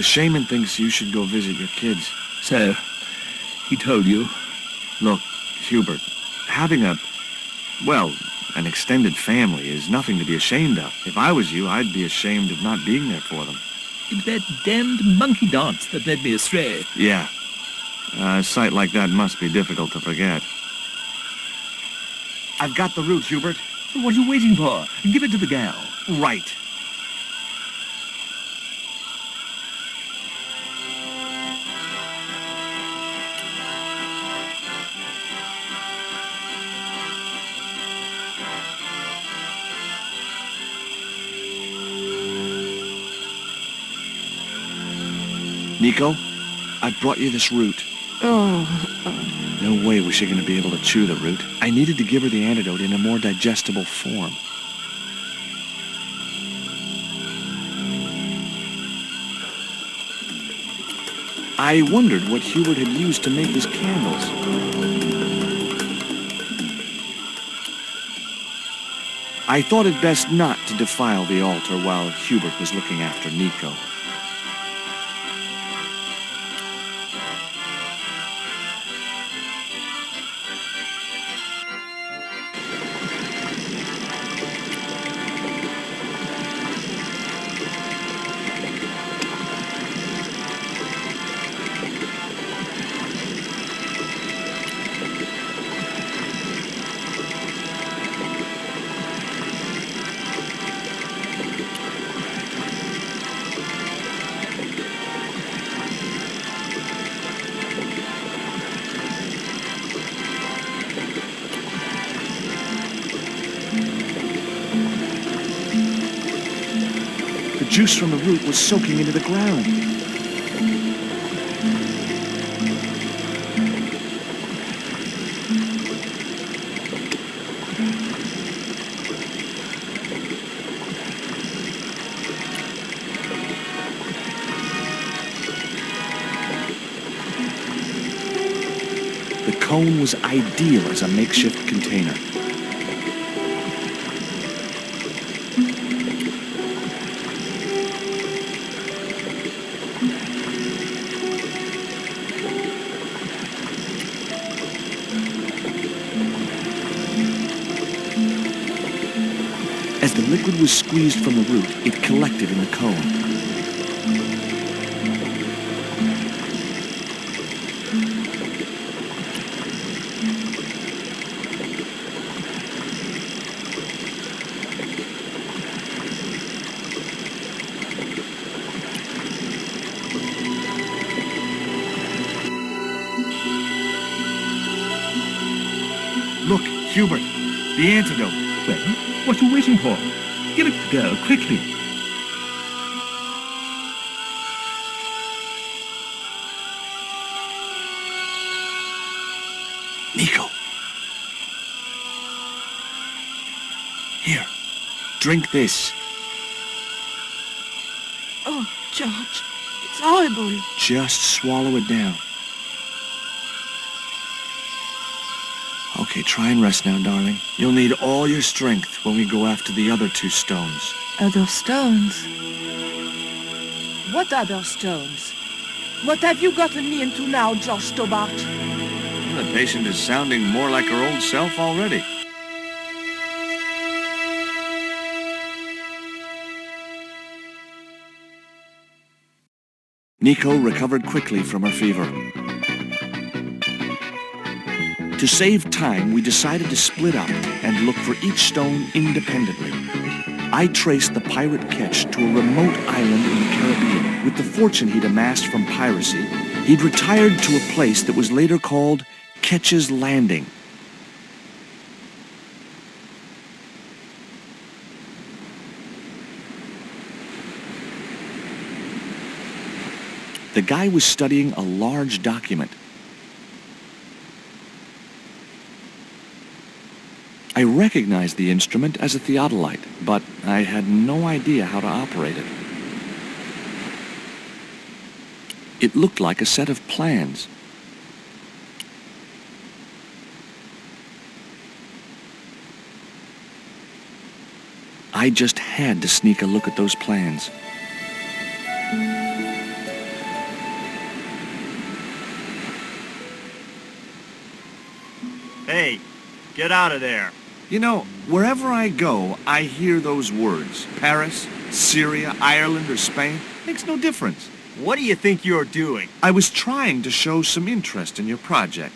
The shaman thinks you should go visit your kids. So, he told you? Look, Hubert, having an extended family is nothing to be ashamed of. If I was you, I'd be ashamed of not being there for them. It was that damned monkey dance that led me astray. Yeah. A sight like that must be difficult to forget. I've got the route, Hubert. What are you waiting for? Give it to the gal. Right. Nico, I've brought you this root. No way was she going to be able to chew the root. I needed to give her the antidote in a more digestible form. I wondered what Hubert had used to make his candles. I thought it best not to defile the altar while Hubert was looking after Nico. The juice from the root was soaking into the ground. The cone was ideal as a makeshift container. As the liquid was squeezed from the root, it collected in the cone. Look, Hubert, the antidote. Well, what are you waiting for? Give it to the girl, quickly. Nico. Here, drink this. Oh, George, it's horrible. Just swallow it down. Okay, try and rest now, darling. You'll need all your strength when we go after the other two stones. Other stones? What other stones? What have you gotten me into now, George Stobbart? The patient is sounding more like her old self already. Nico recovered quickly from her fever. To save time, we decided to split up and look for each stone independently. I traced the pirate KETCH to a remote island in the Caribbean. With the fortune he'd amassed from piracy, he'd retired to a place that was later called KETCH's Landing. The guy was studying a large document. I recognized the instrument as a theodolite, but I had no idea how to operate it. It looked like a set of plans. I just had to sneak a look at those plans. Hey, get out of there. You know, wherever I go, I hear those words. Paris, Syria, Ireland, or Spain. Makes no difference. What do you think you're doing? I was trying to show some interest in your project.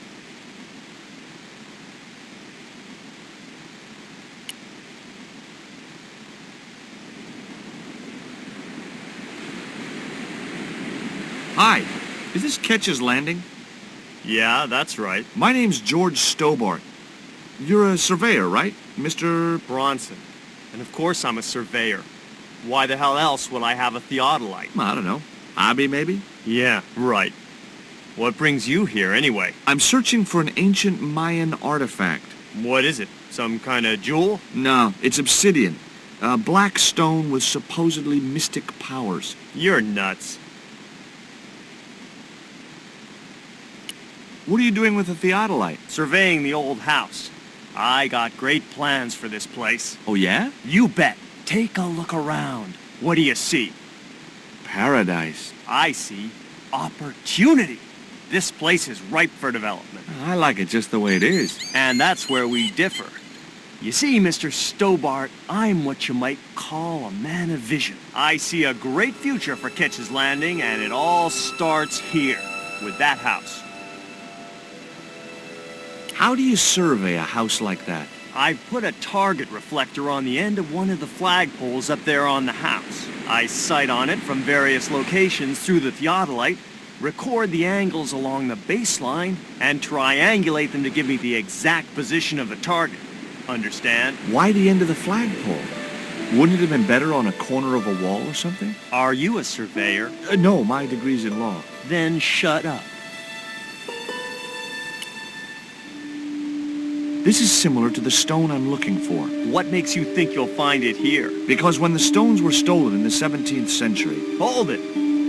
Hi, is this KETCH's Landing? Yeah, that's right. My name's George Stobbart. You're a surveyor, right, Mr. Bronson. And of course I'm a surveyor. Why the hell else would I have a theodolite? I don't know. Hobby, maybe? Yeah, right. What brings you here, anyway? I'm searching for an ancient Mayan artifact. What is it? Some kind of jewel? No, it's obsidian. A black stone with supposedly mystic powers. You're nuts. What are you doing with a theodolite? Surveying the old house. I got great plans for this place. Oh, yeah? You bet. Take a look around. What do you see? Paradise. I see opportunity. This place is ripe for development. I like it just the way it is. And that's where we differ. You see, Mr. Stobbart, I'm what you might call a man of vision. I see a great future for KETCH's Landing, and it all starts here, with that house. How do you survey a house like that? I've put a target reflector on the end of one of the flagpoles up there on the house. I sight on it from various locations through the theodolite, record the angles along the baseline, and triangulate them to give me the exact position of the target. Understand? Why the end of the flagpole? Wouldn't it have been better on a corner of a wall or something? Are you a surveyor? No, my degree's in law. Then shut up. This is similar to the stone I'm looking for. What makes you think you'll find it here? Because when the stones were stolen in the 17th century... Hold it!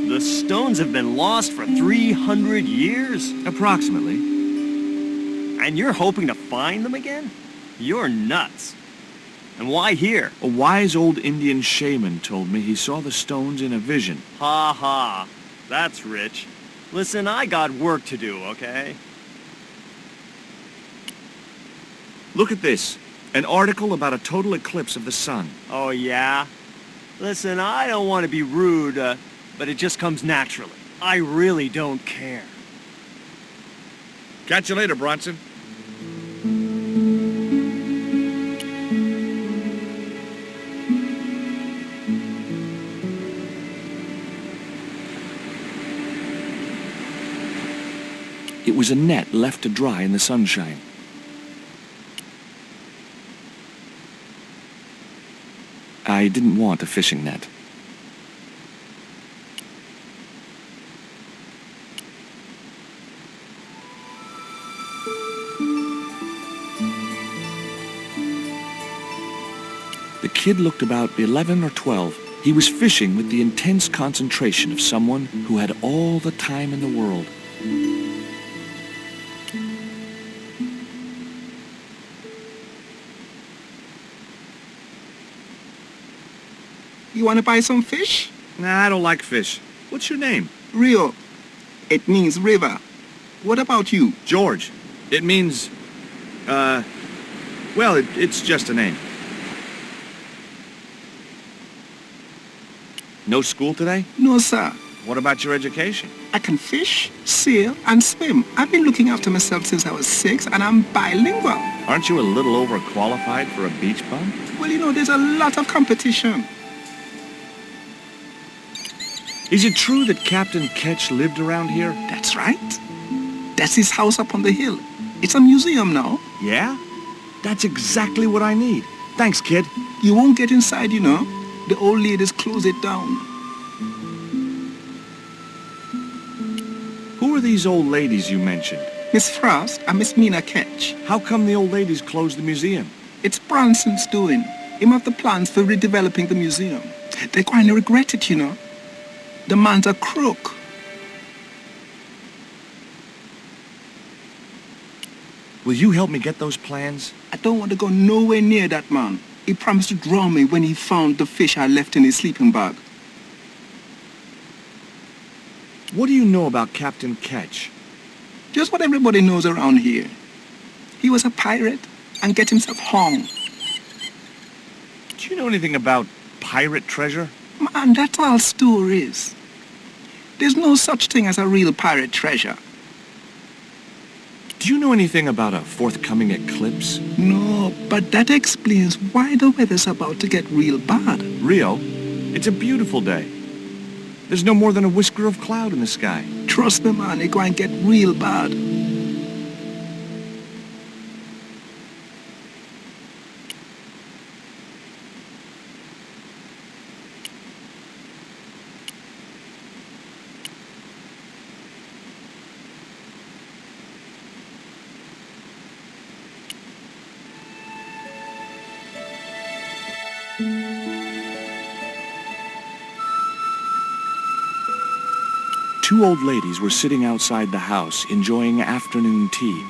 The stones have been lost for 300 years? Approximately. And you're hoping to find them again? You're nuts. And why here? A wise old Indian shaman told me he saw the stones in a vision. Ha ha. That's rich. Listen, I got work to do, okay? Look at this. An article about a total eclipse of the sun. Oh, yeah? Listen, I don't want to be rude, but it just comes naturally. I really don't care. Catch you later, Bronson. It was a net left to dry in the sunshine. I didn't want a fishing net. The kid looked about 11 or 12. He was fishing with the intense concentration of someone who had all the time in the world. You want to buy some fish? Nah, I don't like fish. What's your name? Rio. It means river. What about you? George. It means, well, it's just a name. No school today? No, sir. What about your education? I can fish, sail, and swim. I've been looking after myself since I was 6, and I'm bilingual. Aren't you a little overqualified for a beach bum? Well, you know, there's a lot of competition. Is it true that Captain KETCH lived around here? That's right. That's his house up on the hill. It's a museum now. Yeah? That's exactly what I need. Thanks, kid. You won't get inside, you know. The old ladies close it down. Who are these old ladies you mentioned? Miss Frost and Miss Mina KETCH. How come the old ladies closed the museum? It's Bronson's doing. Him have the plans for redeveloping the museum. They kind of regret it, you know. The man's a crook. Will you help me get those plans? I don't want to go nowhere near that man. He promised to draw me when he found the fish I left in his sleeping bag. What do you know about Captain KETCH? Just what everybody knows around here. He was a pirate and get himself hung. Do you know anything about pirate treasure? Man, that's all stories. There's no such thing as a real pirate treasure. Do you know anything about a forthcoming eclipse? No, but that explains why the weather's about to get real bad. Rio, it's a beautiful day. There's no more than a whisker of cloud in the sky. Trust me, man, it's going to get real bad. Two old ladies were sitting outside the house enjoying afternoon tea.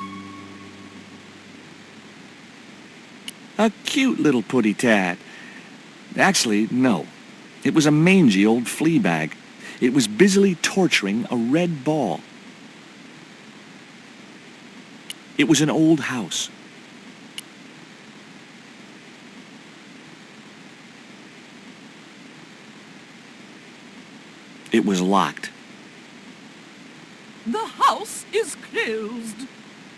A cute little putty-tat. Actually, no. It was a mangy old flea bag. It was busily torturing a red ball. It was an old house. It was locked. The house is closed.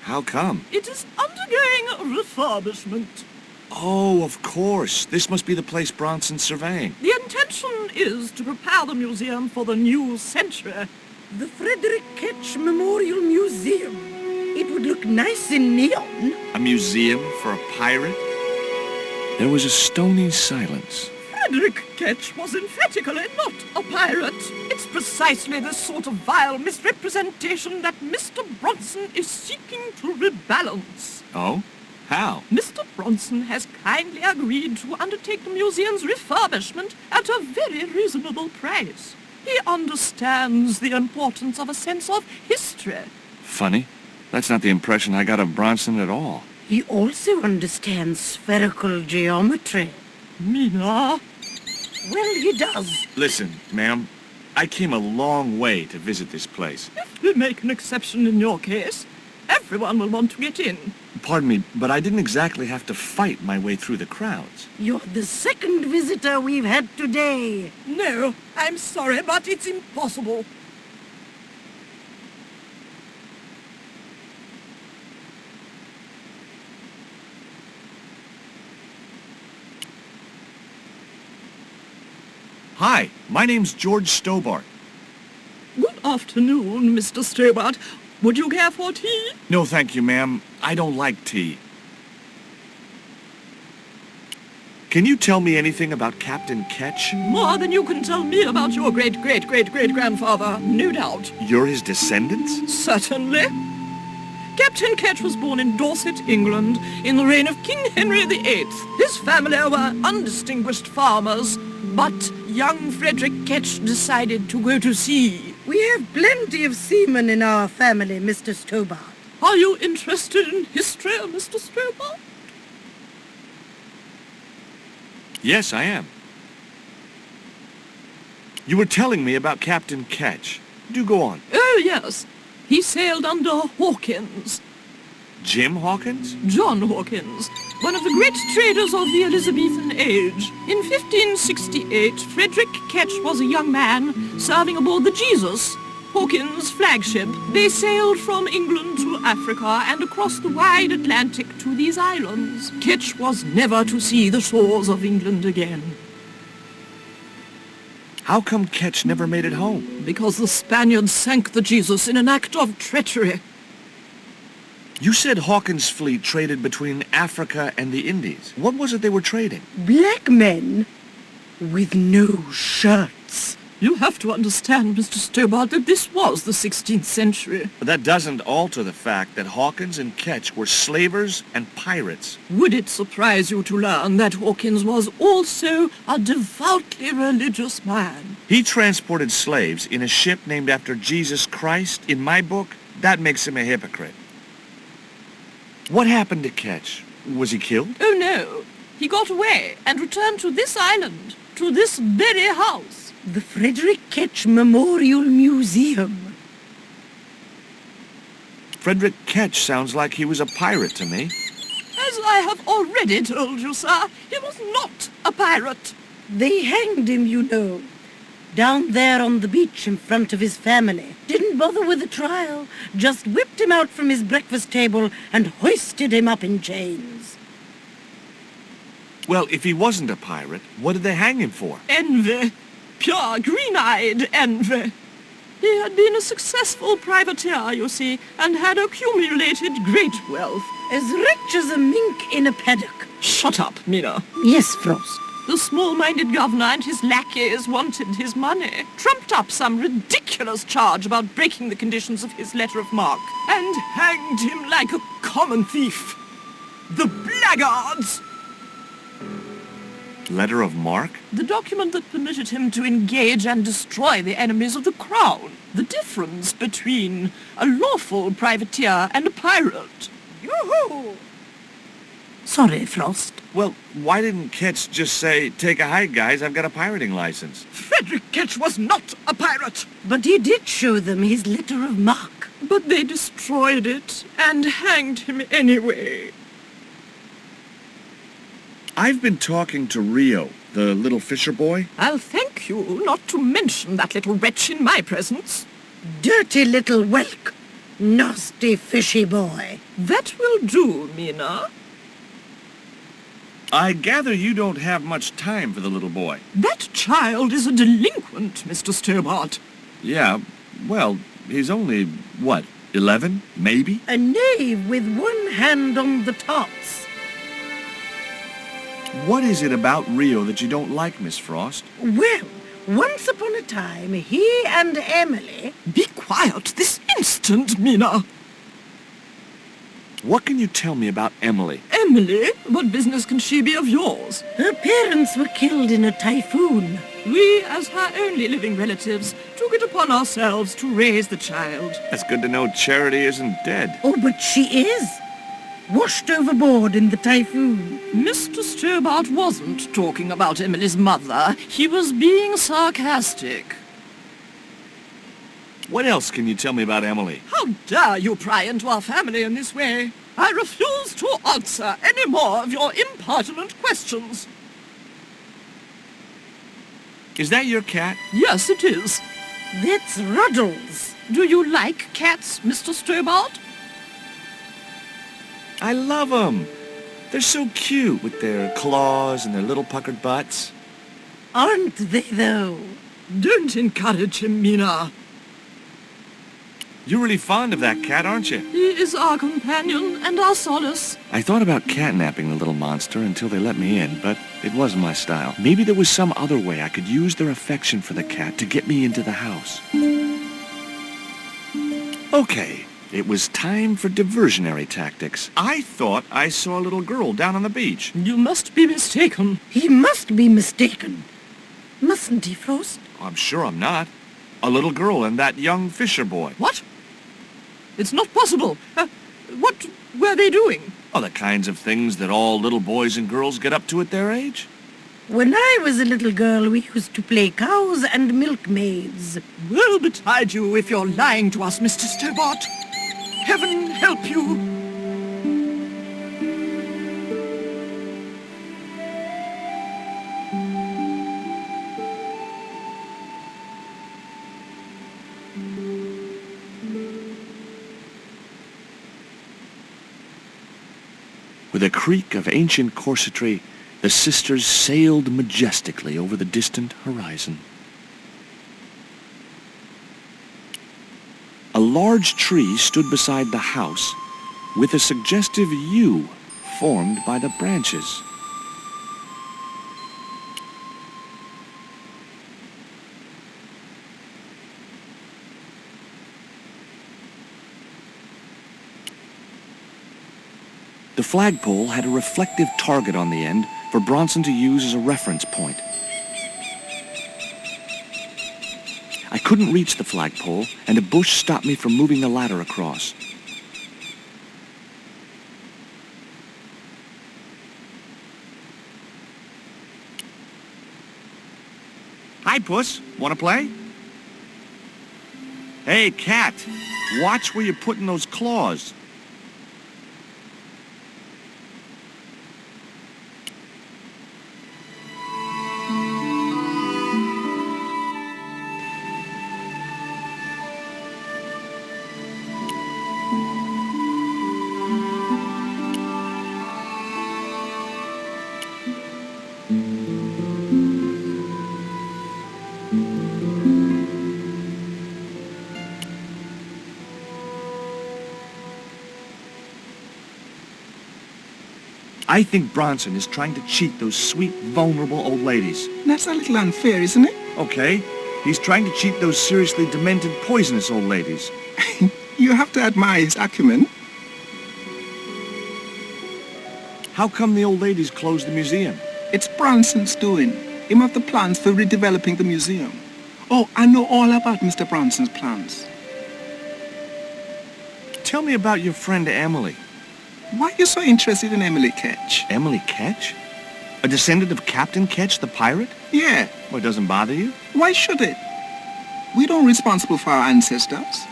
How come? It is undergoing refurbishment. Oh, of course. This must be the place Bronson's surveying. The intention is to prepare the museum for the new century. The Frederick Ketch Memorial Museum. It would look nice in neon. A museum for a pirate? There was a stony silence. Frederick Ketch was emphatically not a pirate. It's precisely this sort of vile misrepresentation that Mr. Bronson is seeking to rebalance. Oh? How? Mr. Bronson has kindly agreed to undertake the museum's refurbishment at a very reasonable price. He understands the importance of a sense of history. Funny. That's not the impression I got of Bronson at all. He also understands spherical geometry. Mina? Well, he does. Listen, ma'am. I came a long way to visit this place. If we make an exception in your case, everyone will want to get in. Pardon me, but I didn't exactly have to fight my way through the crowds. You're the second visitor we've had today. No, I'm sorry, but it's impossible. Hi, my name's George Stobbart. Good afternoon, Mr. Stobbart. Would you care for tea? No, thank you, ma'am. I don't like tea. Can you tell me anything about Captain Ketch? More than you can tell me about your great-great-great-great-grandfather, no doubt. You're his descendants? Certainly. Captain Ketch was born in Dorset, England, in the reign of King Henry VIII. His family were undistinguished farmers, but young Frederick Ketch decided to go to sea. We have plenty of seamen in our family, Mr. Stobbart. Are you interested in history, Mr. Stobbart? Yes, I am. You were telling me about Captain Ketch. Do go on. Oh, yes. He sailed under Hawkins. Jim Hawkins? John Hawkins, one of the great traders of the Elizabethan age. In 1568, Frederick Ketch was a young man serving aboard the Jesus, Hawkins' flagship. They sailed from England to Africa and across the wide Atlantic to these islands. Ketch was never to see the shores of England again. How come Ketch never made it home? Because the Spaniards sank the Jesus in an act of treachery. You said Hawkins' fleet traded between Africa and the Indies. What was it they were trading? Black men with no shirts. You have to understand, Mr. Stobbart, that this was the 16th century. But that doesn't alter the fact that Hawkins and Ketch were slavers and pirates. Would it surprise you to learn that Hawkins was also a devoutly religious man? He transported slaves in a ship named after Jesus Christ. In my book, that makes him a hypocrite. What happened to Ketch? Was he killed? Oh, no. He got away and returned to this island, to this very house. The Frederick Ketch Memorial Museum. Frederick Ketch sounds like he was a pirate to me. As I have already told you, sir, he was not a pirate. They hanged him, you know. Down there on the beach in front of his family. Didn't bother with the trial. Just whipped him out from his breakfast table and hoisted him up in chains. Well, if he wasn't a pirate, what did they hang him for? Envy. Pure green-eyed envy. He had been a successful privateer, you see, and had accumulated great wealth. As rich as a mink in a paddock. Shut up, Mina. Yes, Frost. The small-minded governor and his lackeys wanted his money, trumped up some ridiculous charge about breaking the conditions of his letter of marque, and hanged him like a common thief. The blackguards! Letter of marque? The document that permitted him to engage and destroy the enemies of the crown. The difference between a lawful privateer and a pirate. Yoo-hoo! Sorry, Frost. Well, why didn't Ketch just say, take a hike, guys, I've got a pirating license? Frederick Ketch was not a pirate! But he did show them his letter of marque. But they destroyed it and hanged him anyway. I've been talking to Rio, the little fisher boy. I'll thank you not to mention that little wretch in my presence. Dirty little whelk. Nasty fishy boy. That will do, Mina. I gather you don't have much time for the little boy. That child is a delinquent, Mr. Stobbart. Yeah, well, he's only, what, 11, maybe? A knave with one hand on the tarts. What is it about Rio that you don't like, Miss Frost? Well, once upon a time, he and Emily... Be quiet this instant, Mina. What can you tell me about Emily? Emily? What business can she be of yours? Her parents were killed in a typhoon. We, as her only living relatives, took it upon ourselves to raise the child. It's good to know Charity isn't dead. Oh, but she is. Washed overboard in the typhoon. Mr. Stobbart wasn't talking about Emily's mother. He was being sarcastic. What else can you tell me about Emily? How dare you pry into our family in this way? I refuse to answer any more of your impertinent questions. Is that your cat? Yes, it is. That's Ruddles. Do you like cats, Mr. Stobbart? I love them. They're so cute with their claws and their little puckered butts. Aren't they, though? Don't encourage him, Mina. You're really fond of that cat, aren't you? He is our companion and our solace. I thought about catnapping the little monster until they let me in, but it wasn't my style. Maybe there was some other way I could use their affection for the cat to get me into the house. Okay, it was time for diversionary tactics. I thought I saw a little girl down on the beach. You must be mistaken. He must be mistaken. Mustn't he, Frost? I'm sure I'm not. A little girl and that young fisher boy. What? It's not possible. What were they doing? Oh, the kinds of things that all little boys and girls get up to at their age. When I was a little girl, we used to play cows and milkmaids. Woe betide you if you're lying to us, Mr. Stobbart. Heaven help you. With a creak of ancient corsetry, the sisters sailed majestically over the distant horizon. A large tree stood beside the house, with a suggestive U formed by the branches. The flagpole had a reflective target on the end for Bronson to use as a reference point. I couldn't reach the flagpole, and a bush stopped me from moving the ladder across. Hi, Puss. Want to play? Hey, Cat, watch where you're putting those claws. I think Bronson is trying to cheat those sweet, vulnerable old ladies. That's a little unfair, isn't it? Okay, he's trying to cheat those seriously demented, poisonous old ladies. You have to admire his acumen. How come the old ladies closed the museum? It's Bronson's doing. Him have the plans for redeveloping the museum. Oh, I know all about Mr. Bronson's plans. Tell me about your friend Emily. Why are you so interested in Emily Ketch? Emily Ketch? A descendant of Captain Ketch, the pirate? Yeah. Well, it doesn't bother you? Why should it? We don't responsible for our ancestors.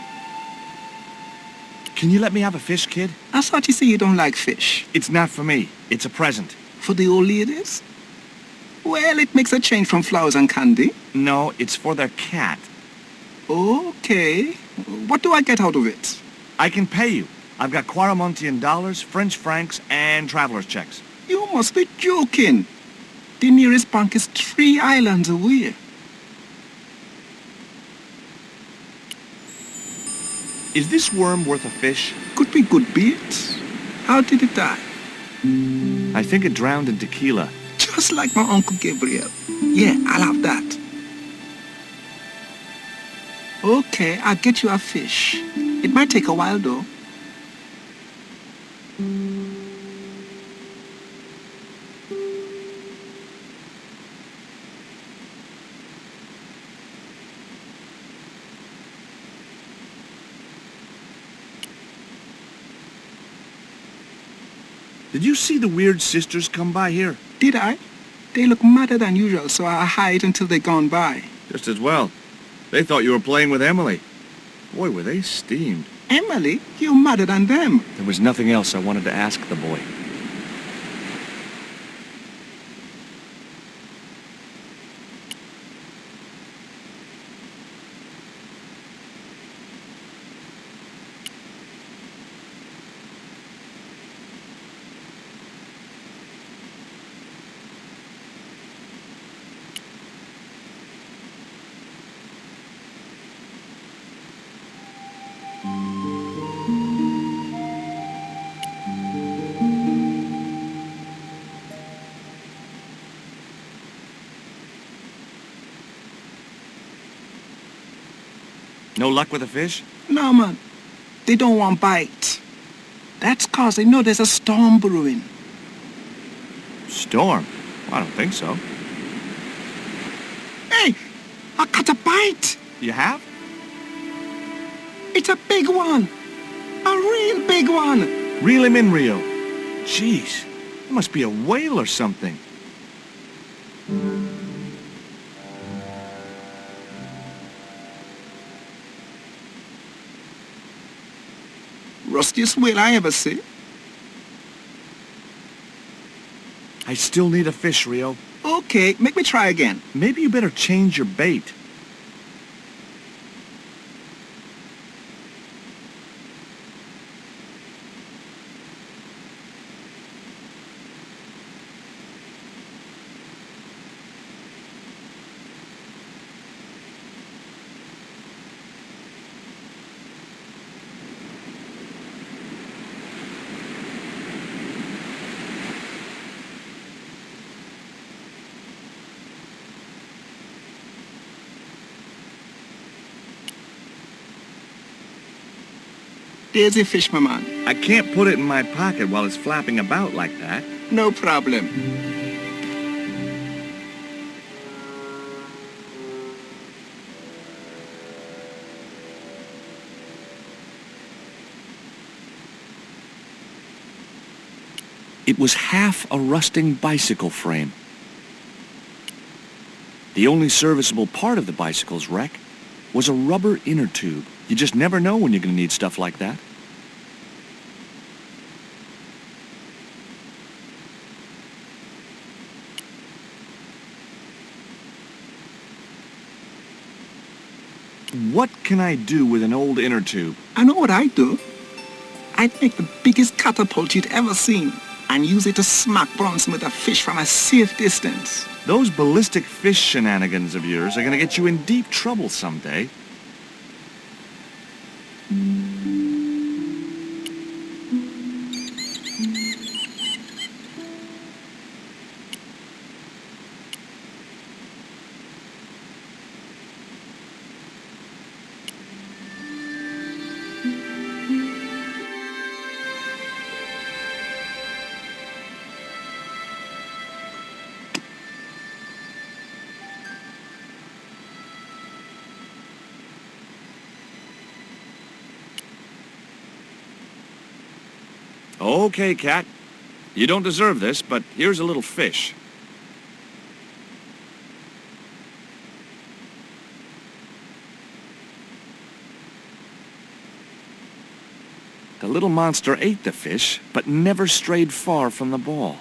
Can you let me have a fish, kid? I thought you say you don't like fish. It's not for me. It's a present. For the old ladies? Well, it makes a change from flowers and candy. No, it's for their cat. Okay. What do I get out of it? I can pay you. I've got Quarramontian dollars, French francs, and traveler's checks. You must be joking. The nearest bank is 3 islands away. Is this worm worth a fish? Could be good bait. How did it die? I think it drowned in tequila. Just like my Uncle Gabriel. Yeah, I'll have that. Okay, I'll get you a fish. It might take a while though. Did you see the weird sisters come by here? Did I? They look madder than usual, so I hide until they're gone by. Just as well. They thought you were playing with Emily. Boy, were they steamed. Emily? You're madder than them. There was nothing else I wanted to ask the boy. No luck with a fish? No, man. They don't want bite. That's 'cause they know there's a storm brewing. Storm? I don't think so. Hey! I caught a bite! You have? It's a big one! A real big one! Reel him in, Rio. Jeez, it must be a whale or something. Rustiest whale I ever see. I still need a fish, Rio. Okay, make me try again. Maybe you better change your bait. There's a fish, my man. I can't put it in my pocket while it's flapping about like that. No problem. It was half a rusting bicycle frame. The only serviceable part of the bicycle's wreck was a rubber inner tube. You just never know when you're going to need stuff like that. What can I do with an old inner tube? I know what I'd do. I'd make the biggest catapult you'd ever seen and use it to smack Bronson with a fish from a safe distance. Those ballistic fish shenanigans of yours are going to get you in deep trouble someday. Okay, Cat. You don't deserve this, but here's a little fish. The little monster ate the fish, but never strayed far from the ball.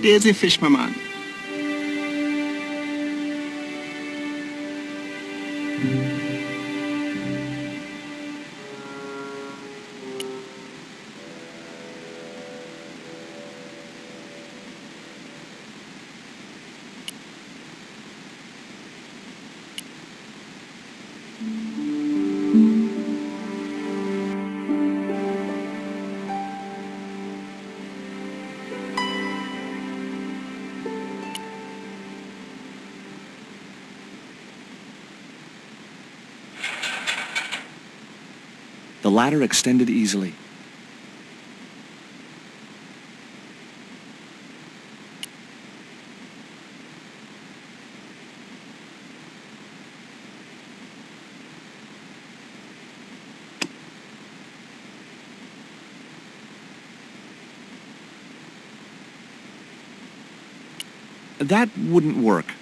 There's a fish, my man. The ladder extended easily. That wouldn't work.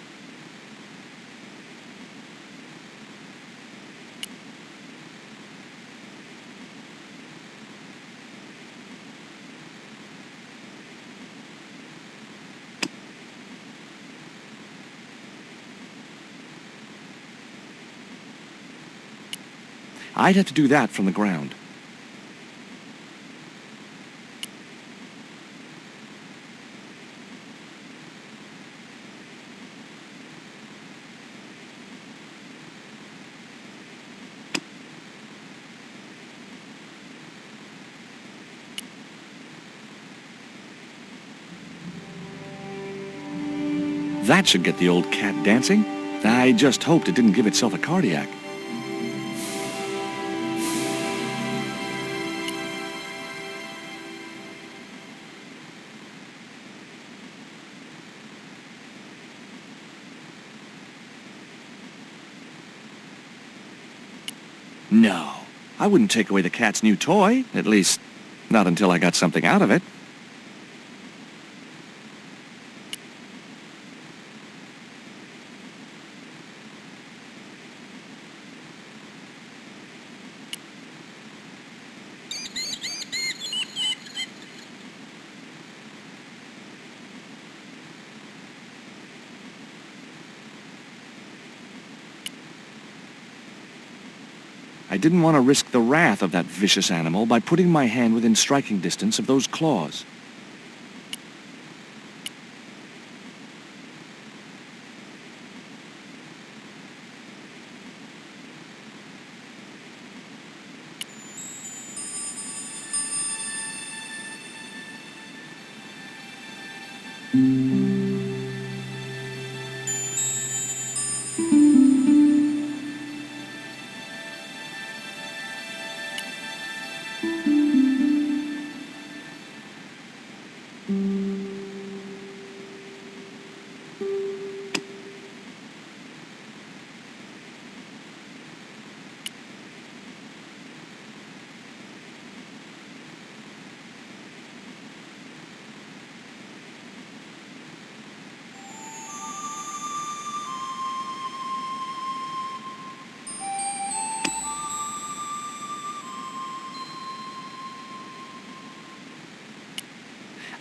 I'd have to do that from the ground. That should get the old cat dancing. I just hoped it didn't give itself a cardiac. No, I wouldn't take away the cat's new toy. At least, not until I got something out of it. I didn't want to risk the wrath of that vicious animal by putting my hand within striking distance of those claws.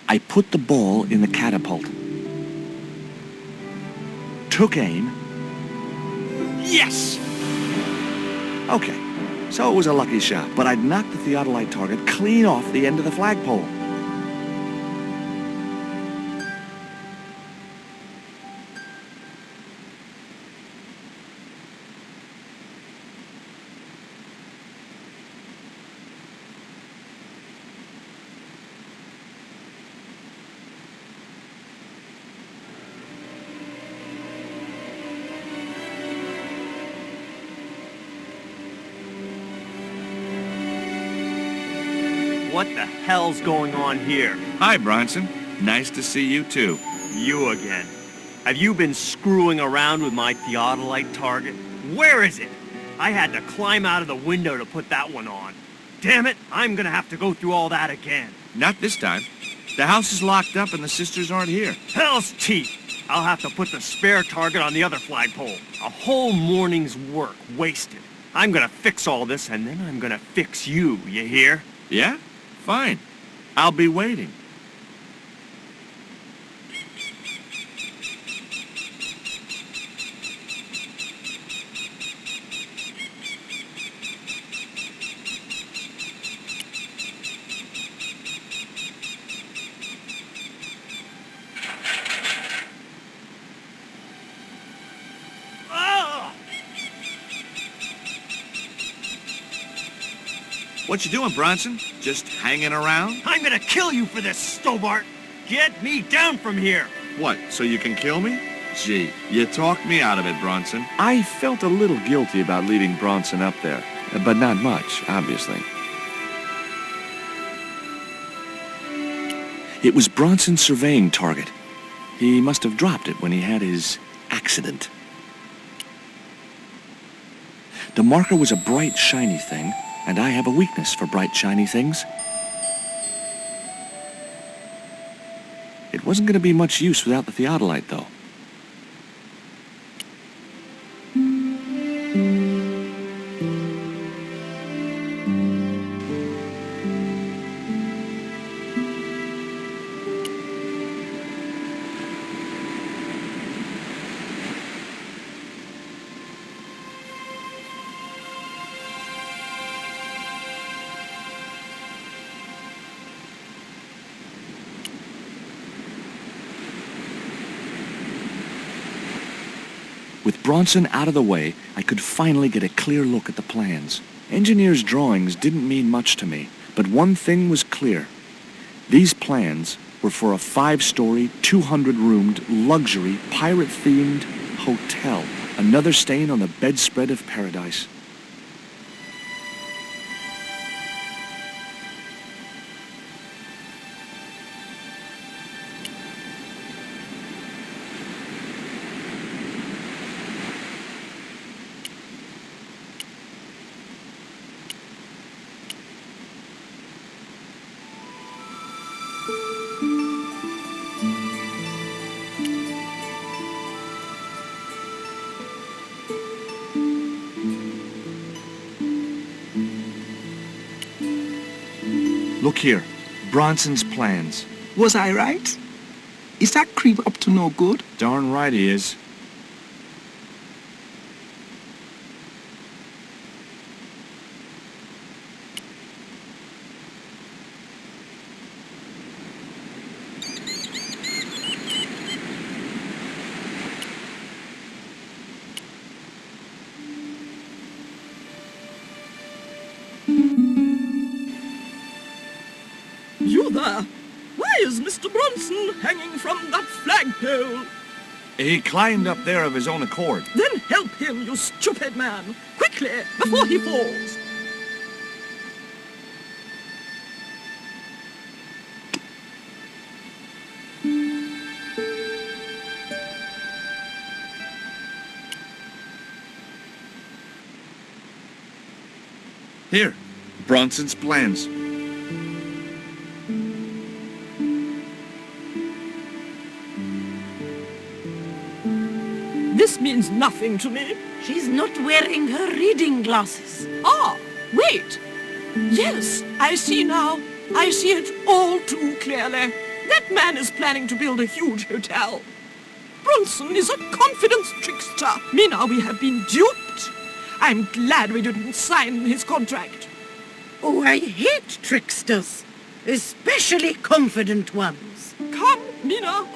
I put the ball in the catapult. Took aim. Yes! Okay, so it was a lucky shot, but I'd knocked the theodolite target clean off the end of the flagpole. What the hell's going on here? Hi, Bronson. Nice to see you, too. You again. Have you been screwing around with my theodolite target? Where is it? I had to climb out of the window to put that one on. Damn it, I'm gonna have to go through all that again. Not this time. The house is locked up and the sisters aren't here. Hell's teeth! I'll have to put the spare target on the other flagpole. A whole morning's work wasted. I'm gonna fix all this and then I'm gonna fix you, you hear? Yeah? Fine. I'll be waiting. What you doing, Bronson? Just hanging around? I'm gonna kill you for this, Stobbart! Get me down from here! What, so you can kill me? Gee, you talked me out of it, Bronson. I felt a little guilty about leaving Bronson up there, but not much, obviously. It was Bronson's surveying target. He must have dropped it when he had his accident. The marker was a bright, shiny thing, and I have a weakness for bright, shiny things. It wasn't going to be much use without the theodolite, though. With Bronson out of the way, I could finally get a clear look at the plans. Engineers' drawings didn't mean much to me, but one thing was clear. These plans were for a 5-story, 200-roomed, luxury, pirate-themed hotel. Another stain on the bedspread of paradise. Look here, Bronson's plans. Was I right? Is that creep up to no good? Darn right he is. You there! Why is Mr. Bronson hanging from that flagpole? He climbed up there of his own accord. Then help him, you stupid man! Quickly, before he falls! Here, Bronson's plans. This means nothing to me. She's not wearing her reading glasses. Ah, wait! Yes, I see now. I see it all too clearly. That man is planning to build a huge hotel. Bronson is a confidence trickster. Mina, we have been duped. I'm glad we didn't sign his contract. Oh, I hate tricksters, especially confident ones. Come, Mina.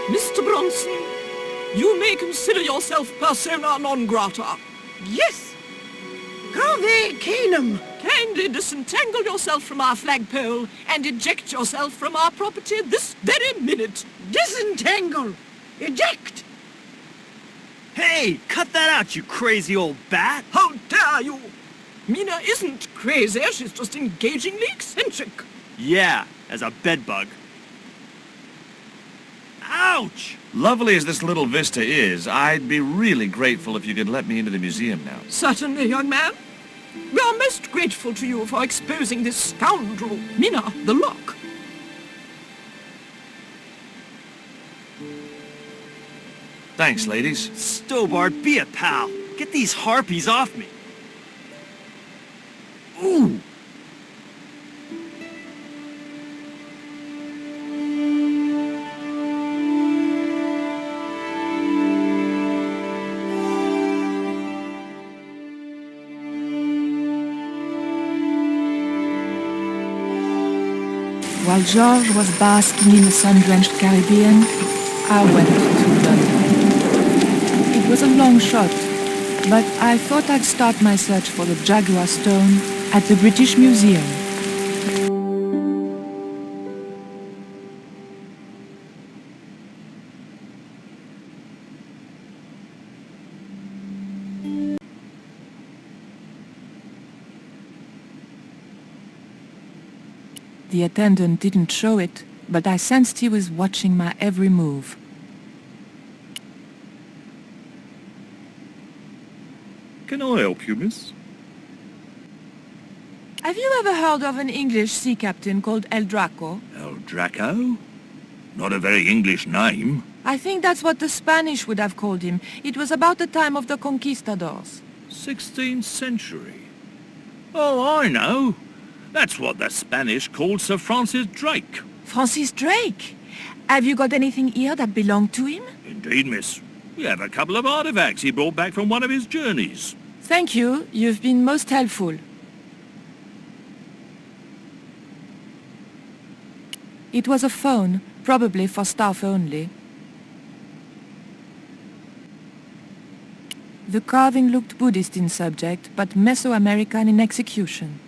Mr. Bronson, you may consider yourself persona non grata. Yes, Cave Canum. Kindly disentangle yourself from our flagpole and eject yourself from our property this very minute. Disentangle. Eject. Hey, cut that out, you crazy old bat! How dare you! Mina isn't crazy, she's just engagingly eccentric. Yeah, as a bedbug. Ouch! Lovely as this little Vista is, I'd be really grateful if you could let me into the museum now. Certainly, young man. We are most grateful to you for exposing this scoundrel. Mina, the lock. Thanks, ladies. Stobbart, be a pal. Get these harpies off me. Ooh! While George was basking in the sun-drenched Caribbean, I went to London. It was a long shot, but I thought I'd start my search for the Jaguar Stone at the British Museum. The attendant didn't show it, but I sensed he was watching my every move. Can I help you, miss? Have you ever heard of an English sea captain called El Draco? El Draco? Not a very English name. I think that's what the Spanish would have called him. It was about the time of the conquistadors. 16th century. Oh, I know. That's what the Spanish called Sir Francis Drake. Francis Drake? Have you got anything here that belonged to him? Indeed, miss. We have a couple of artifacts he brought back from one of his journeys. Thank you. You've been most helpful. It was a phone, probably for staff only. The carving looked Buddhist in subject, but Mesoamerican in execution.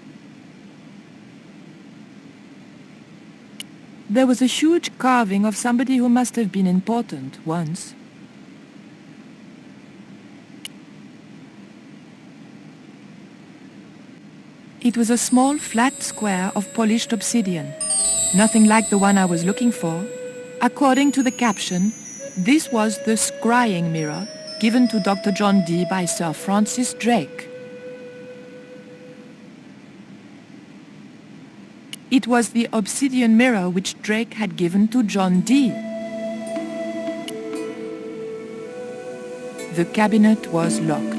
There was a huge carving of somebody who must have been important once. It was a small flat square of polished obsidian. Nothing like the one I was looking for. According to the caption, this was the scrying mirror given to Dr. John Dee by Sir Francis Drake. It was the obsidian mirror which Drake had given to John Dee. The cabinet was locked.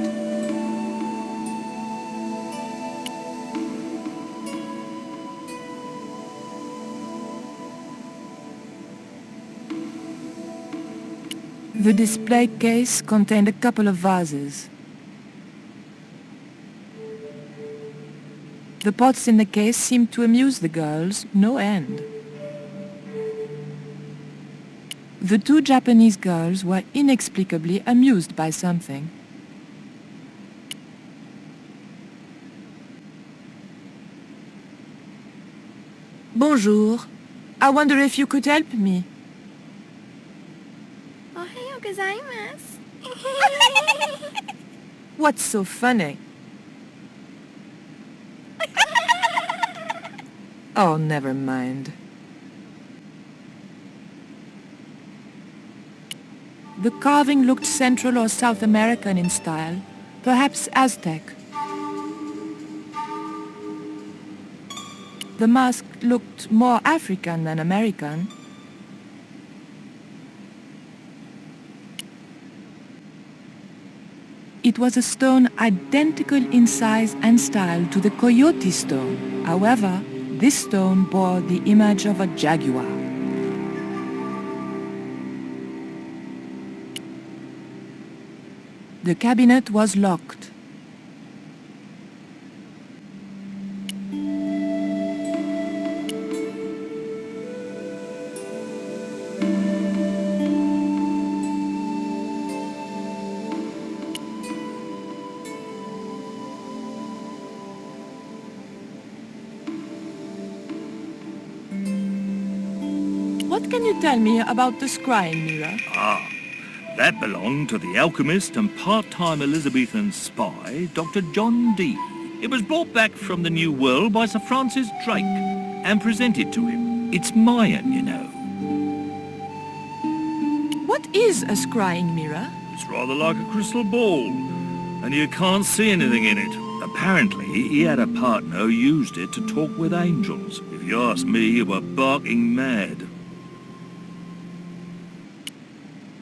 The display case contained a couple of vases. The pots in the case seemed to amuse the girls no end. The two Japanese girls were inexplicably amused by something. Bonjour. I wonder if you could help me. Ohayou gozaimasu. What's so funny? Oh, never mind. The carving looked Central or South American in style, perhaps Aztec. The mask looked more African than American. it was a stone identical in size and style to the coyote stone. However, this stone bore the image of a jaguar. The cabinet was locked. What can you tell me about the scrying mirror? That belonged to the alchemist and part-time Elizabethan spy, Dr. John Dee. It was brought back from the New World by Sir Francis Drake and presented to him. It's Mayan, you know. What is a scrying mirror? It's rather like a crystal ball, and you can't see anything in it. Apparently, he had a partner who used it to talk with angels. If you ask me, you were barking mad.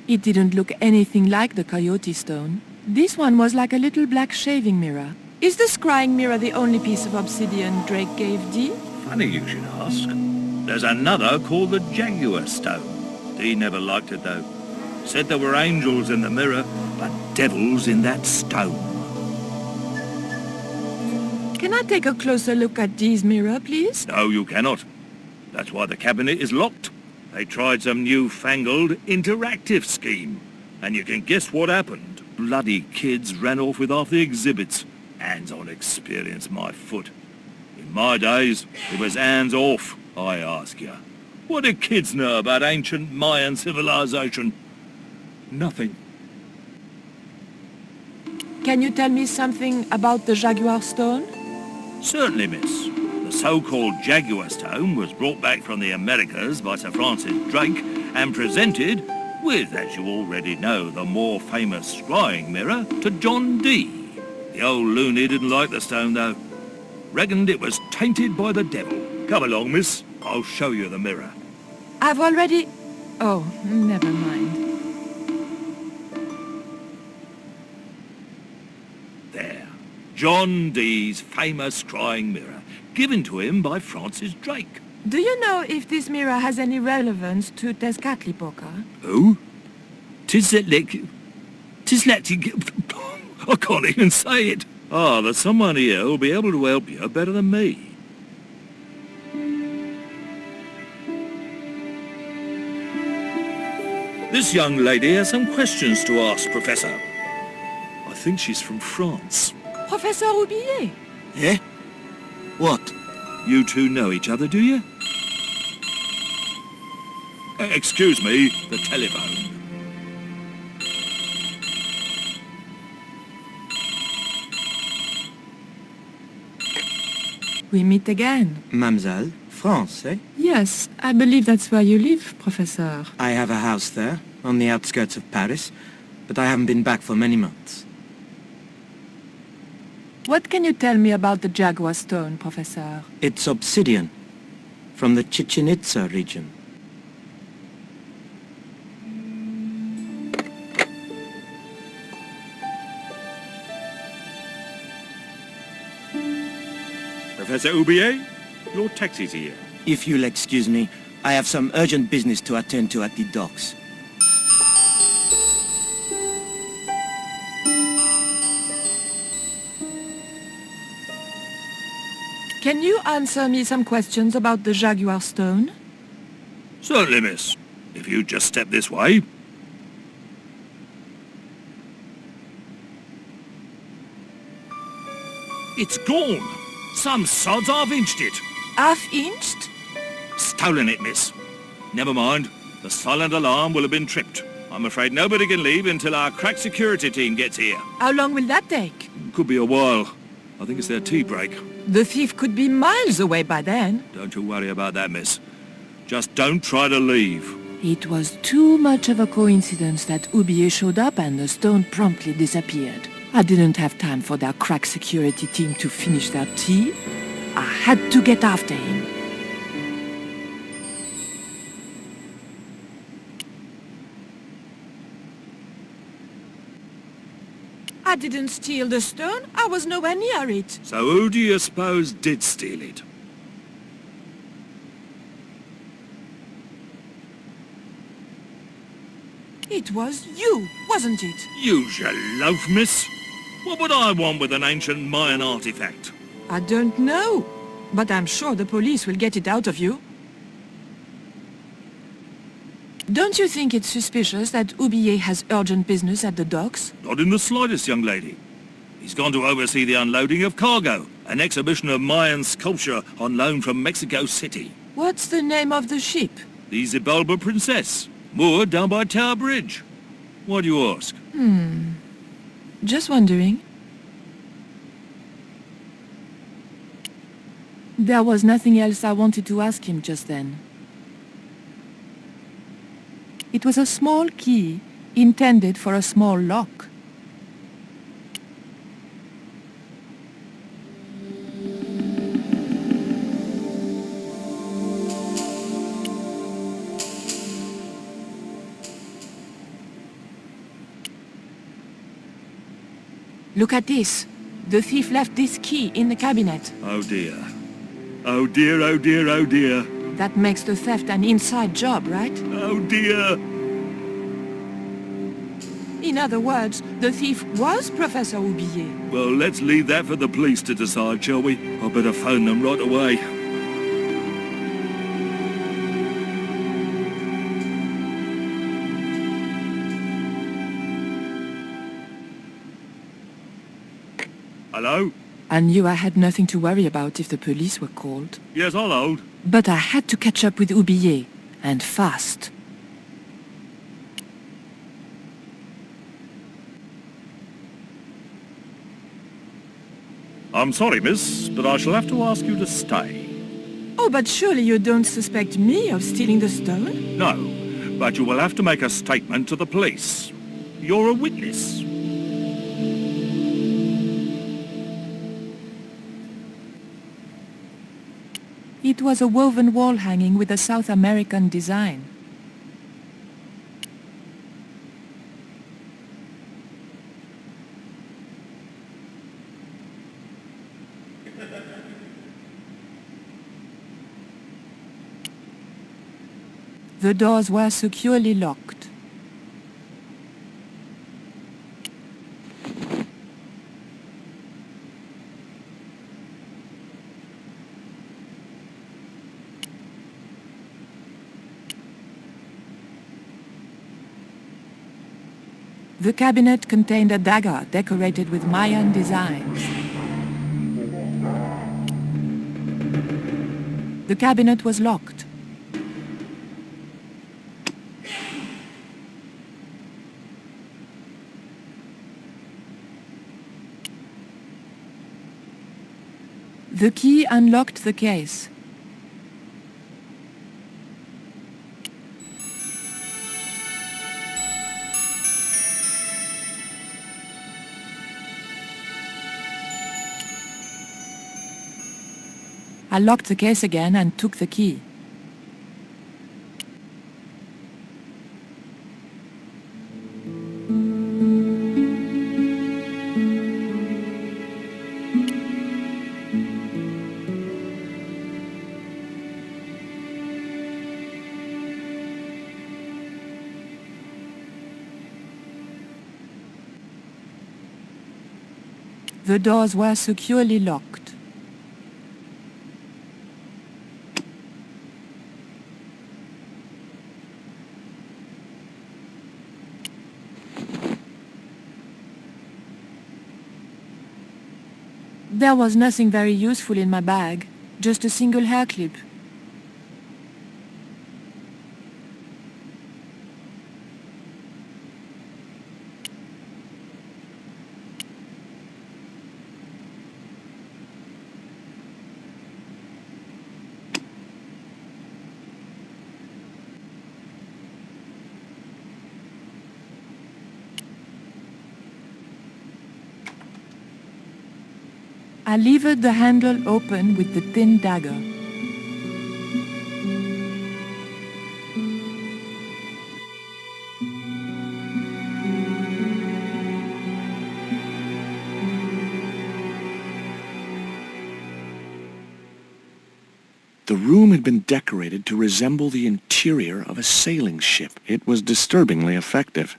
It didn't look anything like the coyote stone. This one was like a little black shaving mirror. Is the scrying mirror the only piece of obsidian Drake gave Dee? Funny you should ask. There's another called the Jaguar Stone. Dee never liked it though. Said there were angels in the mirror, but devils in that stone. Can I take a closer look at Dee's mirror, please? No, you cannot. That's why the cabinet is locked. They tried some newfangled interactive scheme. And you can guess what happened. Bloody kids ran off with half the exhibits. Hands-on experience, my foot. In my days, it was hands off, I ask you. What do kids know about ancient Mayan civilization? Nothing. Can you tell me something about the Jaguar stone? Certainly, miss. The so-called Jaguar Stone was brought back from the Americas by Sir Francis Drake and presented, with, as you already know, the more famous scrying mirror, to John Dee. The old loony didn't like the stone, though. Reckoned it was tainted by the devil. Come along, miss. I'll show you the mirror. I've already... Oh, never mind. There. John Dee's famous scrying mirror, given to him by Francis Drake. Do you know if this mirror has any relevance to Tezcatlipoca? Who? I can't even say it. There's someone here who'll be able to help you better than me. This young lady has some questions to ask, Professor. I think she's from France. Professor Roubillier? Eh? What? You two know each other, do you? Excuse me, the telephone. We meet again. Mademoiselle, France, eh? Yes, I believe that's where you live, Professor. I have a house there, on the outskirts of Paris, but I haven't been back for many months. What can you tell me about the Jaguar stone, Professor? It's obsidian, from the Chichen Itza region. Professor Roubillier, your taxi's here. If you'll excuse me, I have some urgent business to attend to at the docks. Can you answer me some questions about the Jaguar stone? Certainly, miss. If you just step this way. It's gone. Some sods half-inched it. Half-inched? Stolen it, miss. Never mind. The silent alarm will have been tripped. I'm afraid nobody can leave until our crack security team gets here. How long will that take? Could be a while. I think it's their tea break. The thief could be miles away by then. Don't you worry about that, miss. Just don't try to leave. It was too much of a coincidence that Roubillier showed up and the stone promptly disappeared. I didn't have time for their crack security team to finish their tea. I had to get after him. I didn't steal the stone. I was nowhere near it. So who do you suppose did steal it? It was you, wasn't it? Use your loaf, miss. What would I want with an ancient Mayan artifact? I don't know, but I'm sure the police will get it out of you. Don't you think it's suspicious that Oublier has urgent business at the docks? Not in the slightest, young lady. He's gone to oversee the unloading of cargo, an exhibition of Mayan sculpture on loan from Mexico City. What's the name of the ship? The Xibalba Princess, moored down by Tower Bridge. Why do you ask? Just wondering. There was nothing else I wanted to ask him just then. It was a small key intended for a small lock. Look at this. The thief left this key in the cabinet. Oh dear. Oh dear, oh dear, oh dear. That makes the theft an inside job, right? Oh dear. In other words, the thief was Professor Oublier. Well, let's leave that for the police to decide, shall we? I better phone them right away. Hello? I knew I had nothing to worry about if the police were called. Yes, I'll hold. But I had to catch up with Oublier, and fast. I'm sorry, miss, but I shall have to ask you to stay. Oh, but surely you don't suspect me of stealing the stone? No, but you will have to make a statement to the police. You're a witness. It was a woven wall hanging with a South American design. The doors were securely locked. The cabinet contained a dagger decorated with Mayan designs. The cabinet was locked. The key unlocked the case. I locked the case again and took the key. The doors were securely locked. There was nothing very useful in my bag, just a single hair clip. I levered the handle open with the thin dagger. The room had been decorated to resemble the interior of a sailing ship. It was disturbingly effective.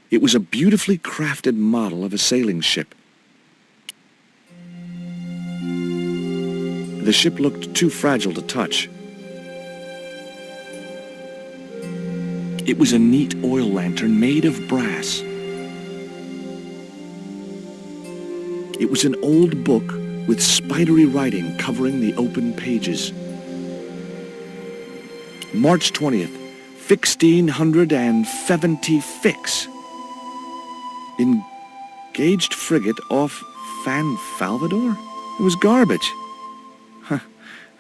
It was a beautifully crafted model of a sailing ship. The ship looked too fragile to touch. It was a neat oil lantern made of brass. It was an old book with spidery writing covering the open pages. March 20th, 1670 fix. Engaged frigate off Fan Salvador? It was garbage. Huh.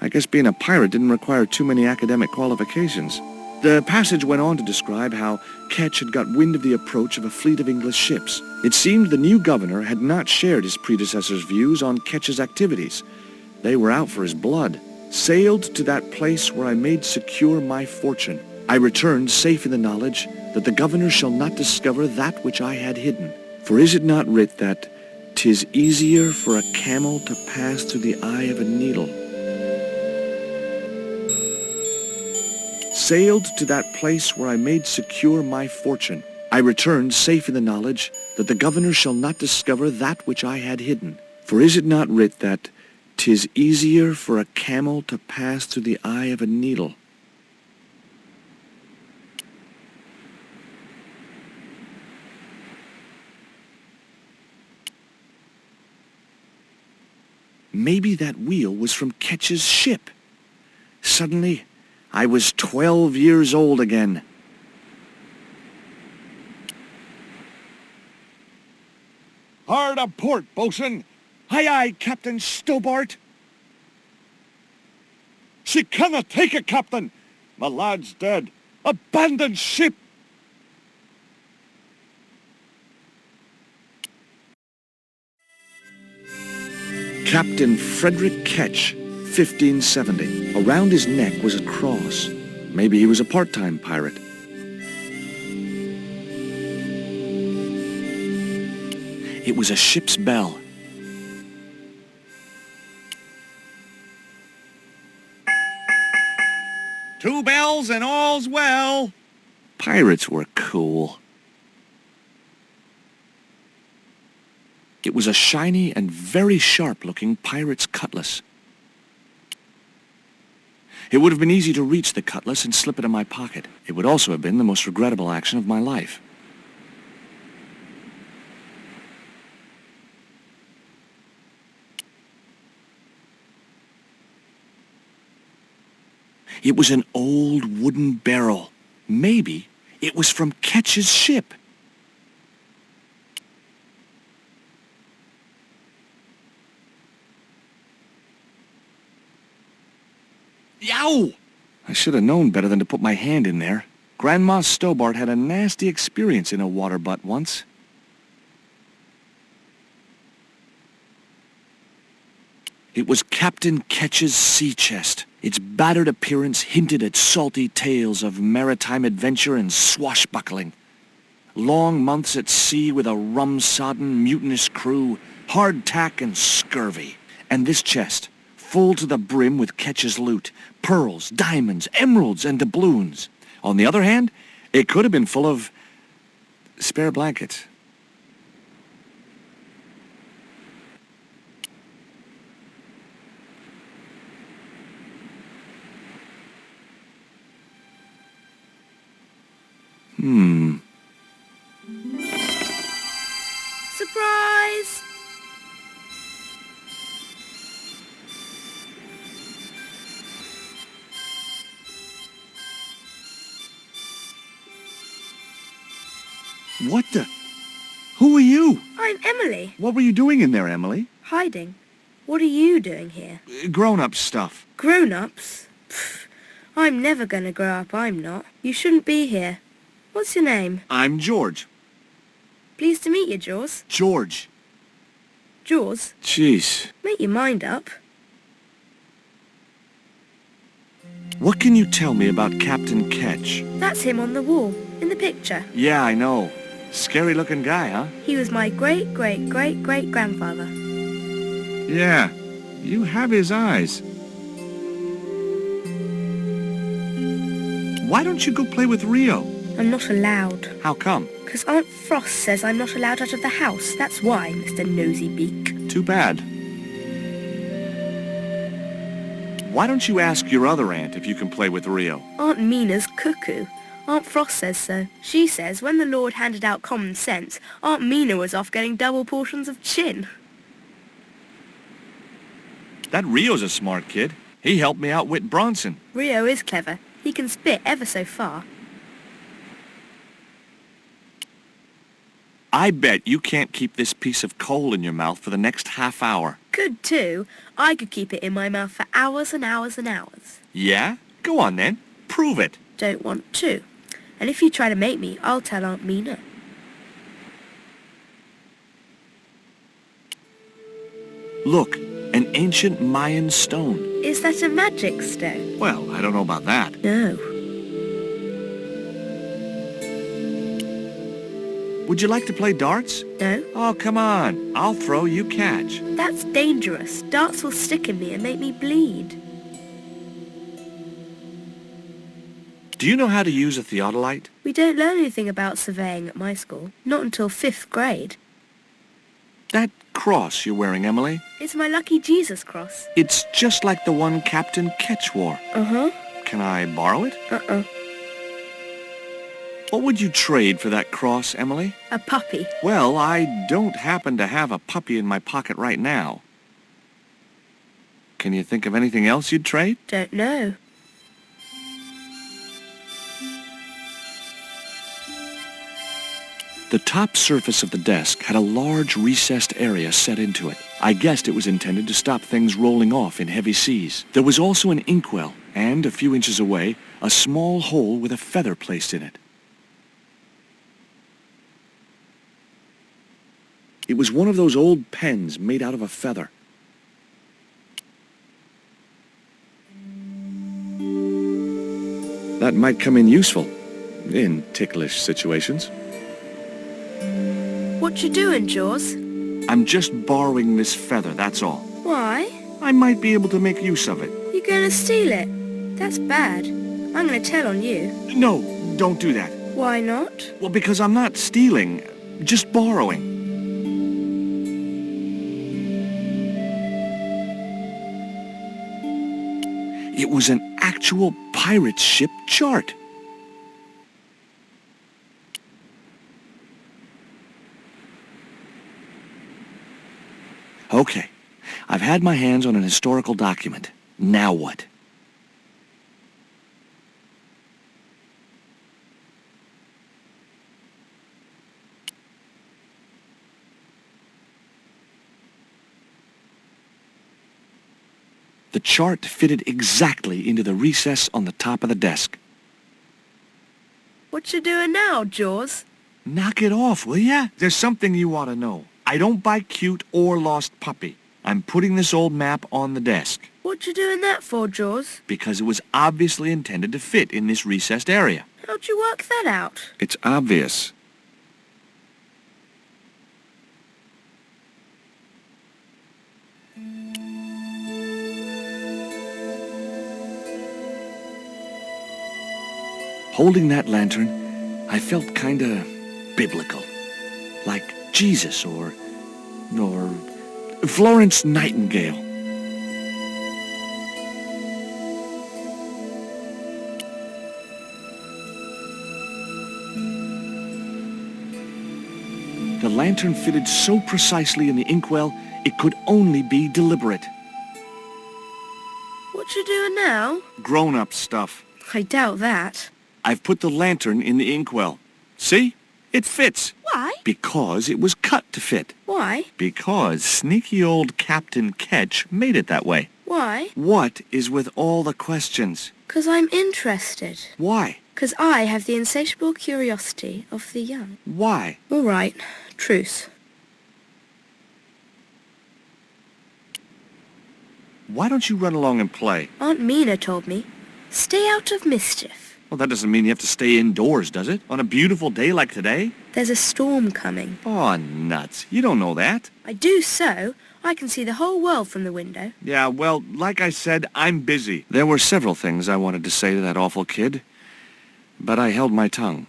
I guess being a pirate didn't require too many academic qualifications. The passage went on to describe how Ketch had got wind of the approach of a fleet of English ships. It seemed the new governor had not shared his predecessor's views on Ketch's activities. They were out for his blood. Sailed to that place where I made secure my fortune. I returned safe in the knowledge that the governor shall not discover that which I had hidden. For is it not writ that 'tis easier for a camel to pass through the eye of a needle? Sailed to that place where I made secure my fortune. I returned safe in the knowledge that the governor shall not discover that which I had hidden. For is it not writ that 'tis easier for a camel to pass through the eye of a needle? Maybe that wheel was from Ketch's ship. Suddenly, I was 12 years old again. Hard a port, bosun! Aye, aye, Captain Stobbart! She cannot take it, Captain! My lad's dead. Abandon ship! Captain Frederick Ketch, 1570. Around his neck was a cross. Maybe he was a part-time pirate. It was a ship's bell. Two bells and all's well. Pirates were cool. It was a shiny and very sharp-looking pirate's cutlass. It would have been easy to reach the cutlass and slip it in my pocket. It would also have been the most regrettable action of my life. It was an old wooden barrel. Maybe it was from Ketch's ship. Yow! I should have known better than to put my hand in there. Grandma Stobbart had a nasty experience in a water butt once. It was Captain Ketch's sea chest. Its battered appearance hinted at salty tales of maritime adventure and swashbuckling. Long months at sea with a rum-sodden, mutinous crew, hardtack and scurvy. And this chest, full to the brim with Ketch's loot, pearls, diamonds, emeralds, and doubloons. On the other hand, it could have been full of spare blankets. Surprise! What the? Who are you? I'm Emily. What were you doing in there, Emily? Hiding. What are you doing here? Grown-up stuff. Grown-ups? Pfft. I'm never gonna grow up, I'm not. You shouldn't be here. What's your name? I'm George. Pleased to meet you, Jaws. George. Jaws? Jeez. Make your mind up. What can you tell me about Captain Ketch? That's him on the wall, in the picture. Yeah, I know. Scary-looking guy, huh? He was my great-great-great-great-grandfather. Yeah, you have his eyes. Why don't you go play with Rio? I'm not allowed. How come? Because Aunt Frost says I'm not allowed out of the house. That's why, Mr. Nosybeak. Too bad. Why don't you ask your other aunt if you can play with Rio? Aunt Mina's cuckoo. Aunt Frost says so. She says when the Lord handed out common sense, Aunt Mina was off getting double portions of chin. That Rio's a smart kid. He helped me outwit Bronson. Rio is clever. He can spit ever so far. I bet you can't keep this piece of coal in your mouth for the next half hour. Could too. I could keep it in my mouth for hours and hours and hours. Yeah? Go on then. Prove it. Don't want to. And if you try to make me, I'll tell Aunt Mina. Look, an ancient Mayan stone. Is that a magic stone? Well, I don't know about that. No. Would you like to play darts? No? Oh, come on. I'll throw, you catch. That's dangerous. Darts will stick in me and make me bleed. Do you know how to use a theodolite? We don't learn anything about surveying at my school. Not until 5th grade. That cross you're wearing, Emily, It's my lucky Jesus cross. it's just like the one Captain Ketch wore. Uh-huh. Can I borrow it? Uh-uh. What would you trade for that cross, Emily? A puppy. Well, I don't happen to have a puppy in my pocket right now. Can you think of anything else you'd trade? Don't know. The top surface of the desk had a large recessed area set into it. I guessed it was intended to stop things rolling off in heavy seas. There was also an inkwell, and a few inches away, a small hole with a feather placed in it. It was one of those old pens made out of a feather. That might come in useful, in ticklish situations. What you doing, Jaws? I'm just borrowing this feather, that's all. Why? I might be able to make use of it. You gonna steal it? That's bad. I'm gonna tell on you. No, don't do that. Why not? Well, because I'm not stealing, just borrowing. It was an actual pirate ship chart. Okay, I've had my hands on an historical document. Now what? The chart fitted exactly into the recess on the top of the desk. What you doing now, Jaws? Knock it off, will ya? There's something you ought to know. I don't buy cute or lost puppy. I'm putting this old map on the desk. What you doing that for, Jaws? Because it was obviously intended to fit in this recessed area. How'd you work that out? It's obvious. Holding that lantern, I felt kinda biblical. Like Jesus or Florence Nightingale. The lantern fitted so precisely in the inkwell, it could only be deliberate. What you doing now? Grown-up stuff. I doubt that. I've put the lantern in the inkwell. See? It fits. Why? Because it was cut to fit. Why? Because sneaky old Captain Ketch made it that way. Why? What is with all the questions? 'Cause I'm interested. Why? 'Cause I have the insatiable curiosity of the young. Why? All right. Truce. Why don't you run along and play? Aunt Mina told me. Stay out of mischief. Well, that doesn't mean you have to stay indoors, does it? On a beautiful day like today? There's a storm coming. Oh, nuts. You don't know that. I do so. I can see the whole world from the window. Yeah, well, like I said, I'm busy. There were several things I wanted to say to that awful kid, but I held my tongue.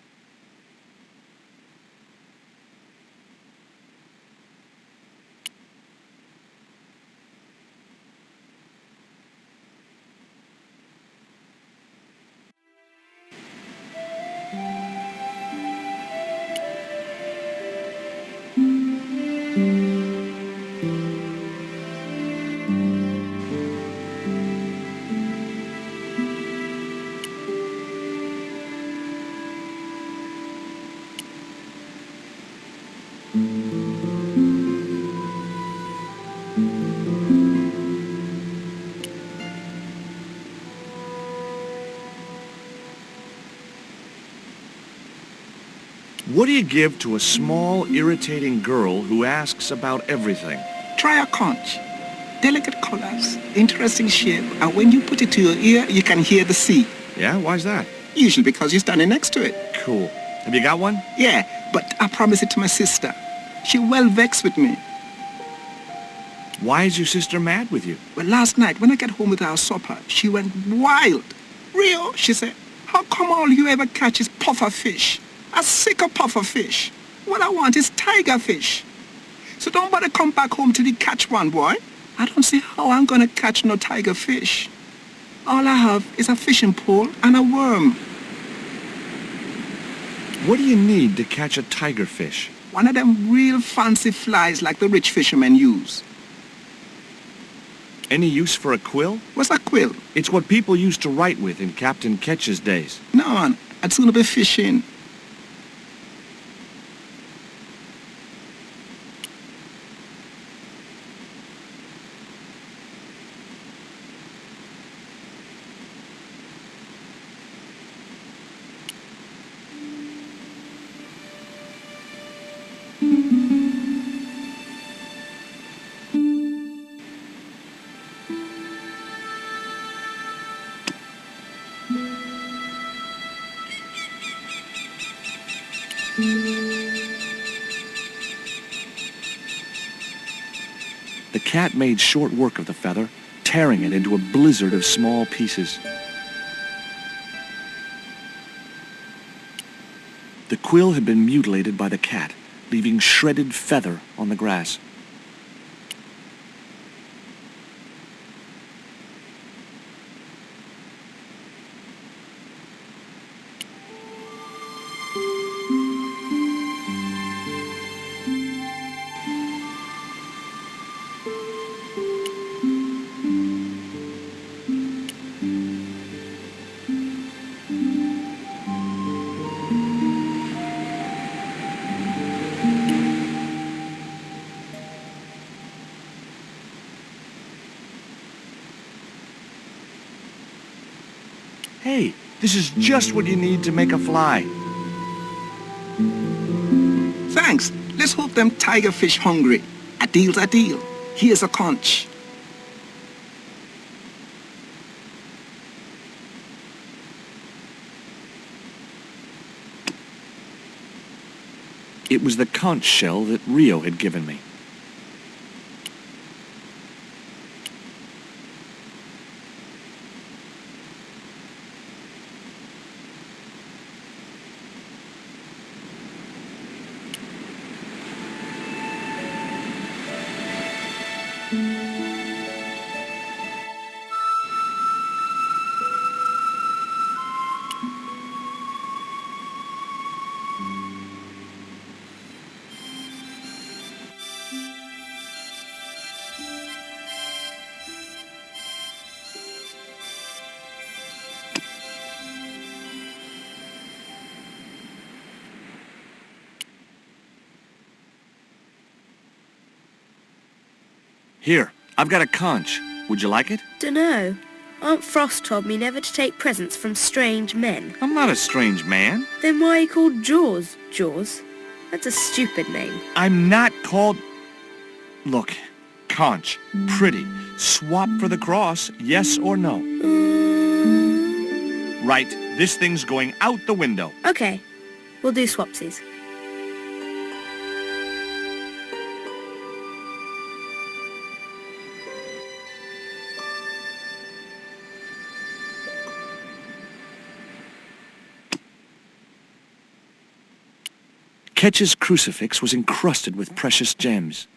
What do you give to a small, irritating girl who asks about everything? Try a conch. Delicate colors, interesting shape, and when you put it to your ear, you can hear the sea. Yeah? Why's that? Usually because you're standing next to it. Cool. Have you got one? Yeah, but I promised it to my sister. She well vexed with me. Why is your sister mad with you? Well, last night, when I got home with our supper, she went wild. Rio, she said, how come all you ever catch is puffer fish? A sicker puffer fish. What I want is tiger fish. So don't bother come back home till you catch one, boy. I don't see how I'm gonna catch no tiger fish. All I have is a fishing pole and a worm. What do you need to catch a tiger fish? One of them real fancy flies like the rich fishermen use. Any use for a quill? What's a quill? It's what people used to write with in Captain KETCH's days. No, I'd sooner be fishing. The cat made short work of the feather, tearing it into a blizzard of small pieces. The quill had been mutilated by the cat, leaving shredded feather on the grass. Hey, this is just what you need to make a fly. Thanks. Let's hope them tiger fish hungry. A deal's a deal. Here's a conch. It was the conch shell that Rio had given me. Here, I've got a conch. Would you like it? Dunno. Aunt Frost told me never to take presents from strange men. I'm not a strange man. Then why are you called Jaws, Jaws? That's a stupid name. I'm not called... Look, conch, pretty. Swap for the cross, yes or no? Right, this thing's going out the window. Okay, we'll do swapsies. Ketch's crucifix was encrusted with precious gems.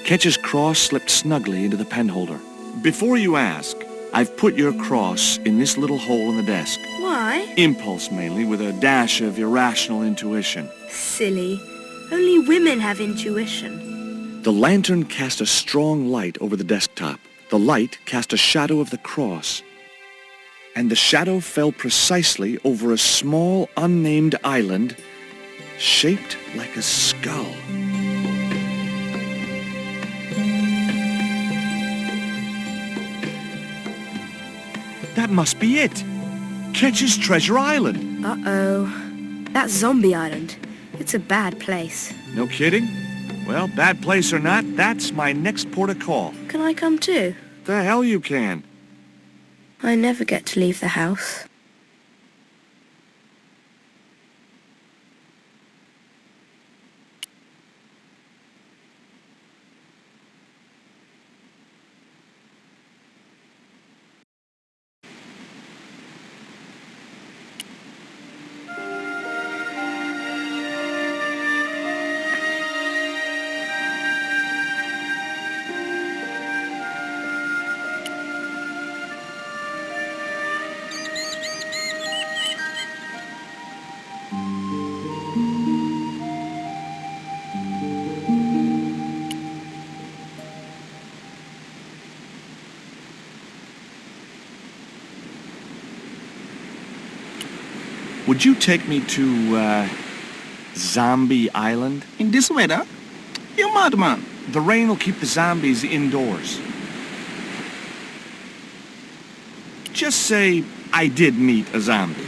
Ketch's cross slipped snugly into the penholder. Before you ask, I've put your cross in this little hole in the desk. Why? Impulse mainly, with a dash of irrational intuition. Silly. Only women have intuition. The lantern cast a strong light over the desktop. The light cast a shadow of the cross. And the shadow fell precisely over a small, unnamed island shaped like a skull. That must be it. Ketch's Treasure Island. Uh-oh. That's Zombie Island. It's a bad place. No kidding? Well, bad place or not, that's my next port of call. Can I come too? The hell you can. I never get to leave the house. Would you take me to, Zombie Island? In this weather? You madman. The rain will keep the zombies indoors. Just say I did meet a zombie.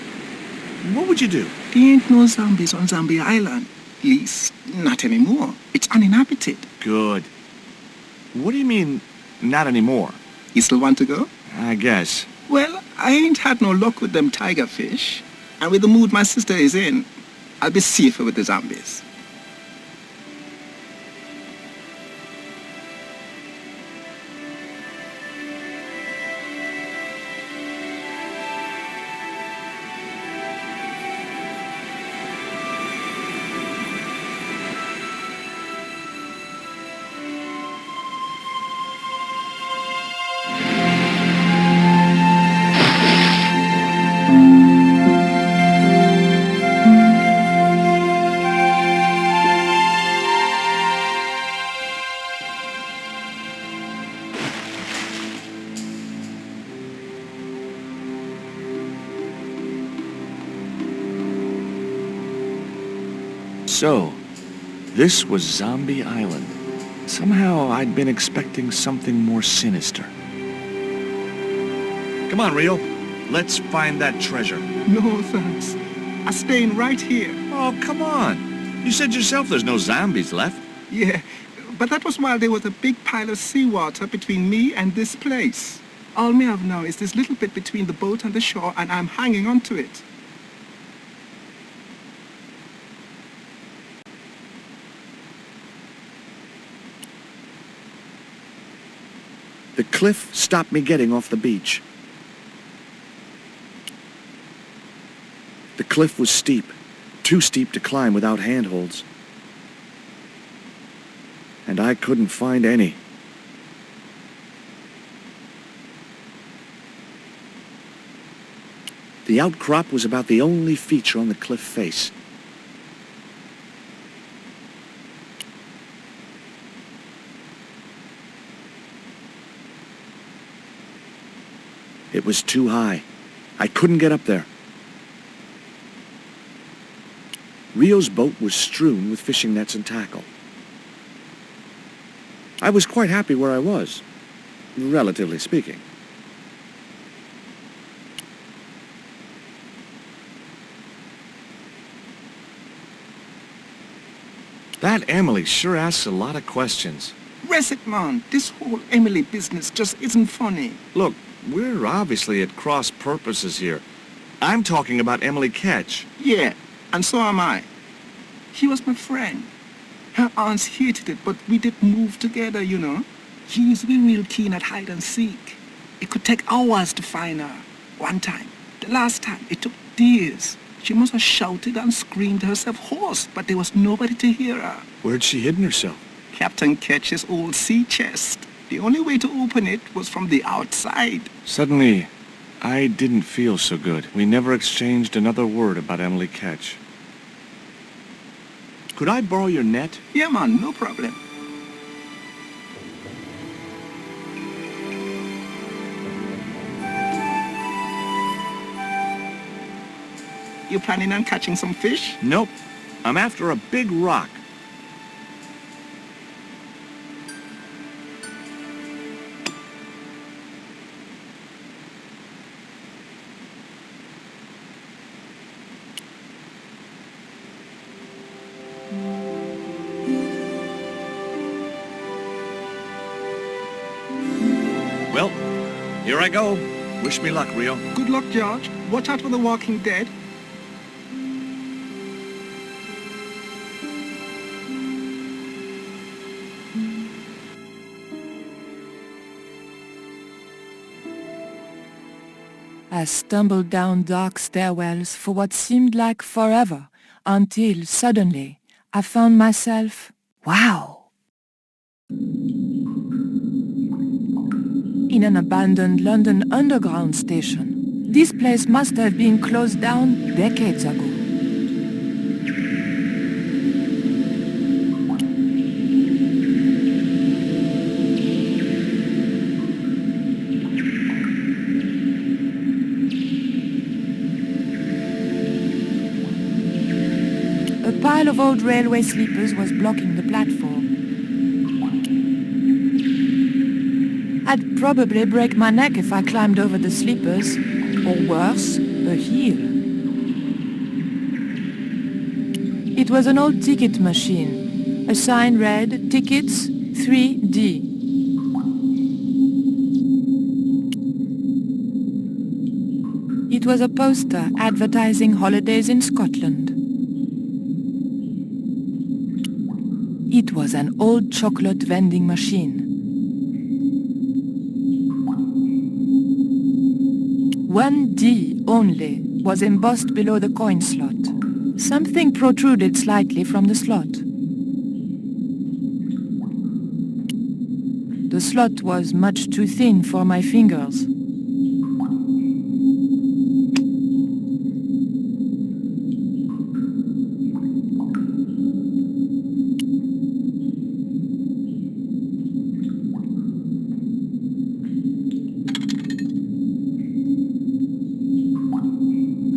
What would you do? There ain't no zombies on Zombie Island. At least, not anymore. It's uninhabited. Good. What do you mean, not anymore? You still want to go? I guess. Well, I ain't had no luck with them tiger fish. And with the mood my sister is in, I'll be safer with the zombies. So, this was Zombie Island. Somehow I'd been expecting something more sinister. Come on, Rio. Let's find that treasure. No, thanks. I'm staying right here. Oh, come on. You said yourself there's no zombies left. Yeah, but that was while there was a big pile of seawater between me and this place. All me have now is this little bit between the boat and the shore, and I'm hanging on to it. The cliff stopped me getting off the beach. The cliff was steep, too steep to climb without handholds. And I couldn't find any. The outcrop was about the only feature on the cliff face. It was too high. I couldn't get up there. Rio's boat was strewn with fishing nets and tackle. I was quite happy where I was, relatively speaking. That Emily sure asks a lot of questions. Rest it, man. This whole Emily business just isn't funny. Look, we're obviously at cross purposes here. I'm talking about Emily KETCH. Yeah, and so am I. She was my friend. Her aunts hated it, but we did move together, you know. He used to be real keen at hide and seek. It could take hours to find her. One time, the last time, it took days. She must have shouted and screamed herself hoarse, but there was nobody to hear her. Where'd she hidden herself? Captain Ketch's old sea chest. The only way to open it was from the outside. Suddenly, I didn't feel so good. We never exchanged another word about Emily Ketch. Could I borrow your net? Yeah, man, no problem. You planning on catching some fish? Nope. I'm after a big rock. Well, here I go. Wish me luck, Rio. Good luck, George. Watch out for the walking dead. I stumbled down dark stairwells for what seemed like forever, until suddenly I found myself, wow, in an abandoned London Underground station. This place must have been closed down decades ago. A pile of old railway sleepers was blocking the platform. I'd probably break my neck if I climbed over the sleepers, or worse, a heel. It was an old ticket machine. A sign read, "Tickets 3D." It was a poster advertising holidays in Scotland. It was an old chocolate vending machine. 1D only was embossed below the coin slot. Something protruded slightly from the slot. The slot was much too thin for my fingers.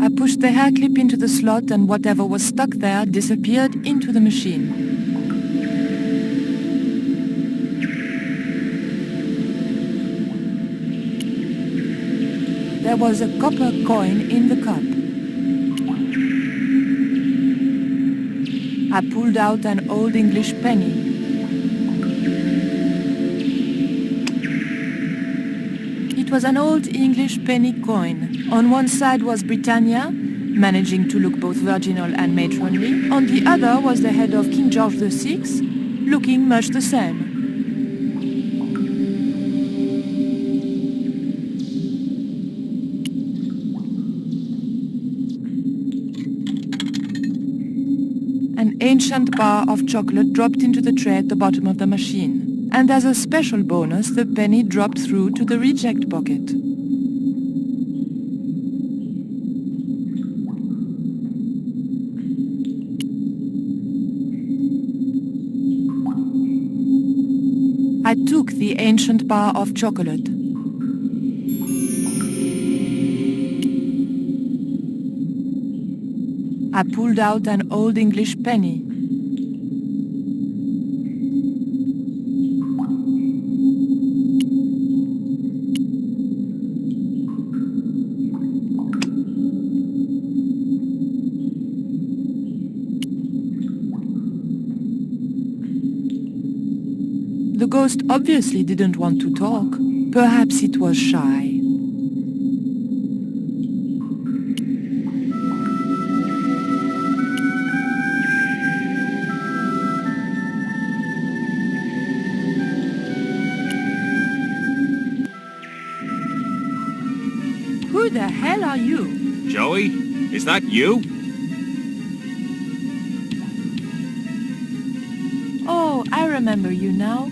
I pushed the hair clip into the slot and whatever was stuck there disappeared into the machine. There was a copper coin in the cup. I pulled out an old English penny. It was an old English penny coin. On one side was Britannia, managing to look both virginal and matronly. On the other was the head of King George VI, looking much the same. An ancient bar of chocolate dropped into the tray at the bottom of the machine. And as a special bonus, the penny dropped through to the reject bucket. I took the ancient bar of chocolate. I pulled out an old English penny. The ghost obviously didn't want to talk. Perhaps it was shy. Joey. Is that you? Oh, I remember you now.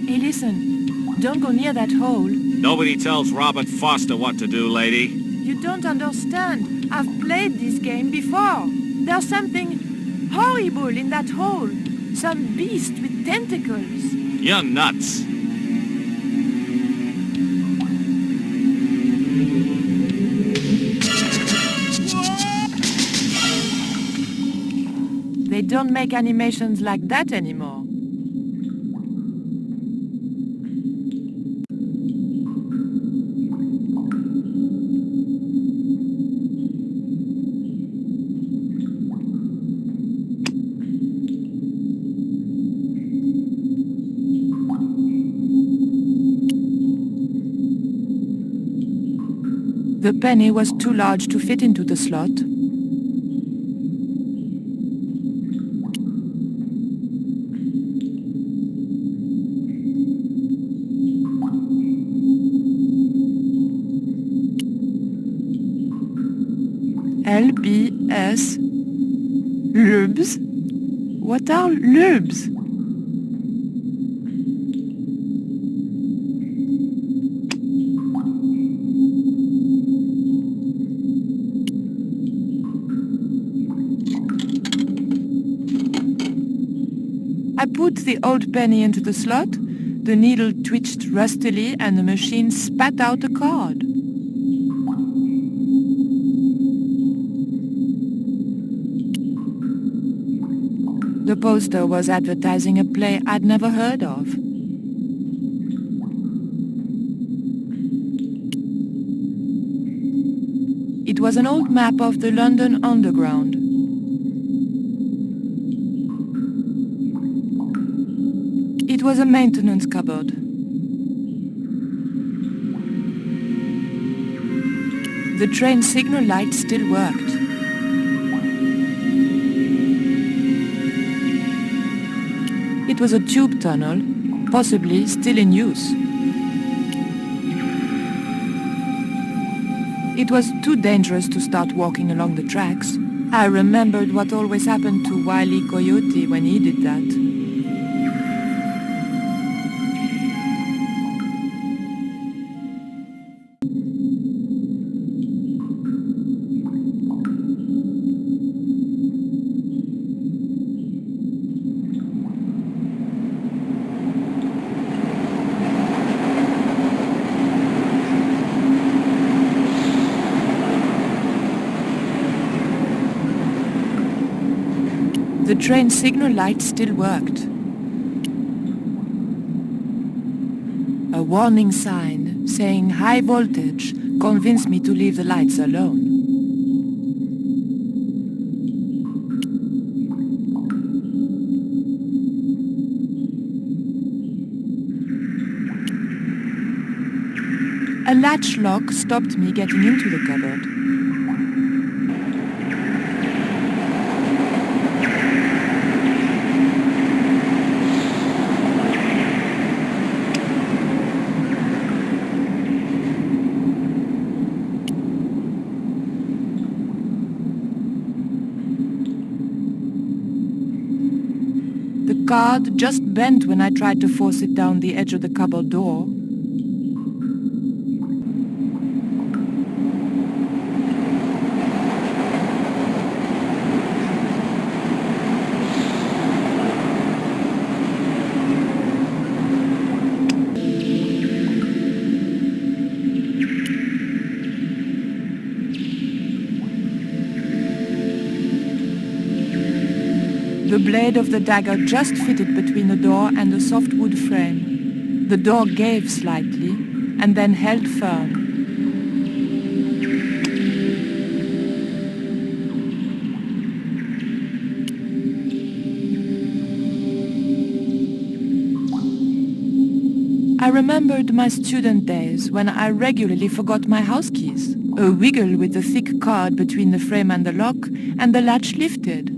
Hey, listen. Don't go near that hole. Nobody tells Robert Foster what to do, lady. You don't understand. I've played this game before. There's something horrible in that hole. Some beast with tentacles. You're nuts. They don't make animations like that anymore. The penny was too large to fit into the slot. LBS. Lubes? What are lubes? I put the old penny into the slot, the needle twitched rustily and the machine spat out a card. The poster was advertising a play I'd never heard of. It was an old map of the London Underground. It was a maintenance cupboard. The train signal light still worked. It was a tube tunnel, possibly still in use. It was too dangerous to start walking along the tracks. I remembered what always happened to Wile E. Coyote when he did that. The train signal light still worked. A warning sign saying high voltage convinced me to leave the lights alone. A latch lock stopped me getting into the cupboard. The card just bent when I tried to force it down the edge of the cupboard door. The blade of the dagger just fitted between the door and the soft wood frame. The door gave slightly and then held firm. I remembered my student days when I regularly forgot my house keys. A wiggle with the thick cord between the frame and the lock, and the latch lifted.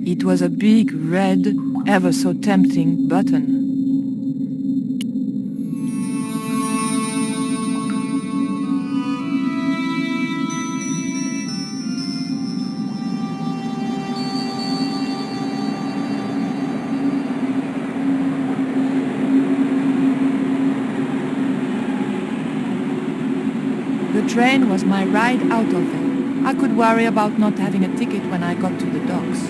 It was a big, red, ever so tempting button. The train was my ride out of there. I could worry about not having a ticket when I got to the docks.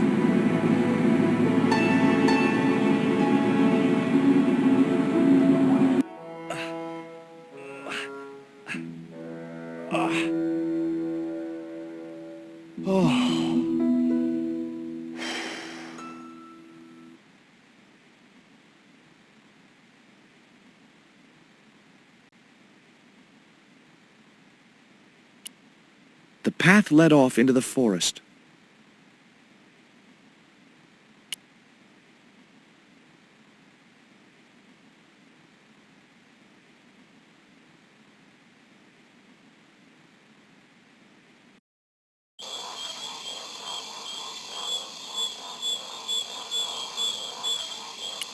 The path led off into the forest.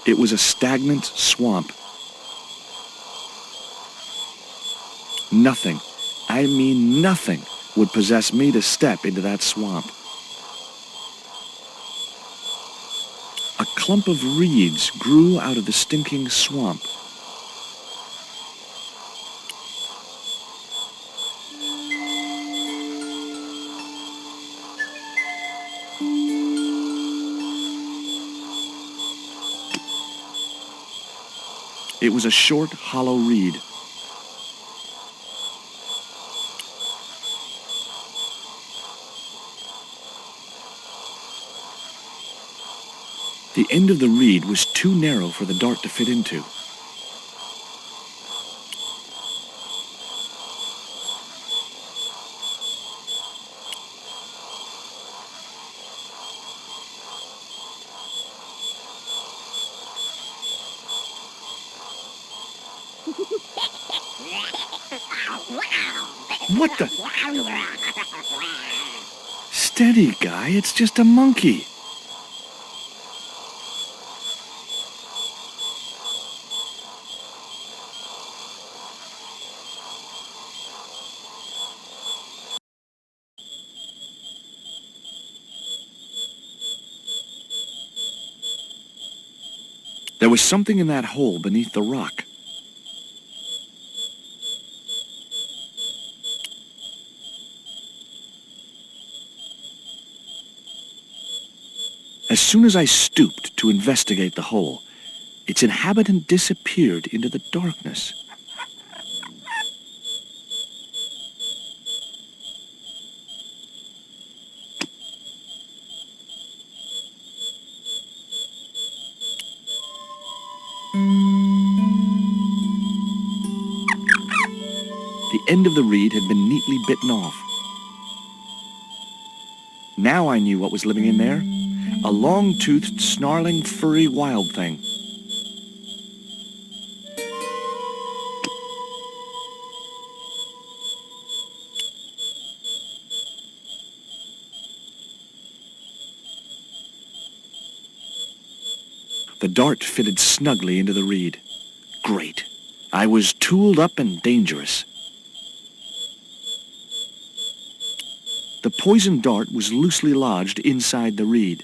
It was a stagnant swamp. Nothing, I mean nothing, would possess me to step into that swamp. A clump of reeds grew out of the stinking swamp. It was a short, hollow reed. The end of the reed was too narrow for the dart to fit into. What the? Steady, guy, it's just a monkey. There was something in that hole beneath the rock. As soon as I stooped to investigate the hole, its inhabitant disappeared into the darkness. The end of the reed had been neatly bitten off. Now I knew what was living in there. A long-toothed, snarling, furry wild thing. The dart fitted snugly into the reed. Great. I was tooled up and dangerous. The poisoned dart was loosely lodged inside the reed.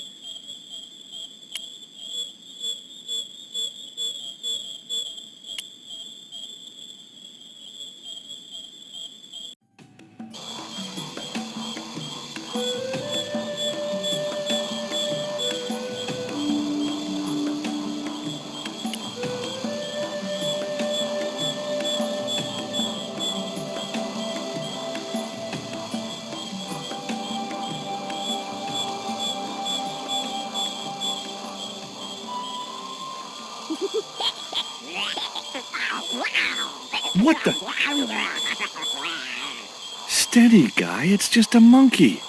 What the? Steady, guy, it's just a monkey.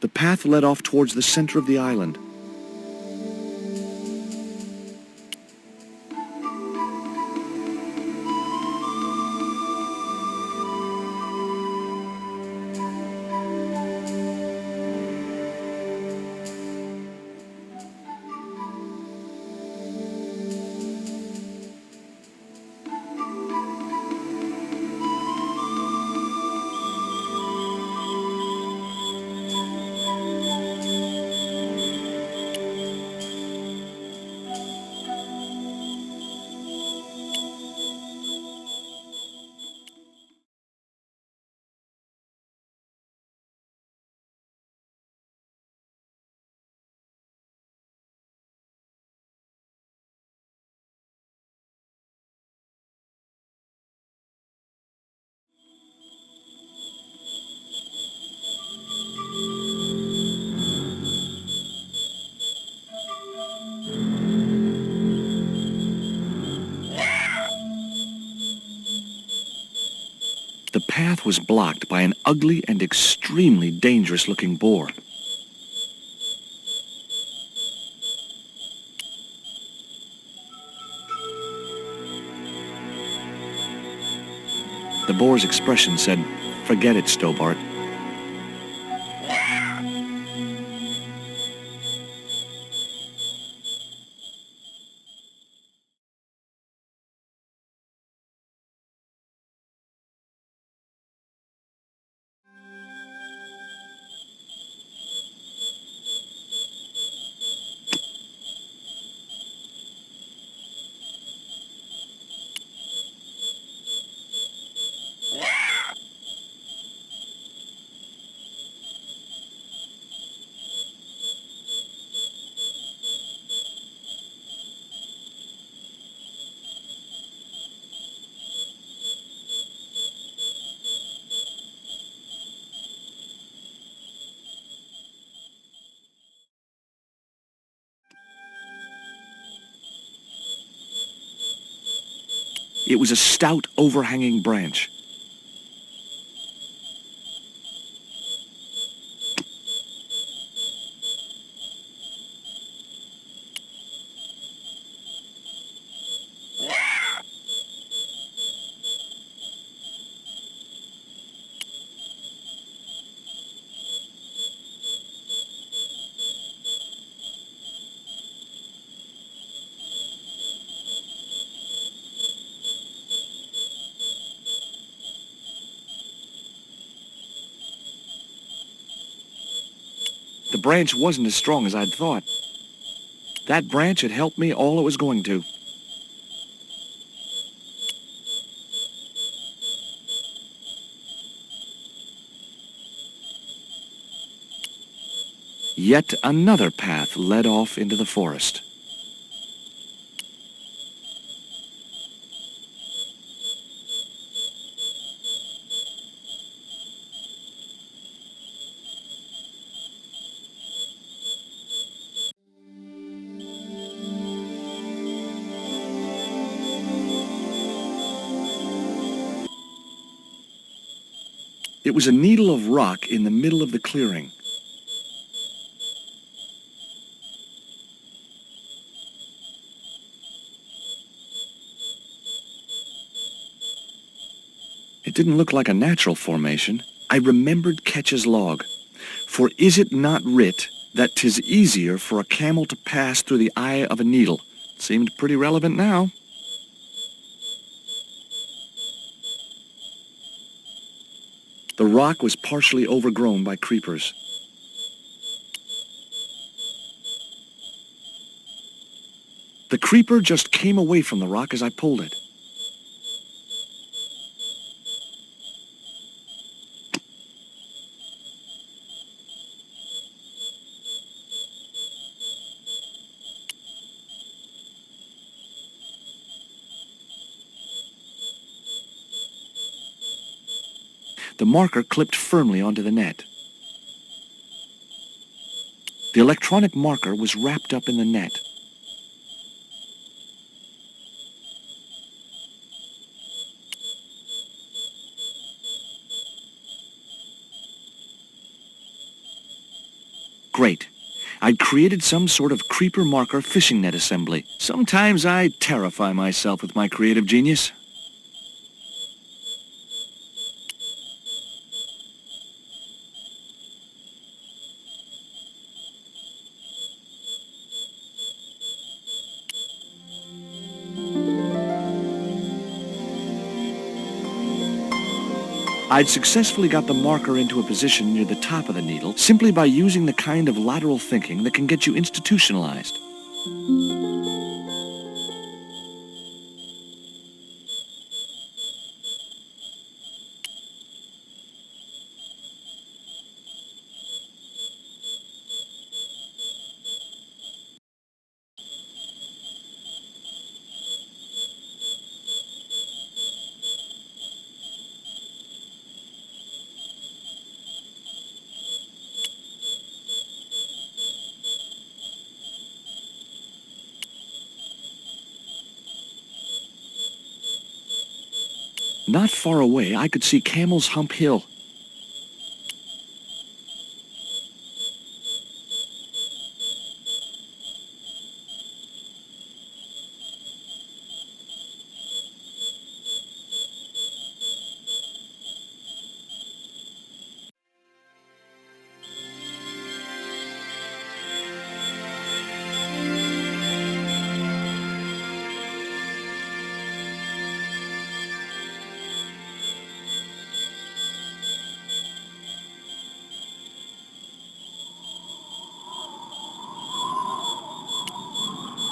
The path led off towards the center of the island. path was blocked by an ugly and extremely dangerous-looking boar. The boar's expression said, "Forget it, Stobbart." It was a stout, overhanging branch. The branch wasn't as strong as I'd thought. That branch had helped me all it was going to. Yet another path led off into the forest. It was a needle of rock in the middle of the clearing. It didn't look like a natural formation. I remembered KETCH's log. For is it not writ that 'tis easier for a camel to pass through the eye of a needle? Seemed pretty relevant now. The rock was partially overgrown by creepers. The creeper just came away from the rock as I pulled it. The marker clipped firmly onto the net. The electronic marker was wrapped up in the net. Great. I'd created some sort of creeper marker fishing net assembly. Sometimes I terrify myself with my creative genius. I'd successfully got the marker into a position near the top of the needle simply by using the kind of lateral thinking that can get you institutionalized. Not far away, I could see Camel's Hump Hill.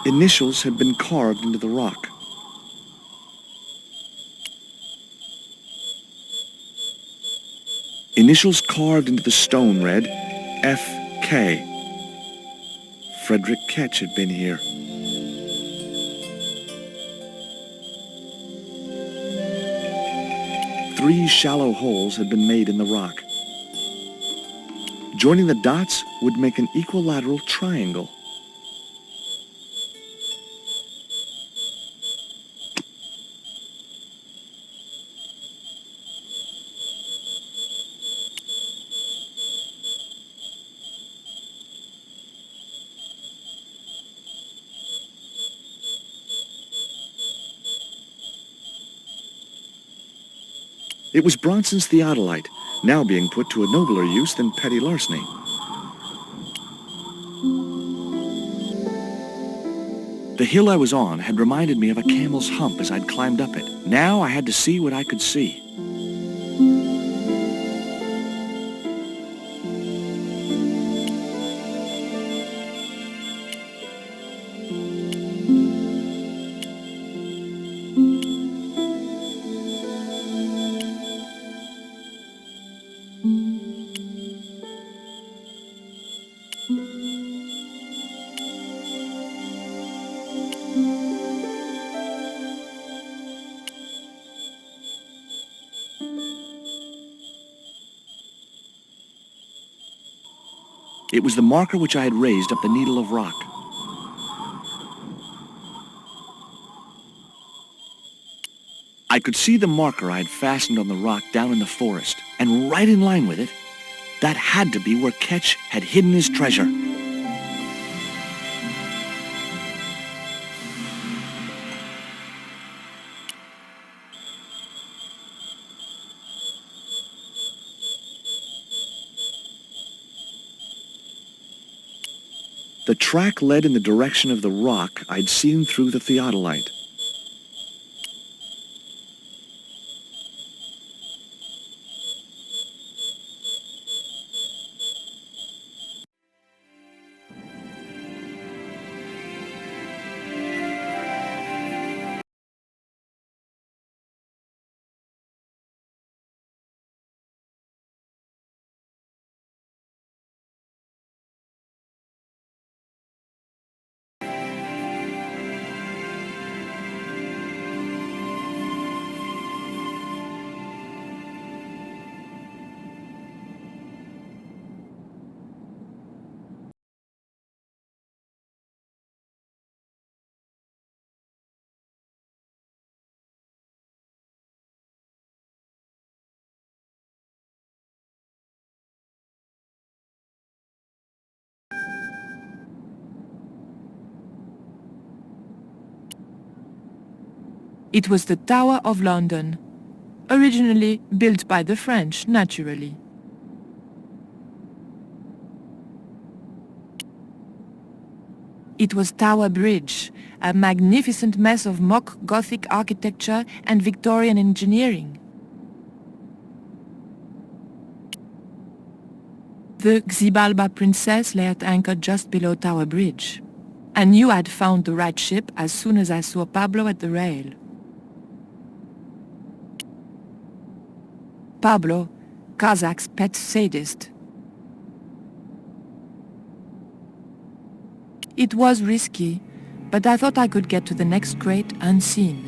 Initials had been carved into the rock. Initials carved into the stone read F.K. Frederick Ketch had been here. Three shallow holes had been made in the rock. Joining the dots would make an equilateral triangle. It was Bronson's theodolite, now being put to a nobler use than petty larceny. The hill I was on had reminded me of a camel's hump as I'd climbed up it. Now I had to see what I could see. It was the marker which I had raised up the needle of rock. I could see the marker I had fastened on the rock down in the forest, and right in line with it, that had to be where Ketch had hidden his treasure. The track led in the direction of the rock I'd seen through the theodolite. It was the Tower of London, originally built by the French, naturally. It was Tower Bridge, a magnificent mess of mock Gothic architecture and Victorian engineering. The Xibalba Princess lay at anchor just below Tower Bridge. I knew I'd found the right ship as soon as I saw Pablo at the rail. Pablo, Kazakh's pet sadist. It was risky, but I thought I could get to the next crate unseen.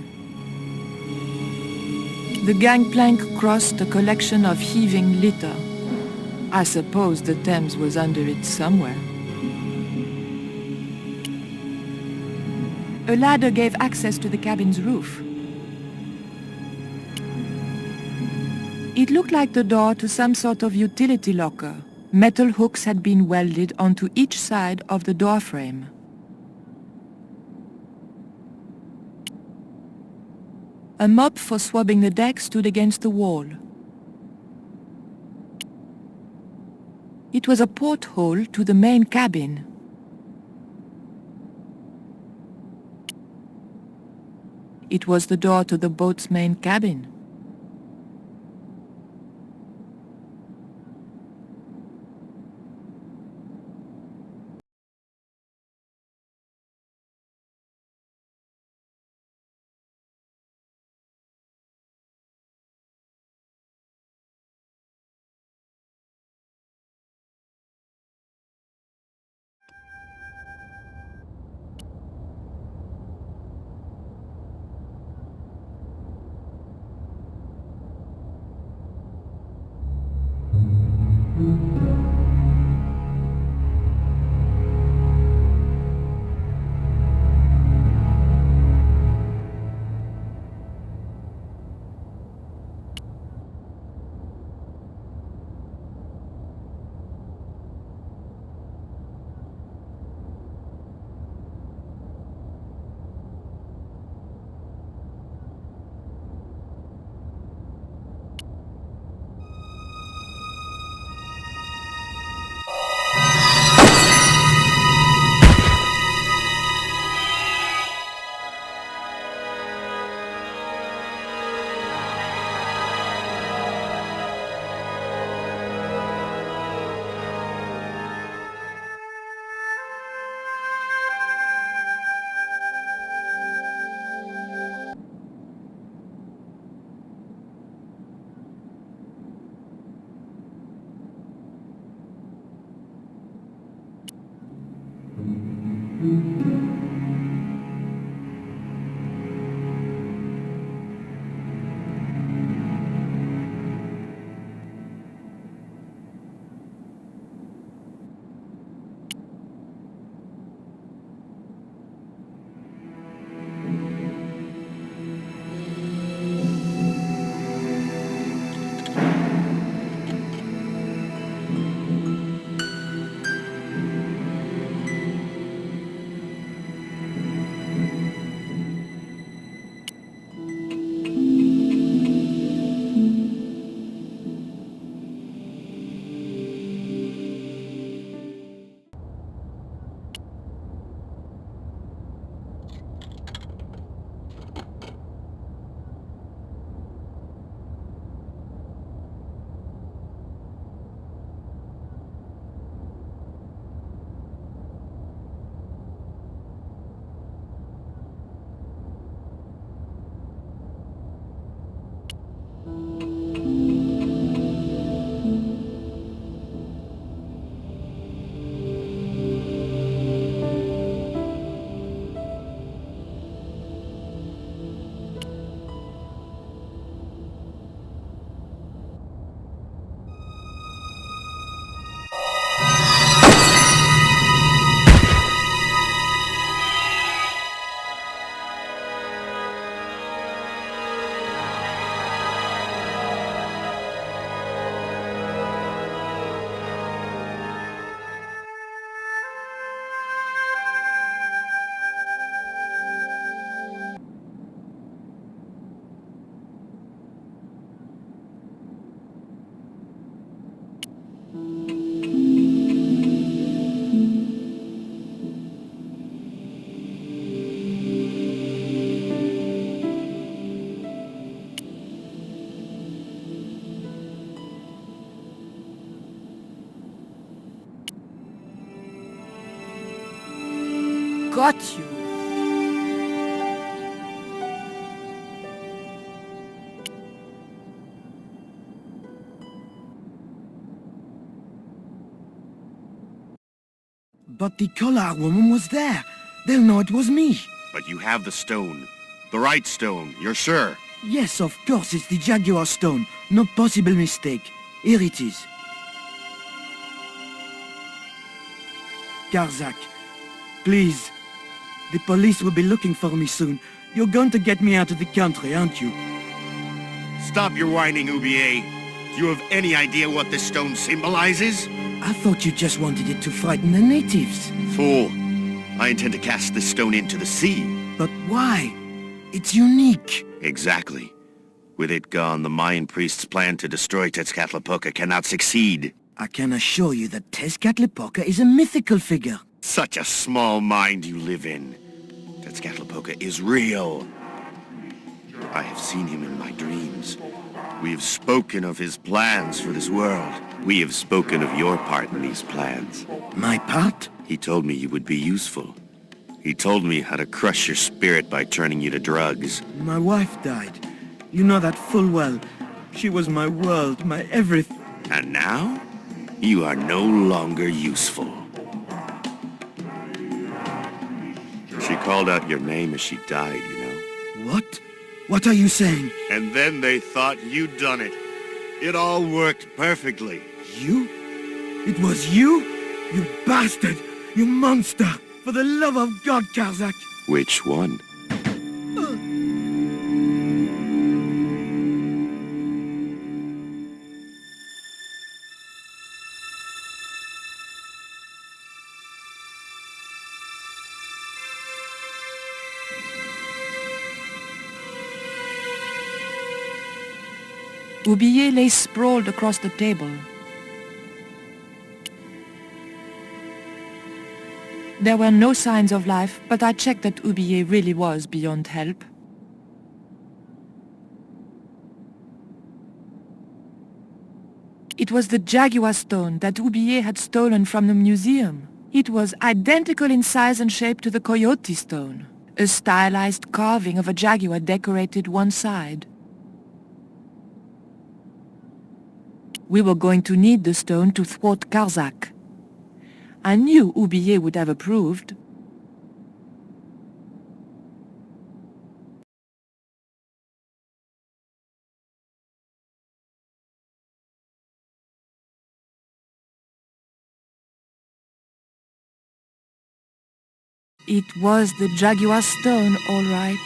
The gangplank crossed a collection of heaving litter. I suppose the Thames was under it somewhere. A ladder gave access to the cabin's roof. It looked like the door to some sort of utility locker. Metal hooks had been welded onto each side of the door frame. A mop for swabbing the deck stood against the wall. It was a porthole to the main cabin. It was the door to the boat's main cabin. Got you. But the Collard woman was there. They'll know it was me. But you have the stone. The right stone, you're sure? Yes, of course, it's the Jaguar stone. No possible mistake. Here it is. Karzak, please. The police will be looking for me soon. You're going to get me out of the country, aren't you? Stop your whining, Oublier. Do you have any idea what this stone symbolizes? I thought you just wanted it to frighten the natives. Fool. I intend to cast this stone into the sea. But why? It's unique. Exactly. With it gone, the Mayan priest's plan to destroy Tezcatlipoca cannot succeed. I can assure you that Tezcatlipoca is a mythical figure. Such a small mind you live in. Tezcatlipoca is real. I have seen him in my dreams. We have spoken of his plans for this world. We have spoken of your part in these plans. My part? He told me you would be useful. He told me how to crush your spirit by turning you to drugs. My wife died. You know that full well. She was my world, my everything. And now, you are no longer useful. She called out your name as she died, you know. What? What are you saying? And then they thought you'd done it. It all worked perfectly. You? It was you? You bastard! You monster! For the love of God, Karzak! Which one? Oublié lay sprawled across the table. There were no signs of life, but I checked that Oublié really was beyond help. It was the jaguar stone that Oublié had stolen from the museum. It was identical in size and shape to the coyote stone. A stylized carving of a jaguar decorated one side. We were going to need the stone to thwart Karzak. I knew Oublié would have approved. It was the jaguar stone, all right.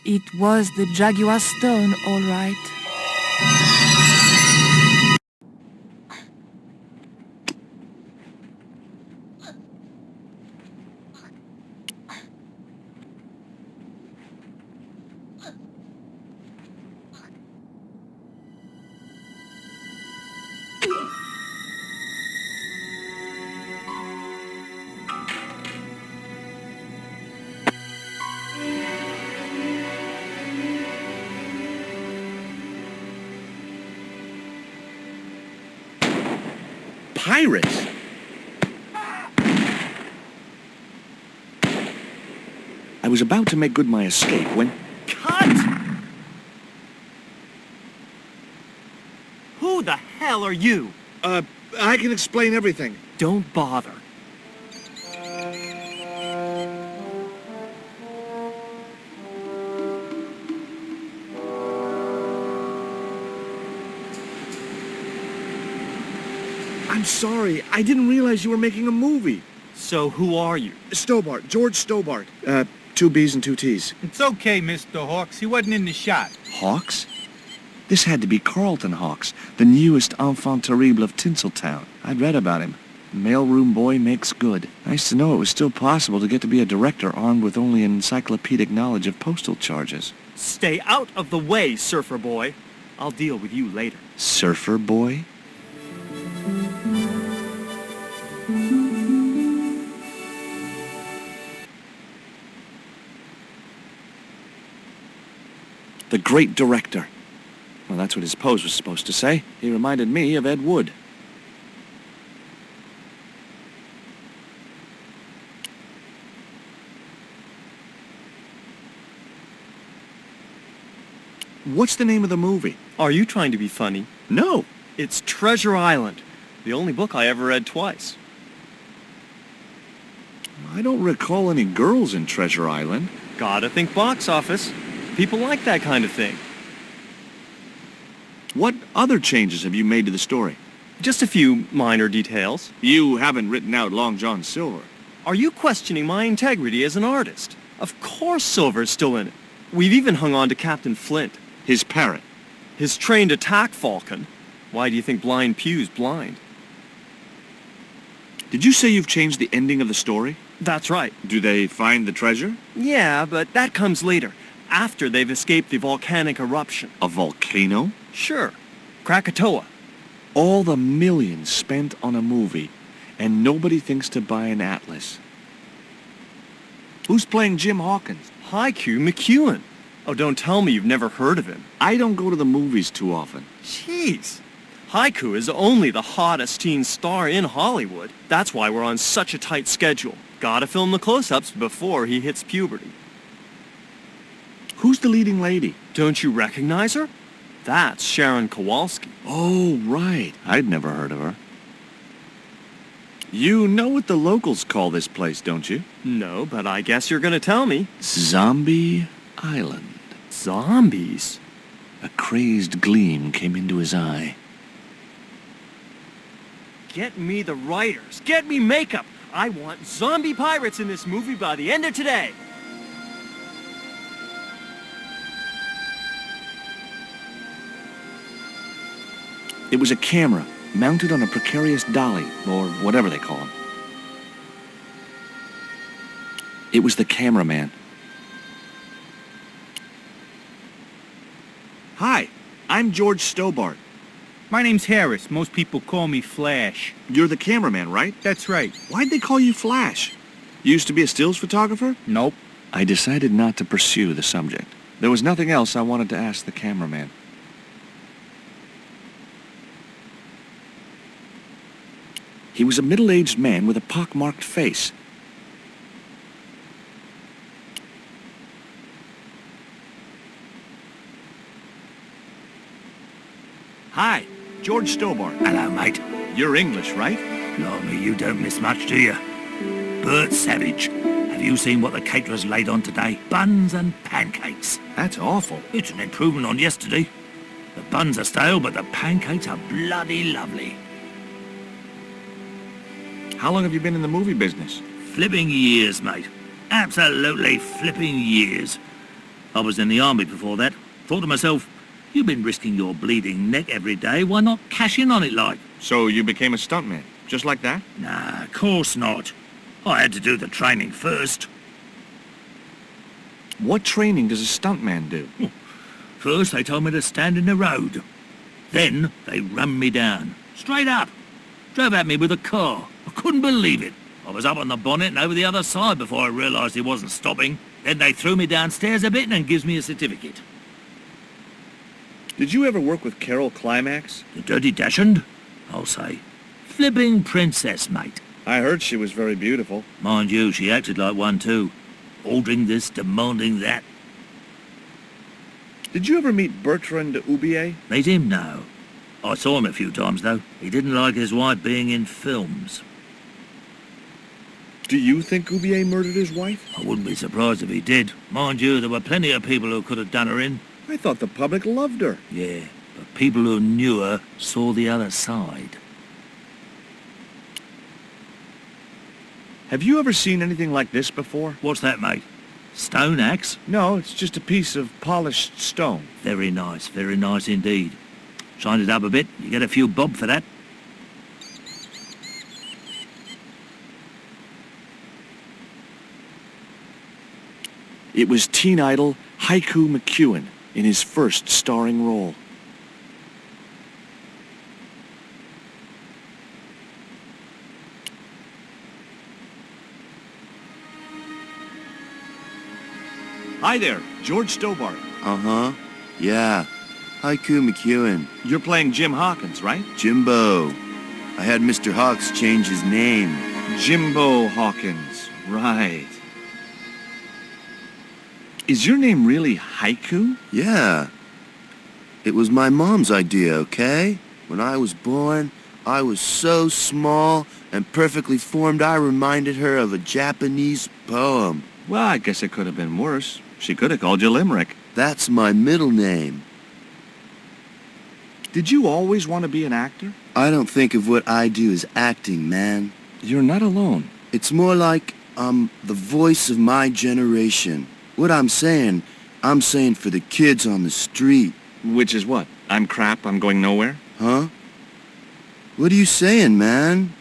It was the jaguar stone, all right. Pirates? I was about to make good my escape when... Cut! Who the hell are you? I can explain everything. Don't bother. I'm sorry. I didn't realize you were making a movie. So who are you? Stobbart. George Stobbart. 2 B's and 2 T's. It's okay, Mr. Hawks. He wasn't in the shot. Hawks? This had to be Carlton Hawks, the newest enfant terrible of Tinseltown. I'd read about him. Mailroom boy makes good. Nice to know it was still possible to get to be a director armed with only an encyclopedic knowledge of postal charges. Stay out of the way, surfer boy. I'll deal with you later. Surfer boy? The great director. Well, that's what his pose was supposed to say. He reminded me of Ed Wood. What's the name of the movie? Are you trying to be funny? No. It's Treasure Island, the only book I ever read twice. I don't recall any girls in Treasure Island. Gotta think box office. People like that kind of thing. What other changes have you made to the story? Just a few minor details. You haven't written out Long John Silver. Are you questioning my integrity as an artist? Of course Silver's still in it. We've even hung on to Captain Flint. His parrot. His trained attack falcon. Why do you think Blind Pew's blind? Did you say you've changed the ending of the story? That's right. Do they find the treasure? Yeah, but that comes later, after they've escaped the volcanic eruption. A volcano? Sure. Krakatoa. All the millions spent on a movie, and nobody thinks to buy an atlas. Who's playing Jim Hawkins? Haiku McEwen. Oh, don't tell me you've never heard of him. I don't go to the movies too often. Jeez. Haiku is only the hottest teen star in Hollywood. That's why we're on such a tight schedule. Gotta film the close-ups before he hits puberty. Who's the leading lady? Don't you recognize her? That's Sharon Kowalski. Oh, right. I'd never heard of her. You know what the locals call this place, don't you? No, but I guess you're gonna tell me. Zombie Island. Zombies? A crazed gleam came into his eye. Get me the writers. Get me makeup. I want zombie pirates in this movie by the end of today. It was a camera mounted on a precarious dolly, or whatever they call them. It was the cameraman. Hi, I'm George Stobbart. My name's Harris. Most people call me Flash. You're the cameraman, right? That's right. Why'd they call you Flash? You used to be a stills photographer? Nope. I decided not to pursue the subject. There was nothing else I wanted to ask the cameraman. He was a middle-aged man with a pock-marked face. Hi, George Stobbart. Hello, mate. You're English, right? Blimey, you don't miss much, do you? Bert Savage. Have you seen what the caterers laid on today? Buns and pancakes. That's awful. It's an improvement on yesterday. The buns are stale, but the pancakes are bloody lovely. How long have you been in the movie business? Flipping years, mate. Absolutely flipping years. I was in the army before that. Thought to myself, you've been risking your bleeding neck every day, why not cash in on it like? So you became a stuntman, just like that? Nah, of course not. I had to do the training first. What training does a stuntman do? First they told me to stand in the road. Then they run me down. Straight up. Drove at me with a car. I couldn't believe it. I was up on the bonnet and over the other side before I realised he wasn't stopping. Then they threw me downstairs a bit and gives me a certificate. Did you ever work with Carol Climax? The Dirty Dachshund? I'll say. Flipping princess, mate. I heard she was very beautiful. Mind you, she acted like one too. Ordering this, demanding that. Did you ever meet Bertrand Oubier? Meet him? No. I saw him a few times though. He didn't like his wife being in films. Do you think Oubier murdered his wife? I wouldn't be surprised if he did. Mind you, there were plenty of people who could have done her in. I thought the public loved her. Yeah, but people who knew her saw the other side. Have you ever seen anything like this before? What's that, mate? Stone axe? No, it's just a piece of polished stone. Very nice indeed. Shine it up a bit, you get a few bob for that. It was teen idol Haiku McEwen in his first starring role. Hi there, George Stobbart. Uh-huh. Yeah. Haiku McEwen. You're playing Jim Hawkins, right? Jimbo. I had Mr. Hawks change his name. Jimbo Hawkins, right. Is your name really Haiku? Yeah. It was my mom's idea, okay? When I was born, I was so small and perfectly formed I reminded her of a Japanese poem. Well, I guess it could have been worse. She could have called you Limerick. That's my middle name. Did you always want to be an actor? I don't think of what I do as acting, man. You're not alone. It's more like I'm the voice of my generation. What I'm saying for the kids on the street. Which is what? I'm crap, I'm going nowhere? Huh? What are you saying, man?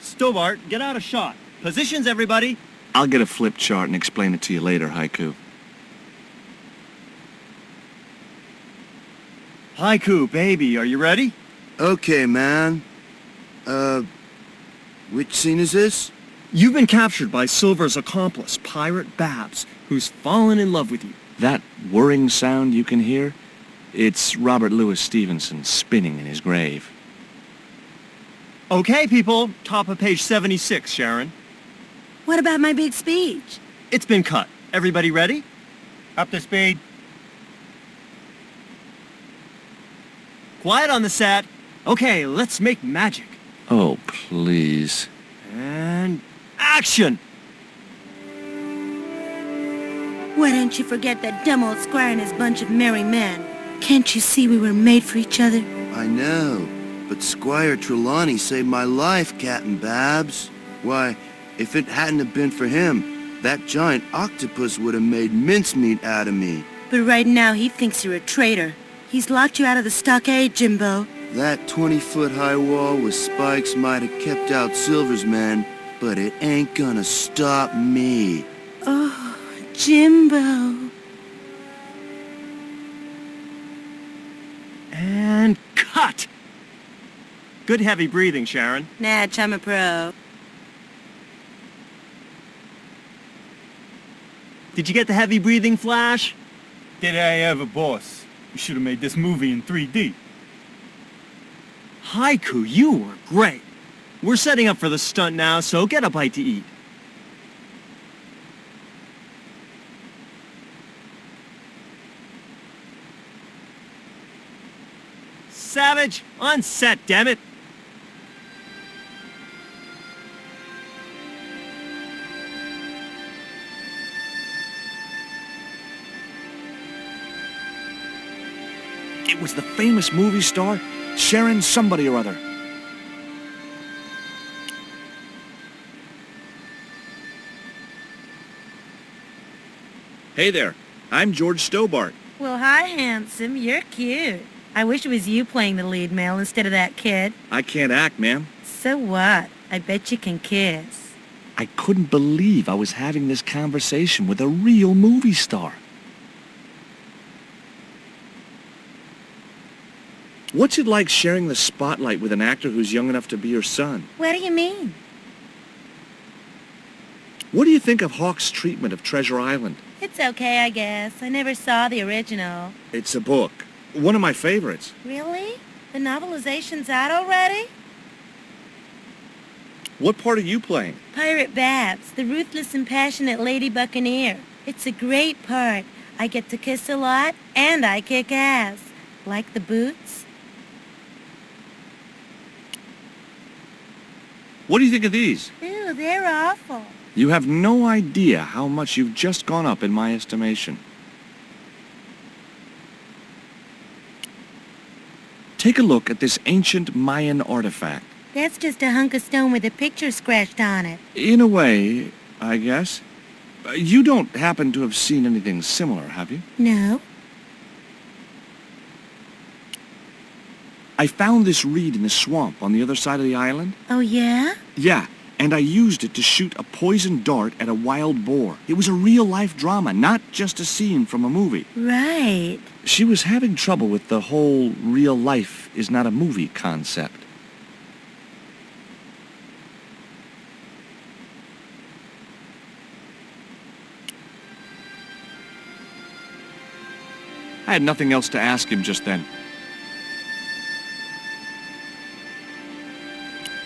Stobbart, get out a shot. Positions, everybody. I'll get a flip chart and explain it to you later, Haiku. Haiku, baby, are you ready? Okay, man. Which scene is this? You've been captured by Silver's accomplice, Pirate Babs, who's fallen in love with you. That whirring sound you can hear? It's Robert Louis Stevenson spinning in his grave. Okay, people. Top of page 76, Sharon. What about my big speech? It's been cut. Everybody ready? Up to speed. Quiet on the set. Okay, let's make magic. Oh, please. And action! Why don't you forget that dumb old squire and his bunch of merry men? Can't you see we were made for each other? I know, but Squire Trelawney saved my life, Captain Babs. Why, if it hadn't have been for him, that giant octopus would have made mincemeat out of me. But right now he thinks you're a traitor. He's locked you out of the stockade, Jimbo. That 20-foot-high wall with spikes might have kept out Silver's men, but it ain't gonna stop me. Oh, Jimbo. And cut! Good heavy breathing, Sharon. Natch, I'm a pro. Did you get the heavy breathing, Flash? Did I ever, boss? You should have made this movie in 3D. Haiku, you were great. We're setting up for the stunt now, so get a bite to eat. Savage, on set, damn it. It was the famous movie star, Sharon somebody or other. Hey there, I'm George Stobbart. Well, hi, handsome. You're cute. I wish it was you playing the lead male instead of that kid. I can't act, ma'am. So what? I bet you can kiss. I couldn't believe I was having this conversation with a real movie star. What's it like sharing the spotlight with an actor who's young enough to be your son? What do you mean? What do you think of Hawk's treatment of Treasure Island? It's okay, I guess. I never saw the original. It's a book. One of my favorites. Really? The novelization's out already? What part are you playing? Pirate Babs, the ruthless and passionate lady buccaneer. It's a great part. I get to kiss a lot, and I kick ass. Like the boots? What do you think of these? Ew, they're awful. You have no idea how much you've just gone up in my estimation. Take a look at this ancient Mayan artifact. That's just a hunk of stone with a picture scratched on it. In a way, I guess. You don't happen to have seen anything similar, have you? No. I found this reed in the swamp on the other side of the island. Oh, yeah? Yeah, and I used it to shoot a poisoned dart at a wild boar. It was a real-life drama, not just a scene from a movie. Right. She was having trouble with the whole real life is not a movie concept. I had nothing else to ask him just then.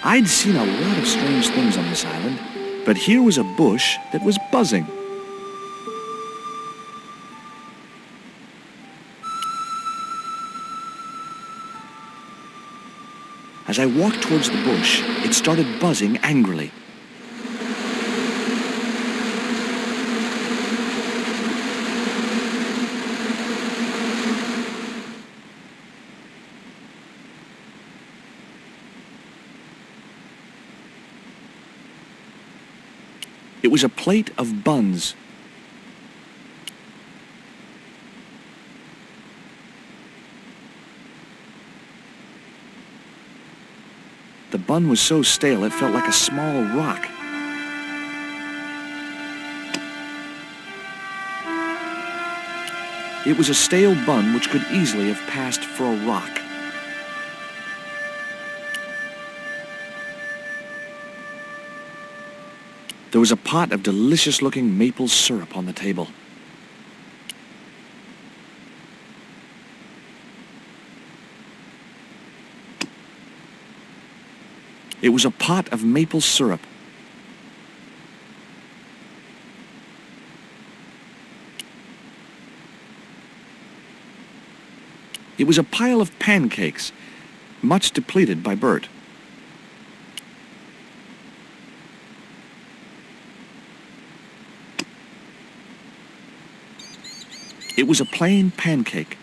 I'd seen a lot of strange things on this island, but here was a bush that was buzzing. As I walked towards the bush, it started buzzing angrily. It was a plate of buns. The bun was so stale it felt like a small rock. It was a stale bun which could easily have passed for a rock. There was a pot of delicious-looking maple syrup on the table. It was a pot of maple syrup. It was a pile of pancakes, much depleted by Bert. It was a plain pancake.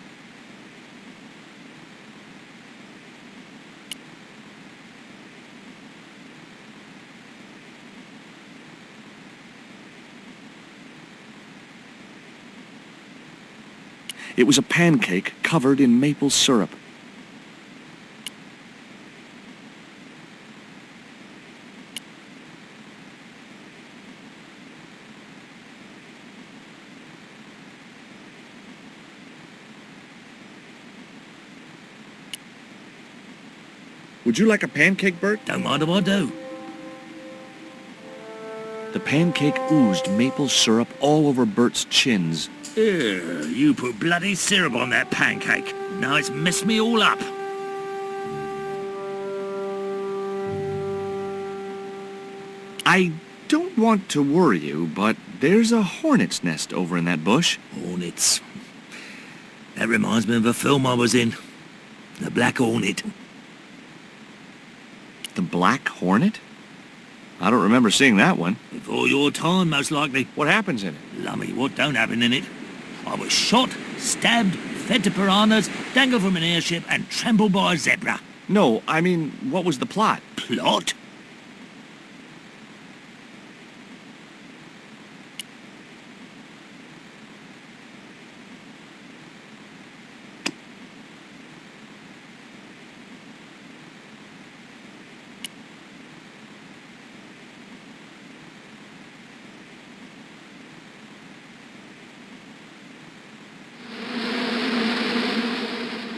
It was a pancake covered in maple syrup. Would you like a pancake, Bert? Don't mind if I do. The pancake oozed maple syrup all over Bert's chins. Ew, you put bloody syrup on that pancake. Now it's messed me all up. I don't want to worry you, but there's a hornet's nest over in that bush. Hornets. That reminds me of a film I was in. The Black Hornet. The Black Hornet? I don't remember seeing that one. Before your time, most likely. What happens in it? Lummy, what don't happen in it? I was shot, stabbed, fed to piranhas, dangled from an airship, and trampled by a zebra. No, I mean, what was the plot? Plot?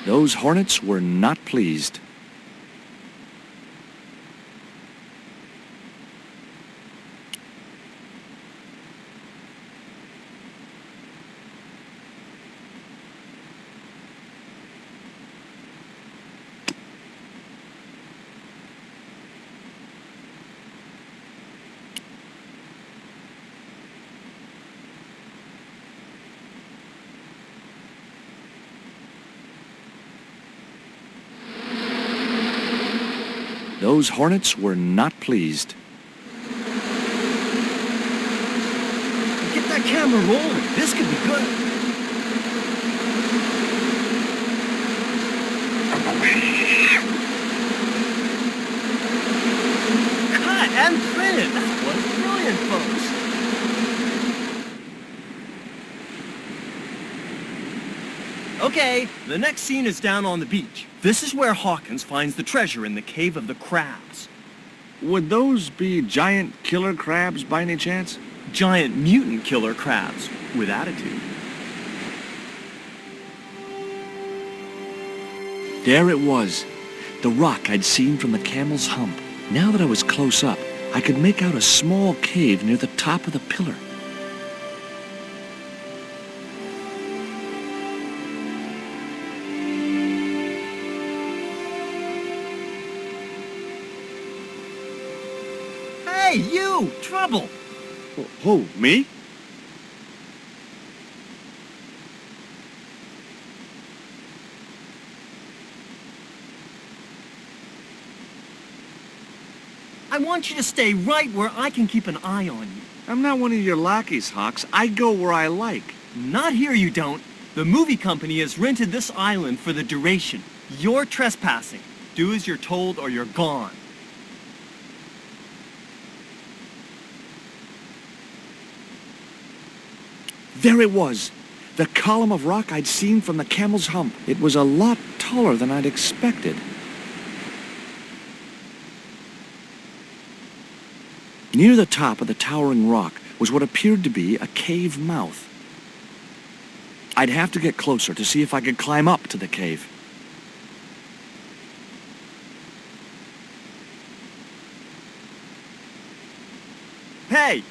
Those hornets were not pleased. Those hornets were not pleased. Get that camera rolling. This could be good. Cut and printed. That was brilliant, folks. Okay, the next scene is down on the beach. This is where Hawkins finds the treasure in the Cave of the Crabs. Would those be giant killer crabs by any chance? Giant mutant killer crabs with attitude. There it was, the rock I'd seen from the camel's hump. Now that I was close up, I could make out a small cave near the top of the pillar. Hey, you! Trouble! Who, me? I want you to stay right where I can keep an eye on you. I'm not one of your lackeys, Hawks. I go where I like. Not here, you don't. The movie company has rented this island for the duration. You're trespassing. Do as you're told or you're gone. There it was. The column of rock I'd seen from the Camel's Hump. It was a lot taller than I'd expected. Near the top of the towering rock was what appeared to be a cave mouth. I'd have to get closer to see if I could climb up to the cave. Hey!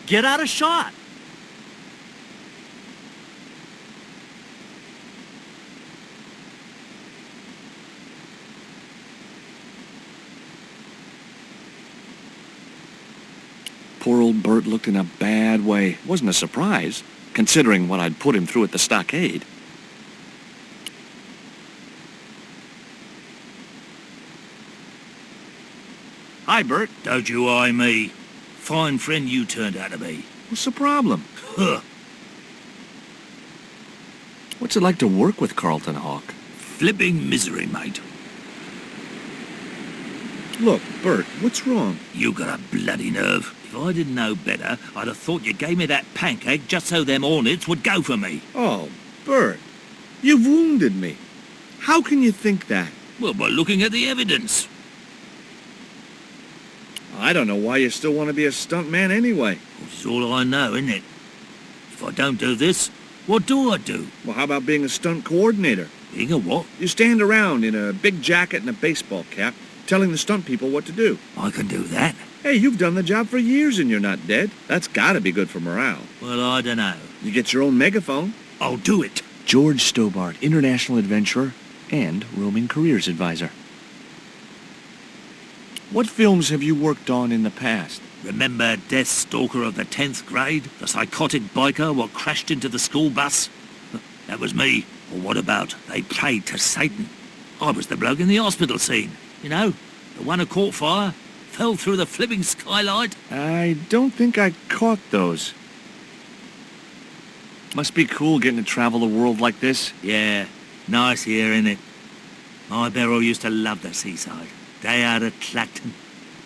Get out of shot! Poor old Bert looked in a bad way. Wasn't a surprise, considering what I'd put him through at the stockade. Hi, Bert. Don't you eye me. Fine friend you turned out to be. What's the problem? Huh. What's it like to work with Carlton Hawk? Flipping misery, mate. Look, Bert, what's wrong? You got a bloody nerve. If I didn't know better, I'd have thought you gave me that pancake just so them hornets would go for me. Oh, Bert, you've wounded me. How can you think that? Well, by looking at the evidence. I don't know why you still want to be a stuntman anyway. Which is all I know, isn't it? If I don't do this, what do I do? Well, how about being a stunt coordinator? Being a what? You stand around in a big jacket and a baseball cap, telling the stunt people what to do. I can do that. Hey, you've done the job for years and you're not dead. That's gotta be good for morale. Well, I don't know. You get your own megaphone. I'll do it. George Stobbart, international adventurer and roaming careers advisor. What films have you worked on in the past? Remember Death Stalker of the 10th grade? The psychotic biker what crashed into the school bus? That was me. Or what about They Prayed to Satan? I was the bloke in the hospital scene. You know, the one who caught fire, fell through the flipping skylight. I don't think I caught those. Must be cool getting to travel the world like this. Yeah, nice here, innit? My Beryl used to love the seaside. Day out at Clacton.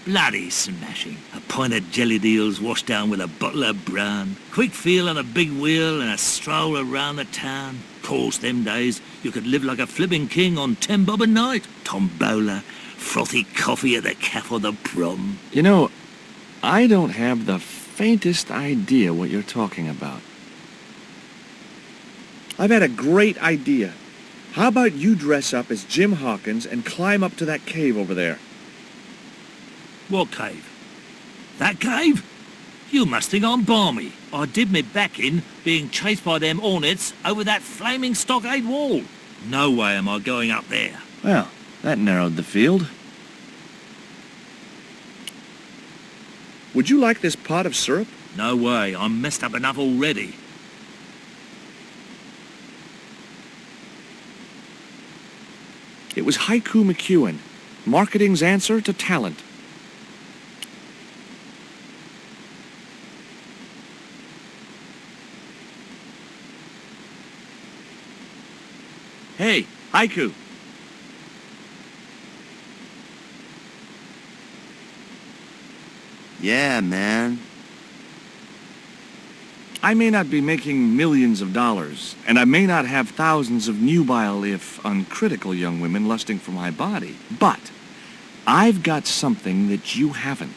Bloody smashing. A pint of jellied eels washed down with a bottle of brown. Quick feel on a big wheel and a stroll around the town. Course, them days, you could live like a flipping king on 10 bob a night. Tombola, frothy coffee at the cafe or the prom. You know, I don't have the faintest idea what you're talking about. I've had a great idea. How about you dress up as Jim Hawkins and climb up to that cave over there? What cave? That cave? You must think I'm balmy. I did me back in being chased by them hornets over that flaming stockade wall. No way am I going up there. Well, that narrowed the field. Would you like this pot of syrup? No way. I'm messed up enough already. It was Haiku McEwen, marketing's answer to talent. Hey, Haiku. Yeah, man. I may not be making millions of dollars, and I may not have thousands of nubile, if uncritical, young women lusting for my body, but I've got something that you haven't.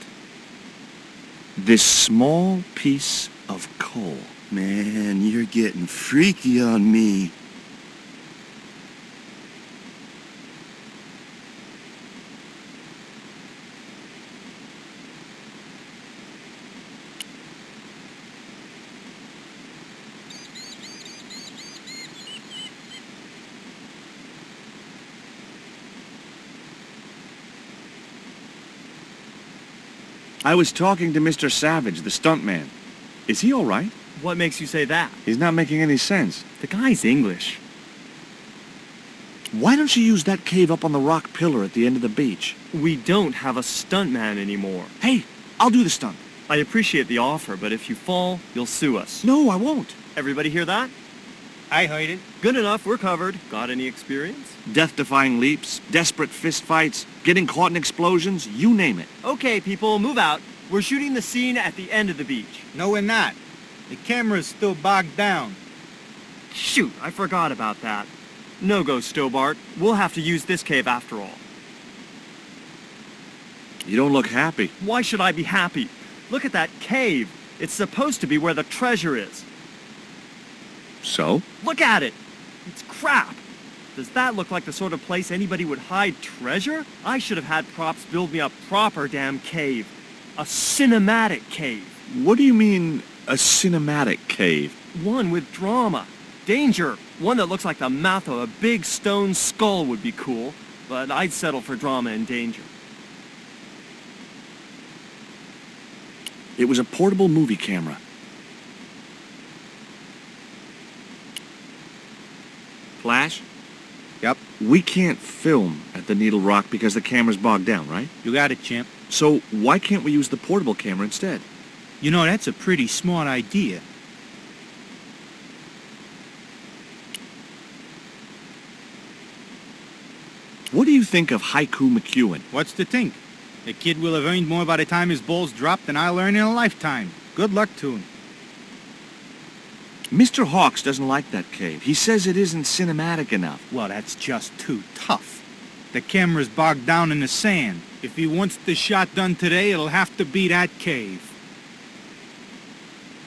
This small piece of coal. Man, you're getting freaky on me. I was talking to Mr. Savage, the stuntman. Is he all right? What makes you say that? He's not making any sense. The guy's English. Why don't you use that cave up on the rock pillar at the end of the beach? We don't have a stuntman anymore. Hey, I'll do the stunt. I appreciate the offer, but if you fall, you'll sue us. No, I won't. Everybody hear that? I heard it. Good enough, we're covered. Got any experience? Death-defying leaps, desperate fistfights, getting caught in explosions, you name it. Okay, people, move out. We're shooting the scene at the end of the beach. No, we're not. The camera's still bogged down. Shoot, I forgot about that. No go, Stobbart. We'll have to use this cave after all. You don't look happy. Why should I be happy? Look at that cave. It's supposed to be where the treasure is. So? Look at it. It's crap. Does that look like the sort of place anybody would hide treasure? I should have had props build me a proper damn cave. A cinematic cave. What do you mean, a cinematic cave? One with drama. Danger. One that looks like the mouth of a big stone skull would be cool, but I'd settle for drama and danger. It was a portable movie camera. Flash? Yep. We can't film at the Needle Rock because the camera's bogged down, right? You got it, Chimp. So why can't we use the portable camera instead? You know, that's a pretty smart idea. What do you think of Haiku McEwen? What's to think? The kid will have earned more by the time his balls drop than I'll earn in a lifetime. Good luck to him. Mr. Hawks doesn't like that cave. He says it isn't cinematic enough. Well, that's just too tough. The camera's bogged down in the sand. If he wants the shot done today, it'll have to be that cave.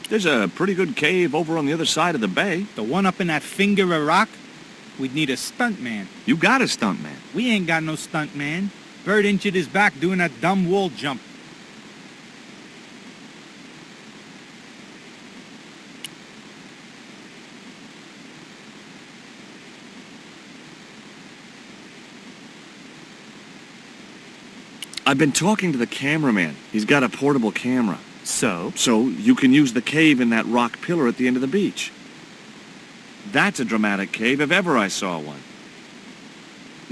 There's a pretty good cave over on the other side of the bay. The one up in that finger of rock? We'd need a stuntman. You got a stuntman. We ain't got no stuntman. Bird injured his back doing that dumb wall jump. I've been talking to the cameraman. He's got a portable camera. So? So you can use the cave in that rock pillar at the end of the beach. That's a dramatic cave if ever I saw one.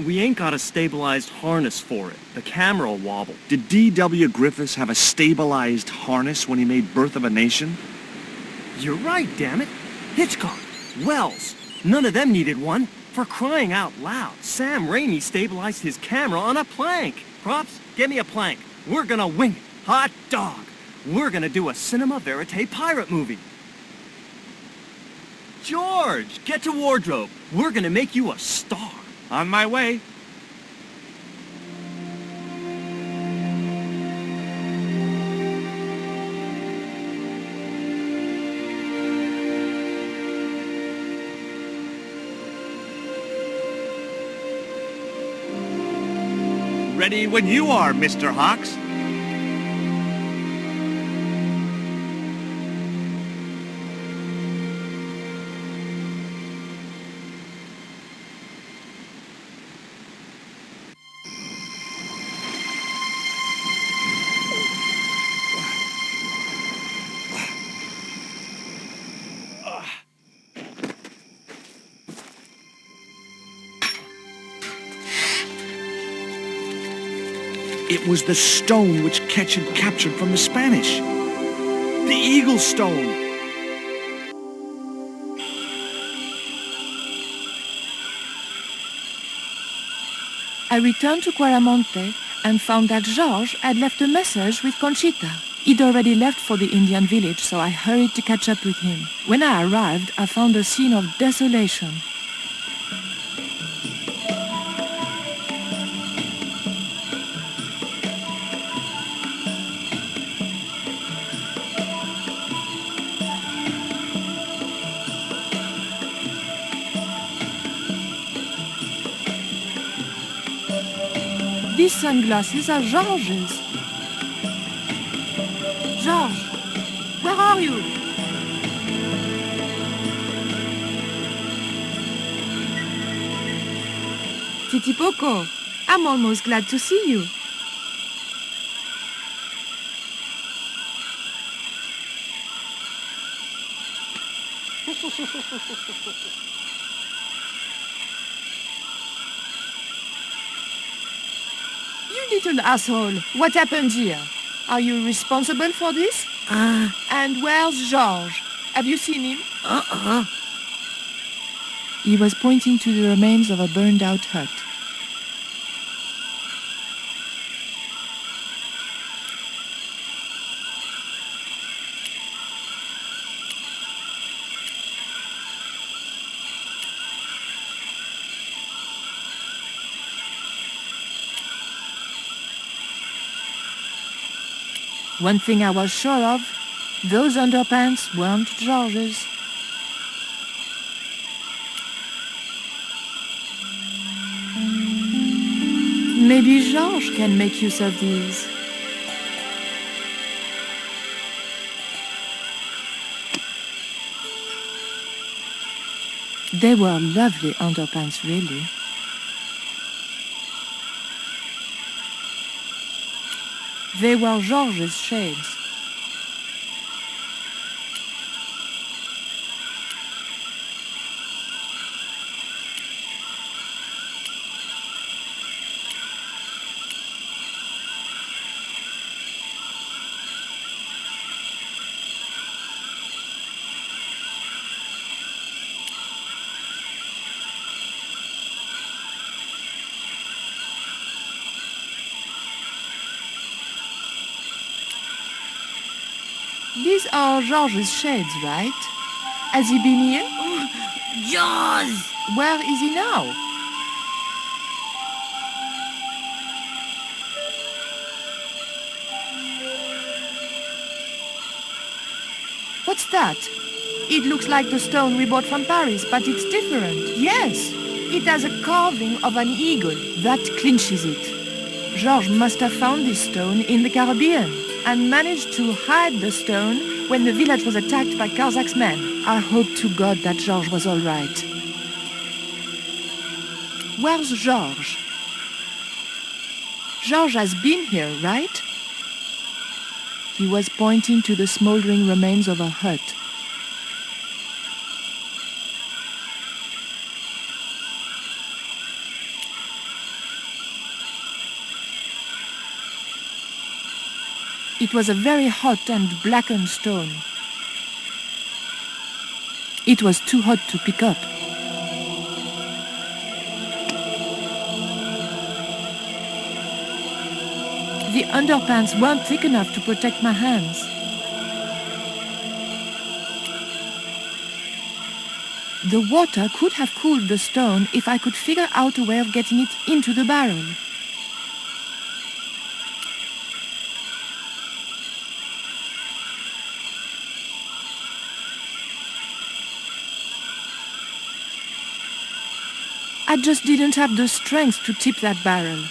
We ain't got a stabilized harness for it. The camera will wobble. Did D.W. Griffiths have a stabilized harness when he made Birth of a Nation? You're right, damn it. Hitchcock, Wells, none of them needed one. For crying out loud, Sam Raimi stabilized his camera on a plank. Props, get me a plank. We're gonna wing it. Hot dog. We're gonna do a cinema verite pirate movie. George, get to wardrobe. We're gonna make you a star. On my way. Ready when you are, Mr. Hawks. It was the stone which Ketch had captured from the Spanish. The Eagle Stone. I returned to Quaramonte and found that George had left a message with Conchita. He'd already left for the Indian village, so I hurried to catch up with him. When I arrived, I found a scene of desolation. These sunglasses are George's. George, where are you? Titipoco, I'm almost glad to see you. little asshole. What happened here? Are you responsible for this? And where's George? Have you seen him? He was pointing to the remains of a burned-out hut. One thing I was sure of, those underpants weren't George's. Maybe George can make use of these. They were lovely underpants, really. They were George's shades. These are George's shades, right? Has he been here? Jaws! Where is he now? What's that? It looks like the stone we bought from Paris, but it's different. Yes, it has a carving of an eagle. That clinches it. George must have found this stone in the Caribbean and managed to hide the stone when the village was attacked by Karzak's men. I hope to God that George was all right. Where's George? George has been here, right? He was pointing to the smoldering remains of a hut. It was a very hot and blackened stone. It was too hot to pick up. The underpants weren't thick enough to protect my hands. The water could have cooled the stone if I could figure out a way of getting it into the barrel. I just didn't have the strength to tip that barrel.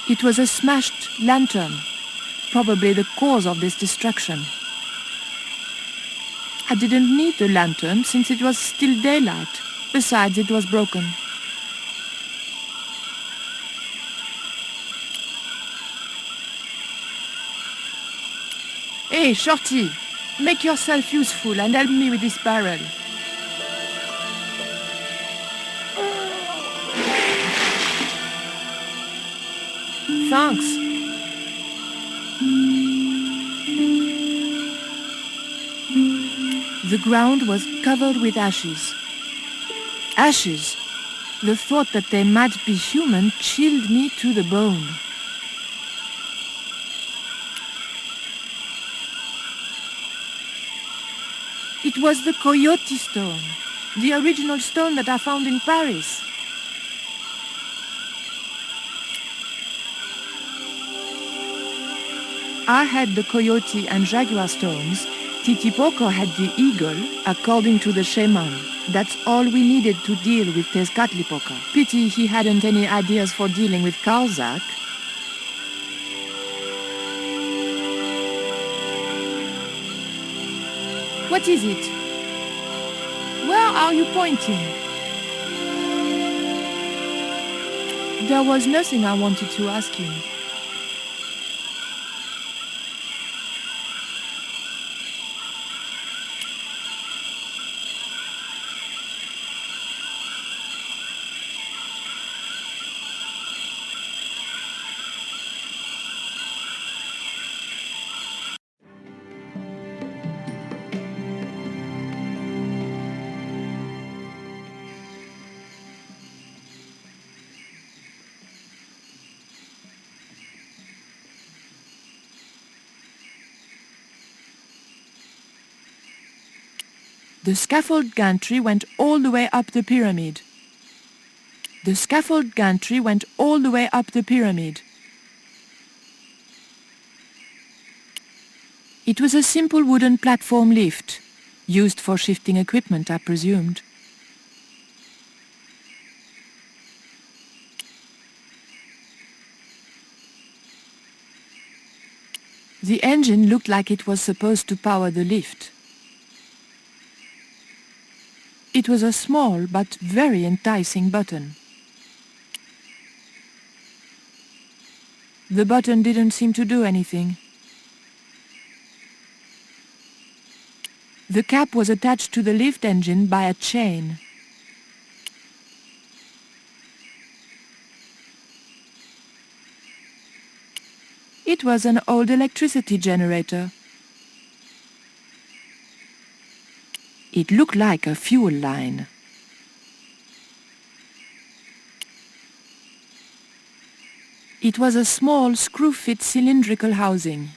It was a smashed lantern, probably the cause of this destruction. I didn't need the lantern since it was still daylight. Besides, it was broken. Hey, Shorty! Make yourself useful and help me with this barrel. Thanks. The ground was covered with ashes. Ashes! The thought that they might be human chilled me to the bone. It was the coyote stone, the original stone that I found in Paris. I had the coyote and jaguar stones. Titipoco had the eagle, according to the shaman. That's all we needed to deal with Tezcatlipoca. Pity he hadn't any ideas for dealing with Karzak. What is it? Where are you pointing? There was nothing I wanted to ask him. The scaffold gantry went all the way up the pyramid. The scaffold gantry went all the way up the pyramid. It was a simple wooden platform lift, used for shifting equipment, I presumed. The engine looked like it was supposed to power the lift. It was a small but very enticing button. The button didn't seem to do anything. The cap was attached to the lift engine by a chain. It was an old electricity generator. It looked like a fuel line. It was a small screw-fit cylindrical housing.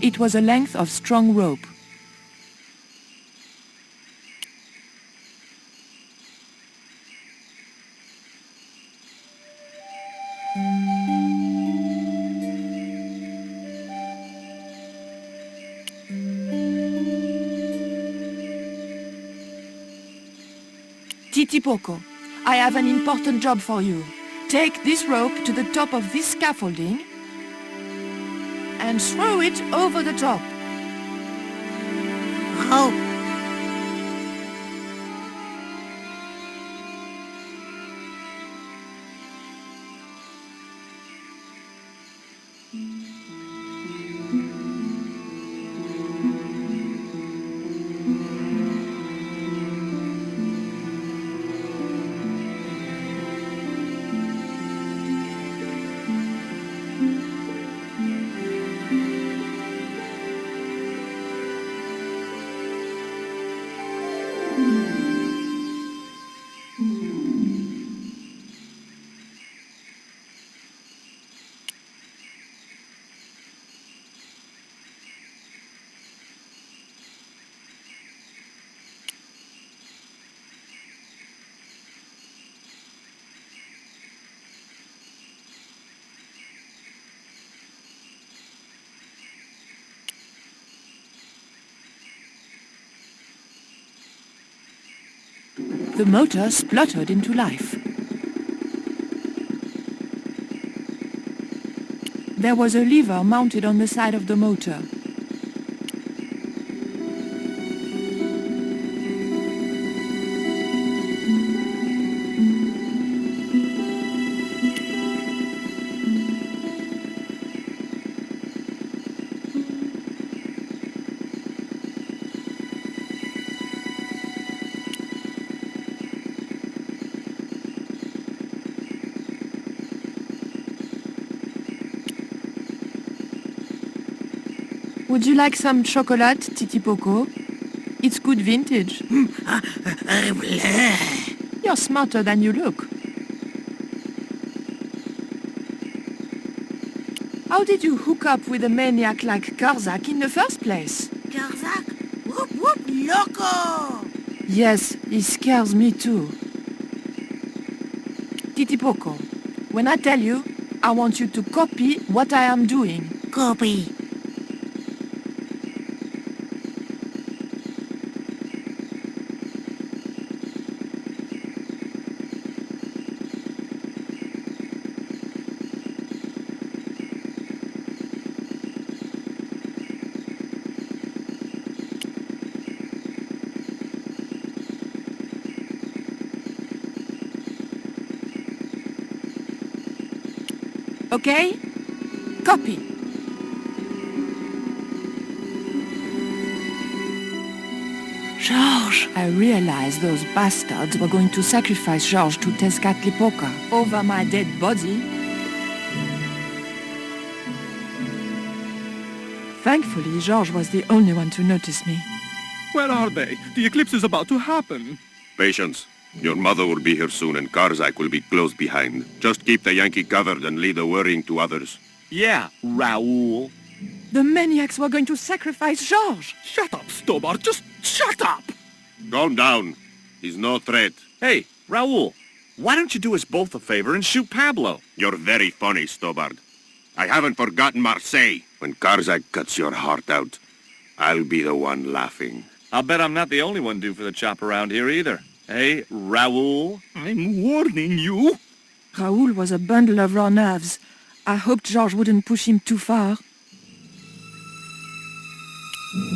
It was a length of strong rope. Titipoco, I have an important job for you. Take this rope to the top of this scaffolding and throw it over the top. How? The motor spluttered into life. There was a lever mounted on the side of the motor. Would you like some chocolate, Titipoco? It's good vintage. You're smarter than you look. How did you hook up with a maniac like Karzak in the first place? Karzak? Whoop whoop, loco! Yes, he scares me too. Titipoco, when I tell you, I want you to copy what I am doing. Copy. Okay? Copy. George! I realized those bastards were going to sacrifice George to Tezcatlipoca over my dead body. Thankfully, George was the only one to notice me. Where are they? The eclipse is about to happen. Patience. Your mother will be here soon and Karzak will be close behind. Just keep the Yankee covered and leave the worrying to others. Yeah, Raoul. The maniacs were going to sacrifice George. Shut up, Stobbart. Just shut up! Calm down. He's no threat. Hey, Raoul, why don't you do us both a favor and shoot Pablo? You're very funny, Stobbart. I haven't forgotten Marseille. When Karzak cuts your heart out, I'll be the one laughing. I'll bet I'm not the only one due for the chop around here either. Hey, Raoul? I'm warning you. Raoul was a bundle of raw nerves. I hoped George wouldn't push him too far.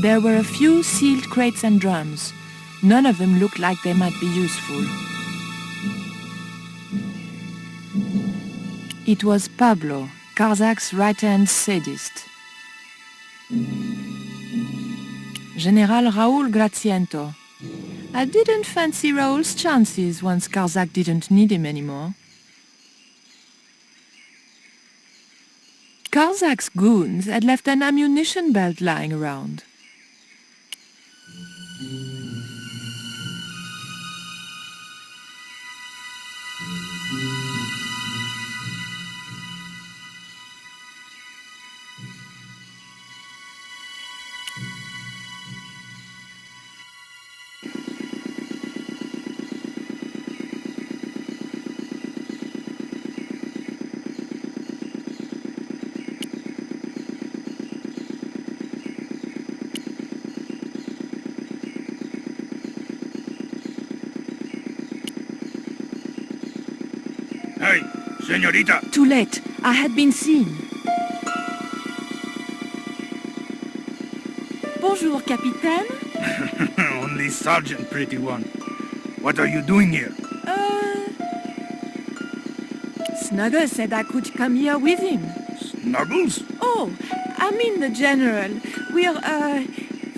There were a few sealed crates and drums. None of them looked like they might be useful. It was Pablo, Karzak's right-hand sadist. General Raoul Graziento. I didn't fancy Raoul's chances once Karzak didn't need him anymore. Karzak's goons had left an ammunition belt lying around. Hey, señorita! Too late. I had been seen. Bonjour, Capitaine. Only Sergeant, pretty one. What are you doing here? Snuggles said I could come here with him. Snuggles? Oh, I mean the General. We're,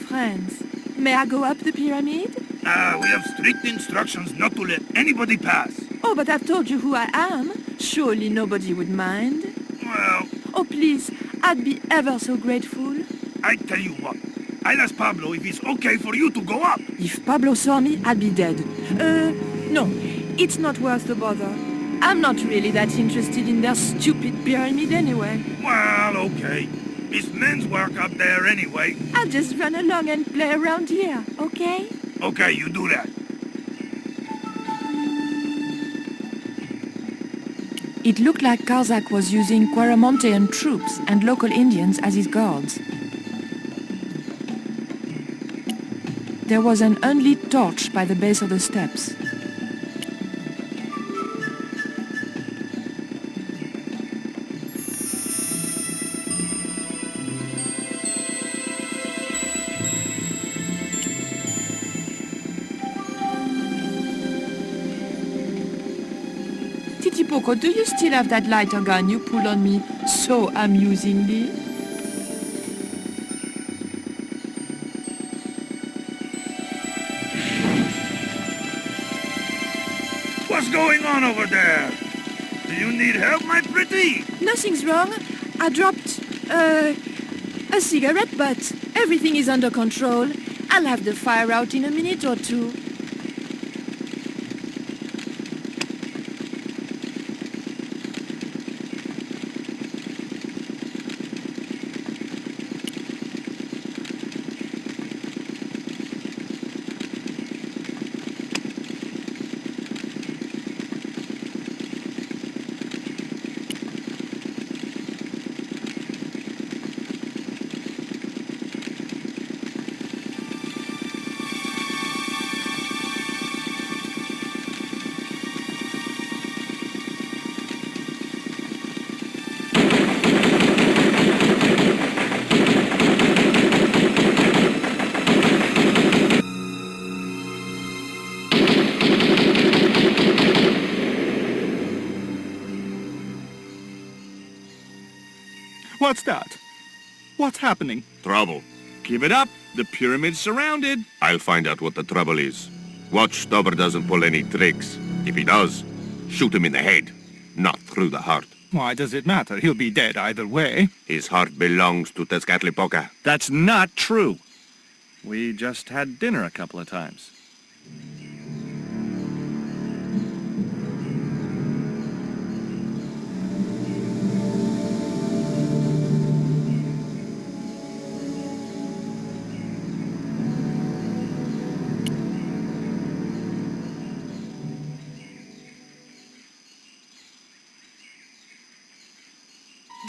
friends. May I go up the pyramid? We have strict instructions not to let anybody pass. Oh, but I've told you who I am. Surely nobody would mind. Well... Oh, please, I'd be ever so grateful. I tell you what. I'll ask Pablo if it's okay for you to go up. If Pablo saw me, I'd be dead. No, it's not worth the bother. I'm not really that interested in their stupid pyramid anyway. Well, okay. It's men's work up there anyway. I'll just run along and play around here, okay? Okay, you do that. It looked like Karzak was using Quaramontean troops and local Indians as his guards. There was an unlit torch by the base of the steps. Titipoco, do you still have that lighter gun you pulled on me so amusingly? What's going on over there? Do you need help, my pretty? Nothing's wrong. I dropped, a cigarette butt. Everything is under control. I'll have the fire out in a minute or two. What's that? What's happening? Trouble. Give it up. The pyramid's surrounded. I'll find out what the trouble is. Watch Stobbart doesn't pull any tricks. If he does, shoot him in the head, not through the heart. Why does it matter? He'll be dead either way. His heart belongs to Tezcatlipoca. That's not true. We just had dinner a couple of times.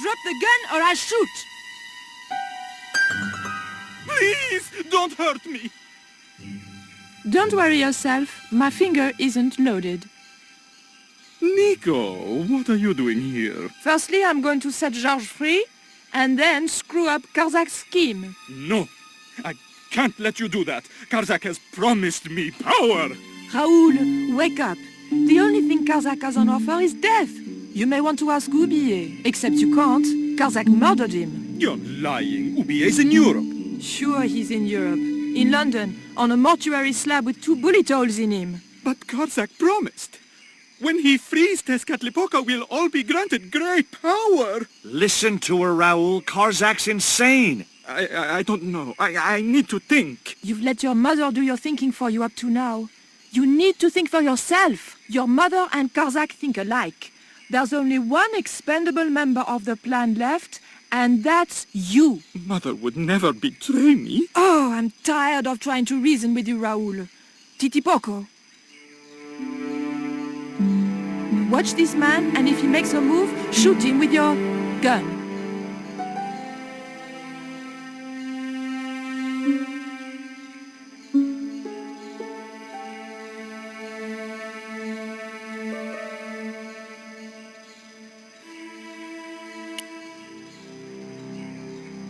Drop the gun or I shoot! Please, don't hurt me! Don't worry yourself. My finger isn't loaded. Nico, what are you doing here? Firstly, I'm going to set George free, and then screw up Karzak's scheme. No, I can't let you do that. Karzak has promised me power. Raoul, wake up. The only thing Karzak has on offer is death. You may want to ask Oublier, except you can't. Karzak murdered him. You're lying. Oubier's in Europe. Sure, he's in Europe. In London, on a mortuary slab with 2 bullet holes in him. But Karzak promised. When he frees Tezcatlipoca, we'll all be granted great power. Listen to her, Raoul. Karzak's insane. I don't know. I need to think. You've let your mother do your thinking for you up to now. You need to think for yourself. Your mother and Karzak think alike. There's only one expendable member of the plan left, and that's you. Mother would never betray me. Oh, I'm tired of trying to reason with you, Raoul. Titipoco. Watch this man, and if he makes a move, shoot him with your gun.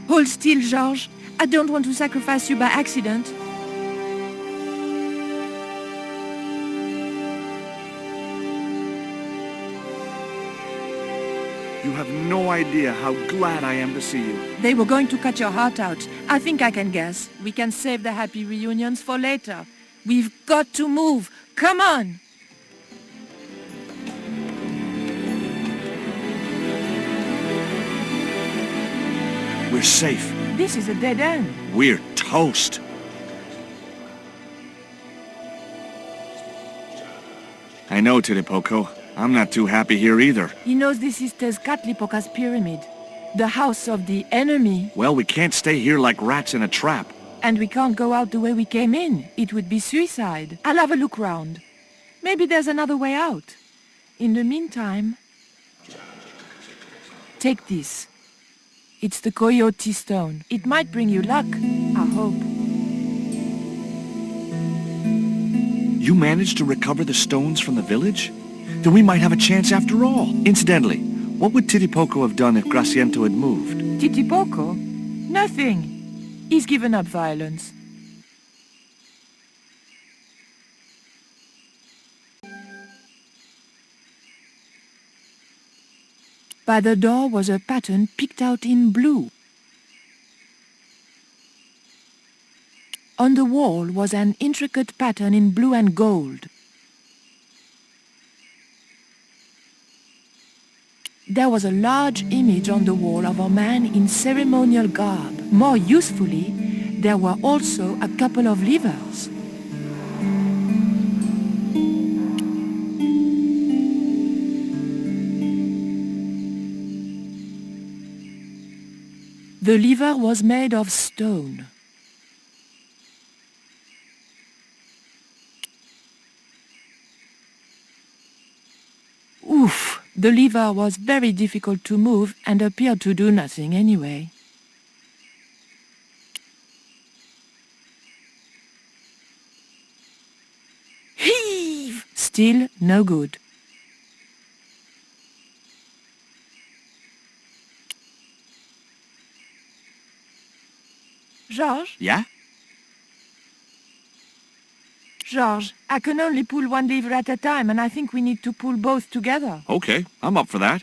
Hold still, George. I don't want to sacrifice you by accident. You have no idea how glad I am to see you. They were going to cut your heart out. I think I can guess. We can save the happy reunions for later. We've got to move. Come on! We're safe. This is a dead end. We're toast. I know, Titipoco. I'm not too happy here either. He knows this is Tezcatlipoca's pyramid. The house of the enemy. Well, we can't stay here like rats in a trap. And we can't go out the way we came in. It would be suicide. I'll have a look round. Maybe there's another way out. In the meantime... Take this. It's the Coyote Stone. It might bring you luck, I hope. You managed to recover the stones from the village? Then we might have a chance after all. Incidentally, what would Titipoco have done if Graciento had moved? Titipoco? Nothing. He's given up violence. By the door was a pattern picked out in blue. On the wall was an intricate pattern in blue and gold. There was a large image on the wall of a man in ceremonial garb. More usefully, there were also a couple of levers. The lever was made of stone. Oof! The lever was very difficult to move and appeared to do nothing anyway. Heave! Still no good. George? Yeah? George, I can only pull one lever at a time, and I think we need to pull both together. Okay, I'm up for that.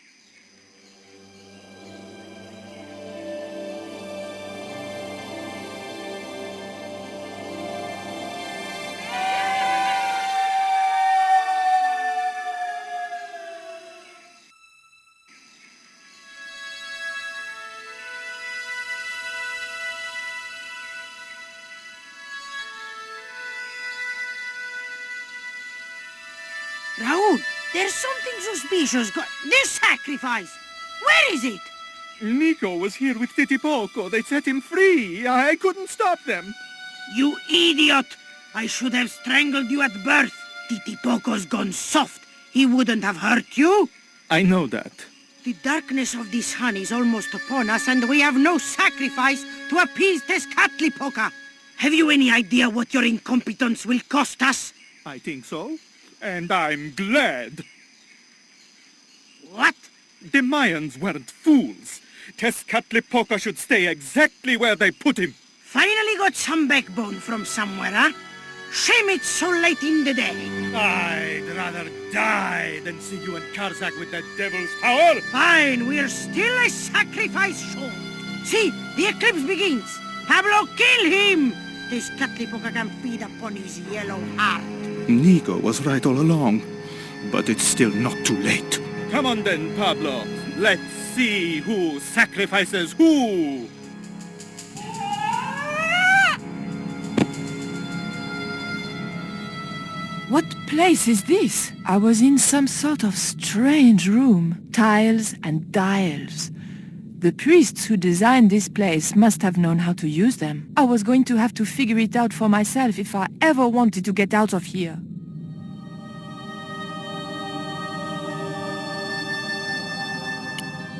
Raoul, there's something suspicious This sacrifice! Where is it? Nico was here with Titipoco. They set him free. I couldn't stop them. You idiot! I should have strangled you at birth. Titipoco's gone soft. He wouldn't have hurt you. I know that. The darkness of this sun is almost upon us, and we have no sacrifice to appease Tezcatlipoca. Have you any idea what your incompetence will cost us? I think so. And I'm glad. What? The Mayans weren't fools. Tezcatlipoca should stay exactly where they put him. Finally got some backbone from somewhere, huh? Shame it's so late in the day. I'd rather die than see you and Karzak with that devil's power. Fine, we're still a sacrifice short. See, the eclipse begins. Pablo, kill him! This Tezcatlipoca can feed upon his yellow heart. Nico was right all along, but it's still not too late. Come on then, Pablo. Let's see who sacrifices who. What place is this? I was in some sort of strange room. Tiles and dials. The priests who designed this place must have known how to use them. I was going to have to figure it out for myself if I ever wanted to get out of here.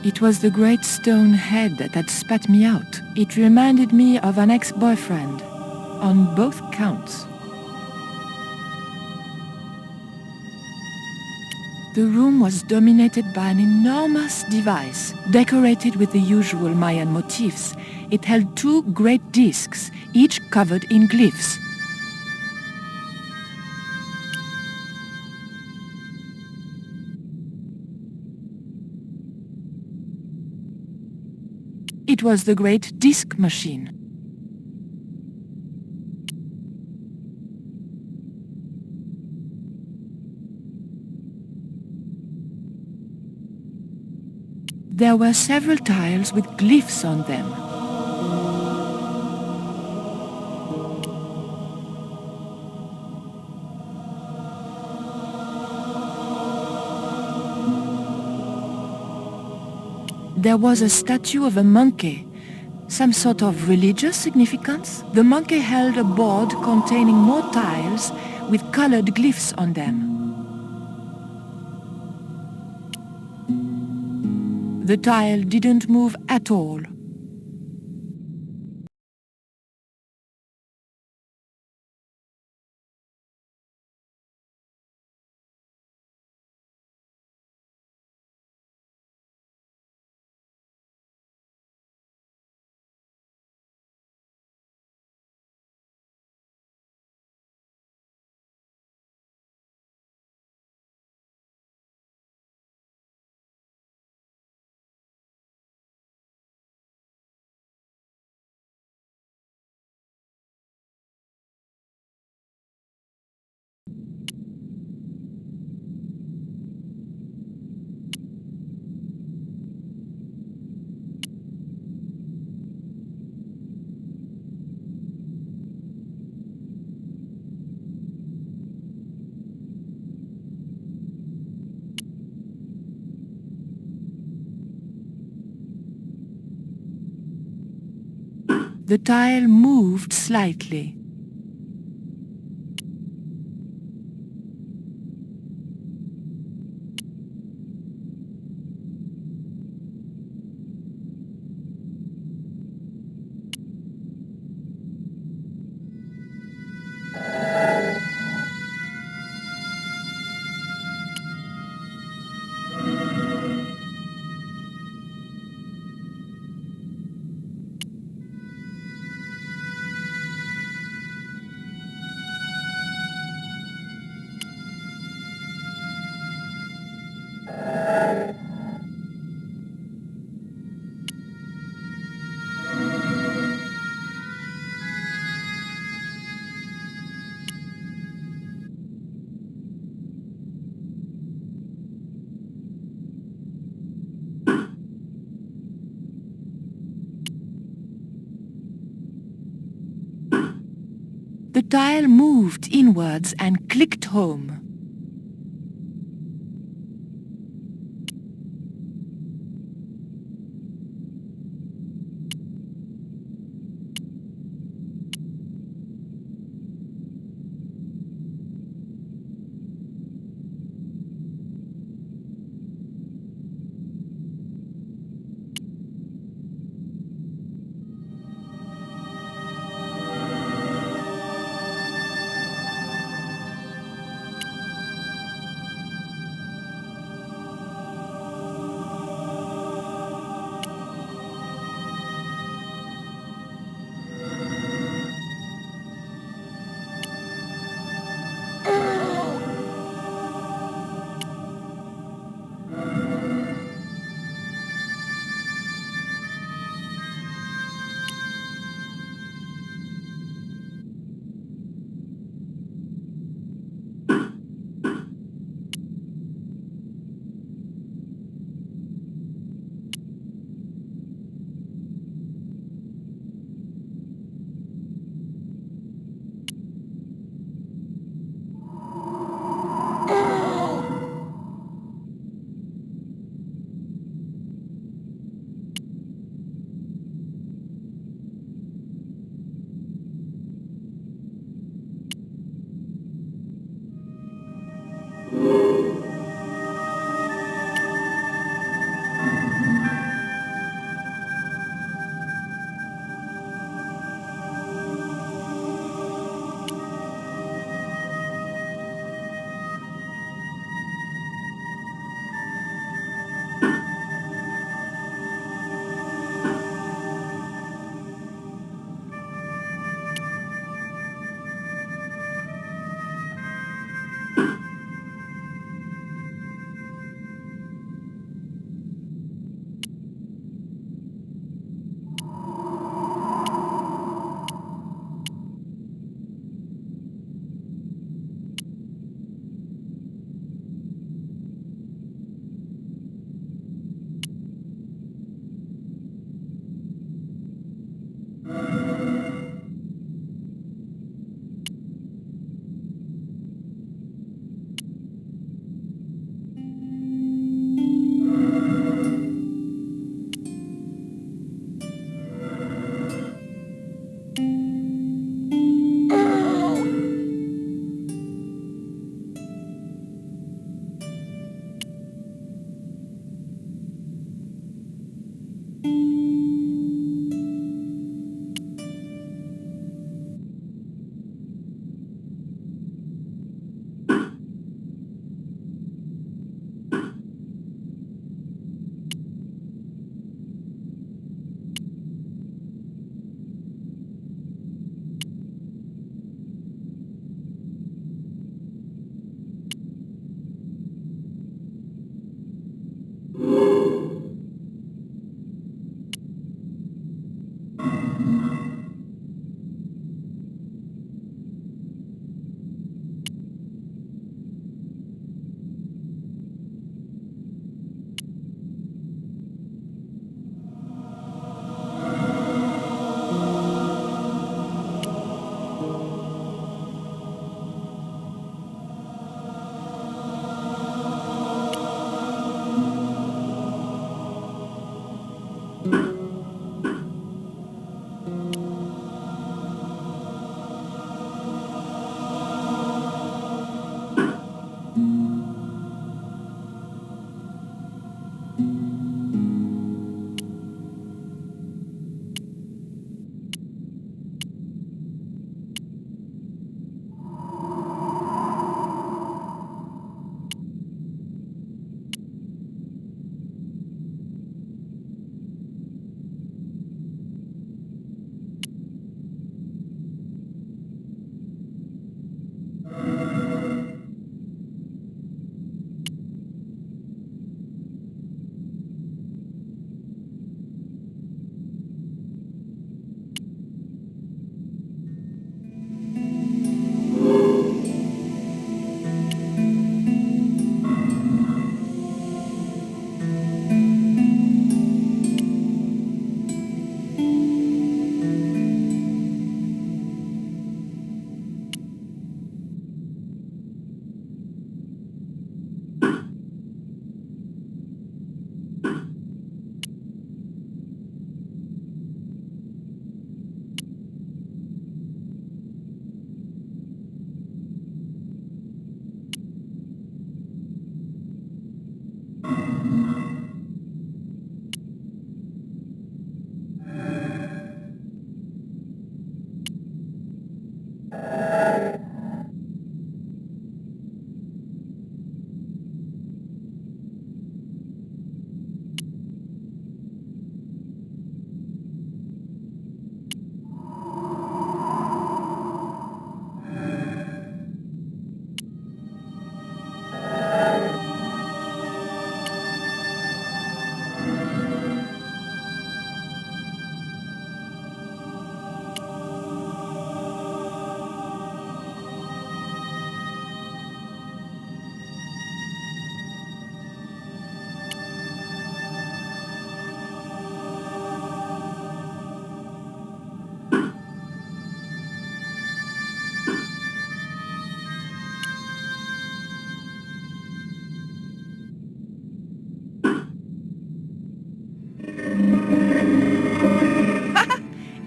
It was the great stone head that had spat me out. It reminded me of an ex-boyfriend, on both counts. The room was dominated by an enormous device, decorated with the usual Mayan motifs. It held two great discs, each covered in glyphs. It was the great disc machine. There were several tiles with glyphs on them. There was a statue of a monkey, some sort of religious significance. The monkey held a board containing more tiles with colored glyphs on them. The tile didn't move at all. The tile moved slightly. The tile moved inwards and clicked home.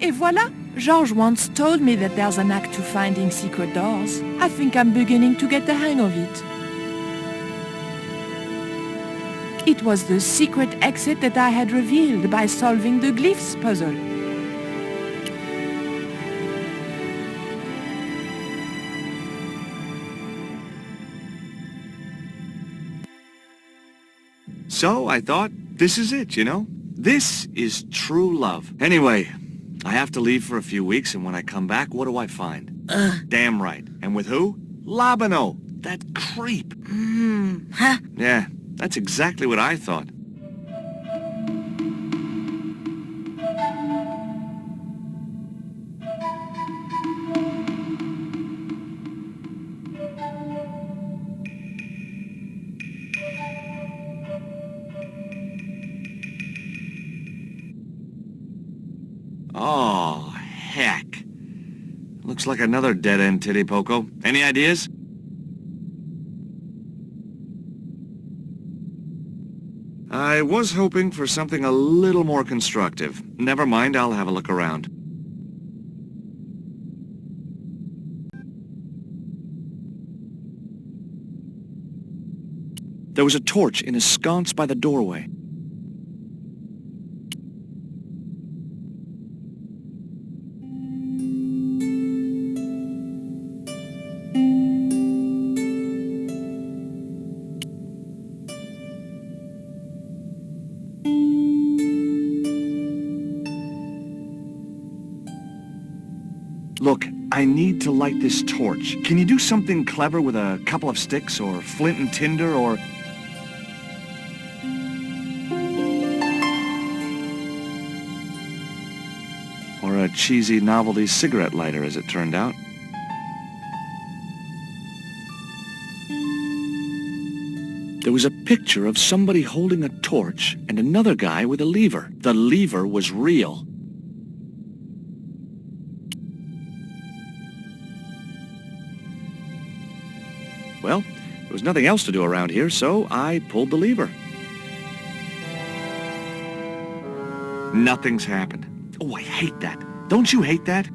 Et voilà! George once told me that there's an knack to finding secret doors. I think I'm beginning to get the hang of it. It was the secret exit that I had revealed by solving the glyphs puzzle. So I thought, this is it, you know? This is true love. Anyway, I have to leave for a few weeks, and when I come back, what do I find? Damn right. And with who? Labano, that creep. Huh? Yeah, that's exactly what I thought. Oh, heck. Looks like another dead-end titty poco. Any ideas? I was hoping for something a little more constructive. Never mind, I'll have a look around. There was a torch in a sconce by the doorway. Look, I need to light this torch. Can you do something clever with a couple of sticks, or flint and tinder, or... or a cheesy novelty cigarette lighter, as it turned out. There was a picture of somebody holding a torch and another guy with a lever. The lever was real. Well, there was nothing else to do around here, so I pulled the lever. Nothing's happened. Oh, I hate that. Don't you hate that?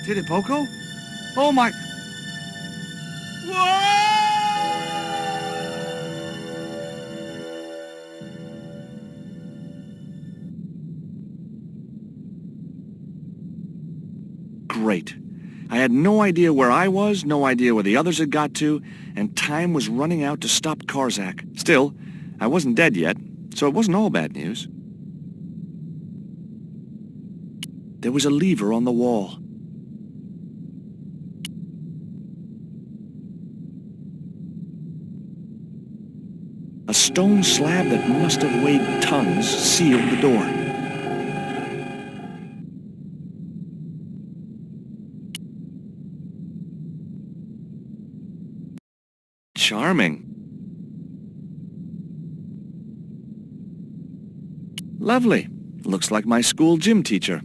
Titty Poco? Oh my... Great. I had no idea where I was, no idea where the others had got to, and time was running out to stop Karzak. Still, I wasn't dead yet, so it wasn't all bad news. There was a lever on the wall. A stone slab that must have weighed tons sealed the door. Charming. Lovely. Looks like my school gym teacher.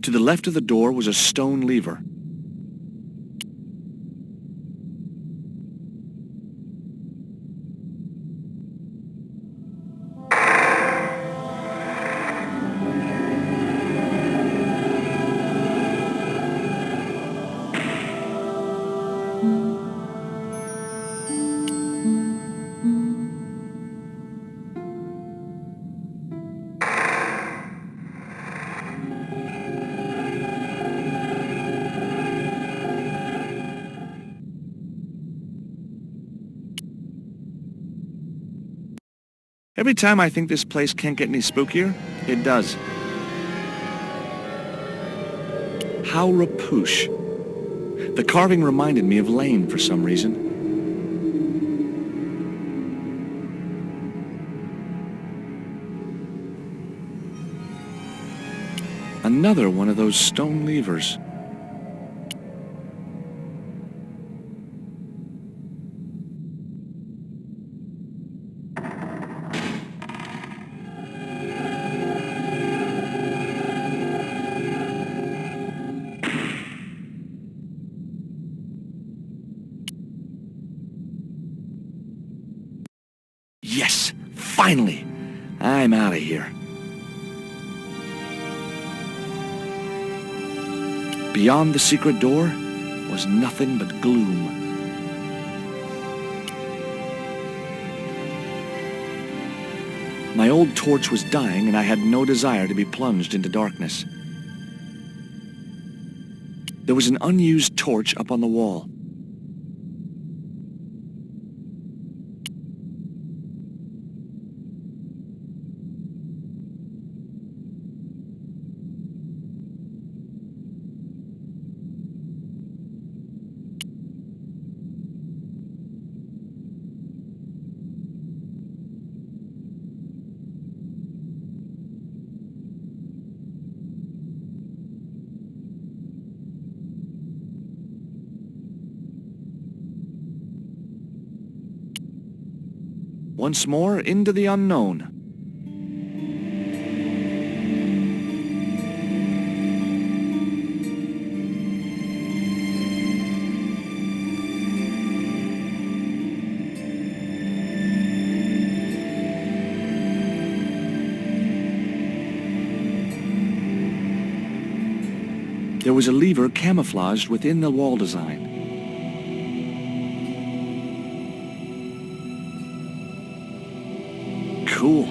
To the left of the door was a stone lever. Every time I think this place can't get any spookier, it does. How rapoosh. The carving reminded me of Lane for some reason. Another one of those stone levers. Finally, I'm out of here. Beyond the secret door was nothing but gloom. My old torch was dying, and I had no desire to be plunged into darkness. There was an unused torch up on the wall. Once more into the unknown. There was a lever camouflaged within the wall design. Cool.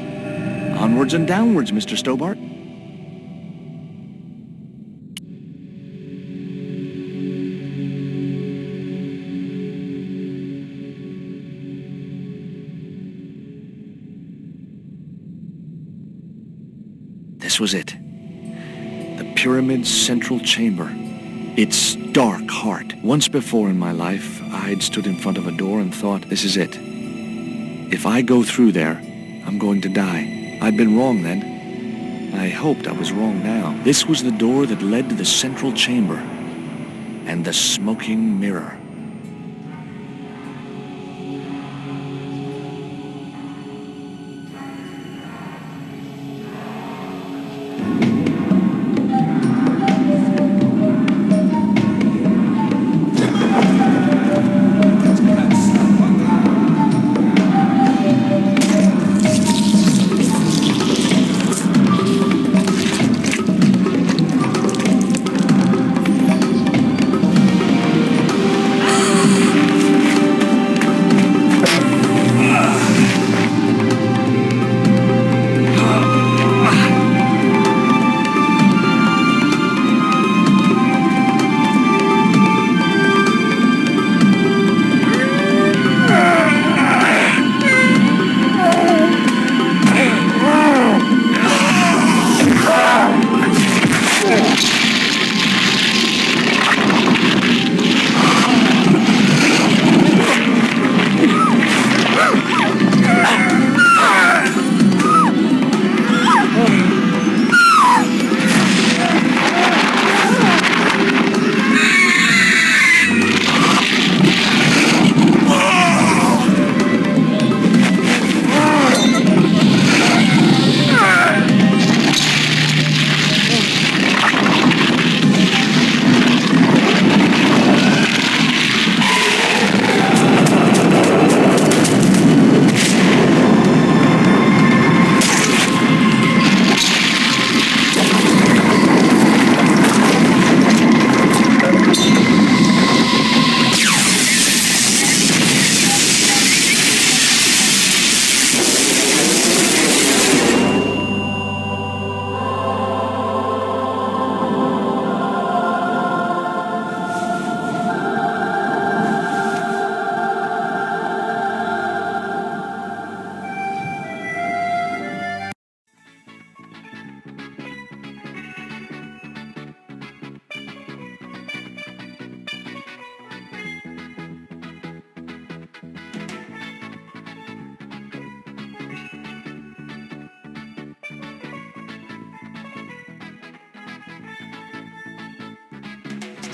Onwards and downwards, Mr. Stobbart. This was it. The pyramid's central chamber. Its dark heart. Once before in my life, I'd stood in front of a door and thought, this is it. If I go through there, I'm going to die. I'd been wrong then. I hoped I was wrong now. This was the door that led to the central chamber and the smoking mirror.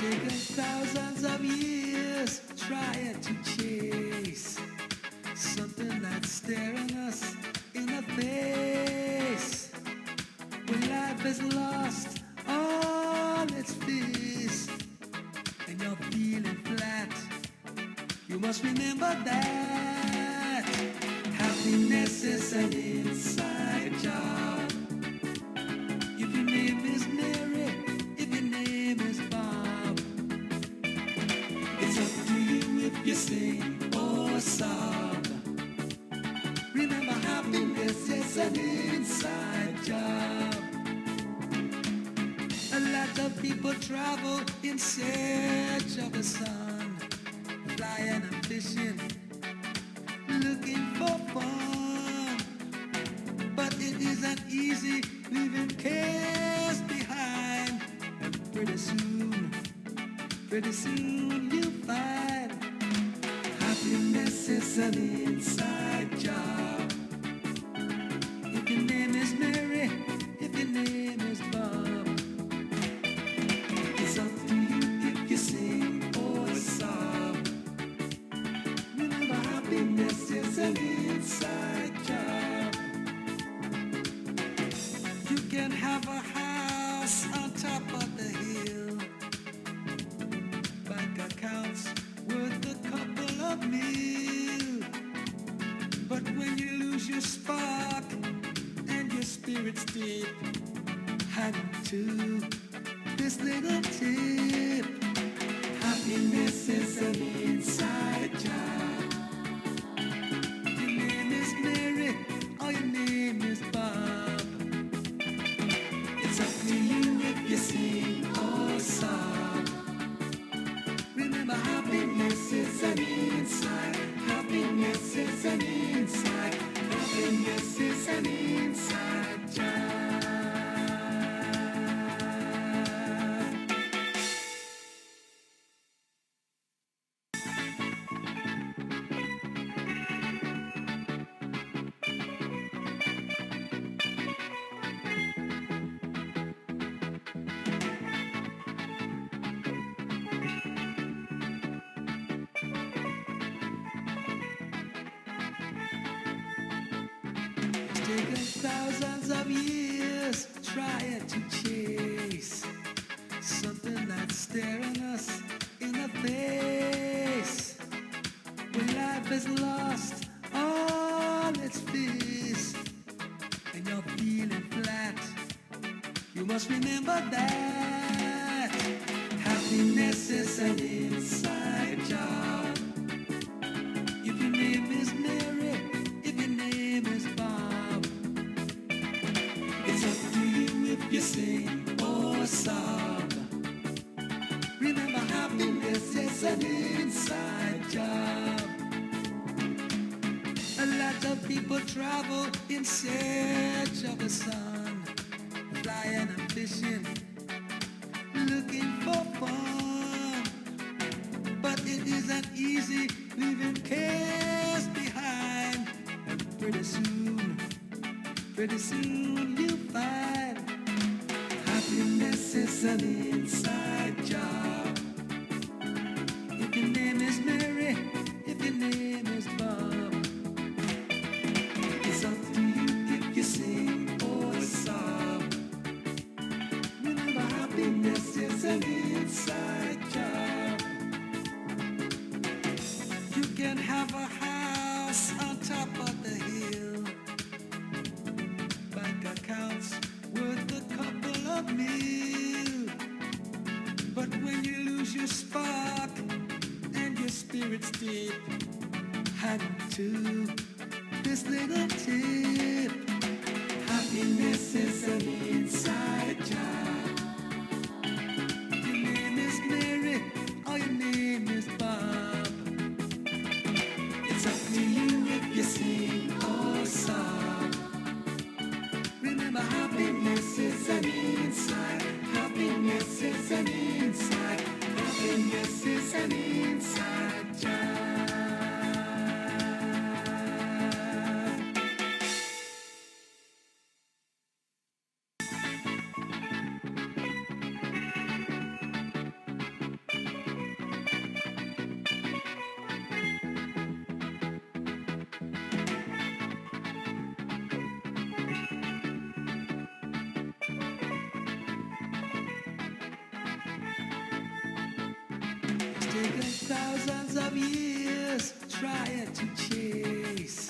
taken thousands of years trying to chase something that's staring us in the face. When life has lost all its peace and you're feeling flat, you must remember that. Have Happiness is an inside job. If your name is Mary, if your name is Bob, it's up to you if you sing or sob. Remember, happiness is an inside job. A lot of people travel in search of the sun, flying and fishing, looking for fun. But it isn't easy leaving cares behind. And pretty soon you'll find happiness is an inside job. If your name is Mary, if your name is Bob, it's up to you if you sing or sob. Remember, happiness is an inside job. You can have a house on top of the hill, bank accounts worth a couple of mil. But when you lose your spark and your spirit's deep, hang on to this little tip. Happiness is an inside job. Your name is Mary or your name is Bob, it's up to you if you sing or sob. Remember, happiness is an inside. Happiness is an inside. Happiness is an inside job. Taken thousands of years trying to chase something that's staring us in the face. When life is lost on its face and you're feeling flat, you must remember that happiness is an inside job. If your name is Mary, if your name is Bob, it's up to you if you sing or sob. Remember, happiness is an inside job. A lot of people travel in search of the sun, flying and fishing, looking for fun. But it isn't easy leaving cares behind. And pretty soon you'll find happiness is an inside job. If your name is Mary, if your name is Bob, it's up to you if you sing or sob. Remember, happiness is an inside job. You can have a house on top of the hill, bank accounts worth a couple of mil. But when you lose your spark and your spirit's deep, hang on to this little tip. Happiness is an inside job. Your name is Mary or your name is Bob, it's up to you if you sing or sob. Remember, happiness is an inside. Happiness is an inside. Happiness is an inside job. Taken thousands of years trying to chase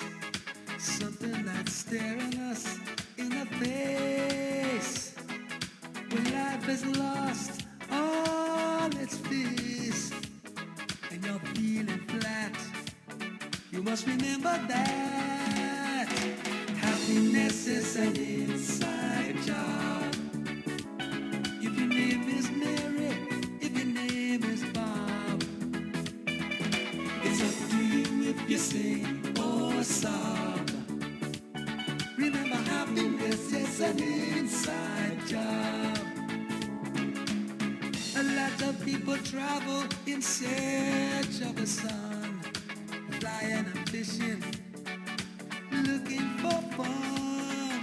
life has lost all its fizz and you're feeling flat, you must remember that happiness is an inside job. If your name is Mary, if your name is Bob, it's up to you if you sing or sob. Remember, happiness is an inside job. A lot of people travel in search of the sun, flying and fishing, looking for fun.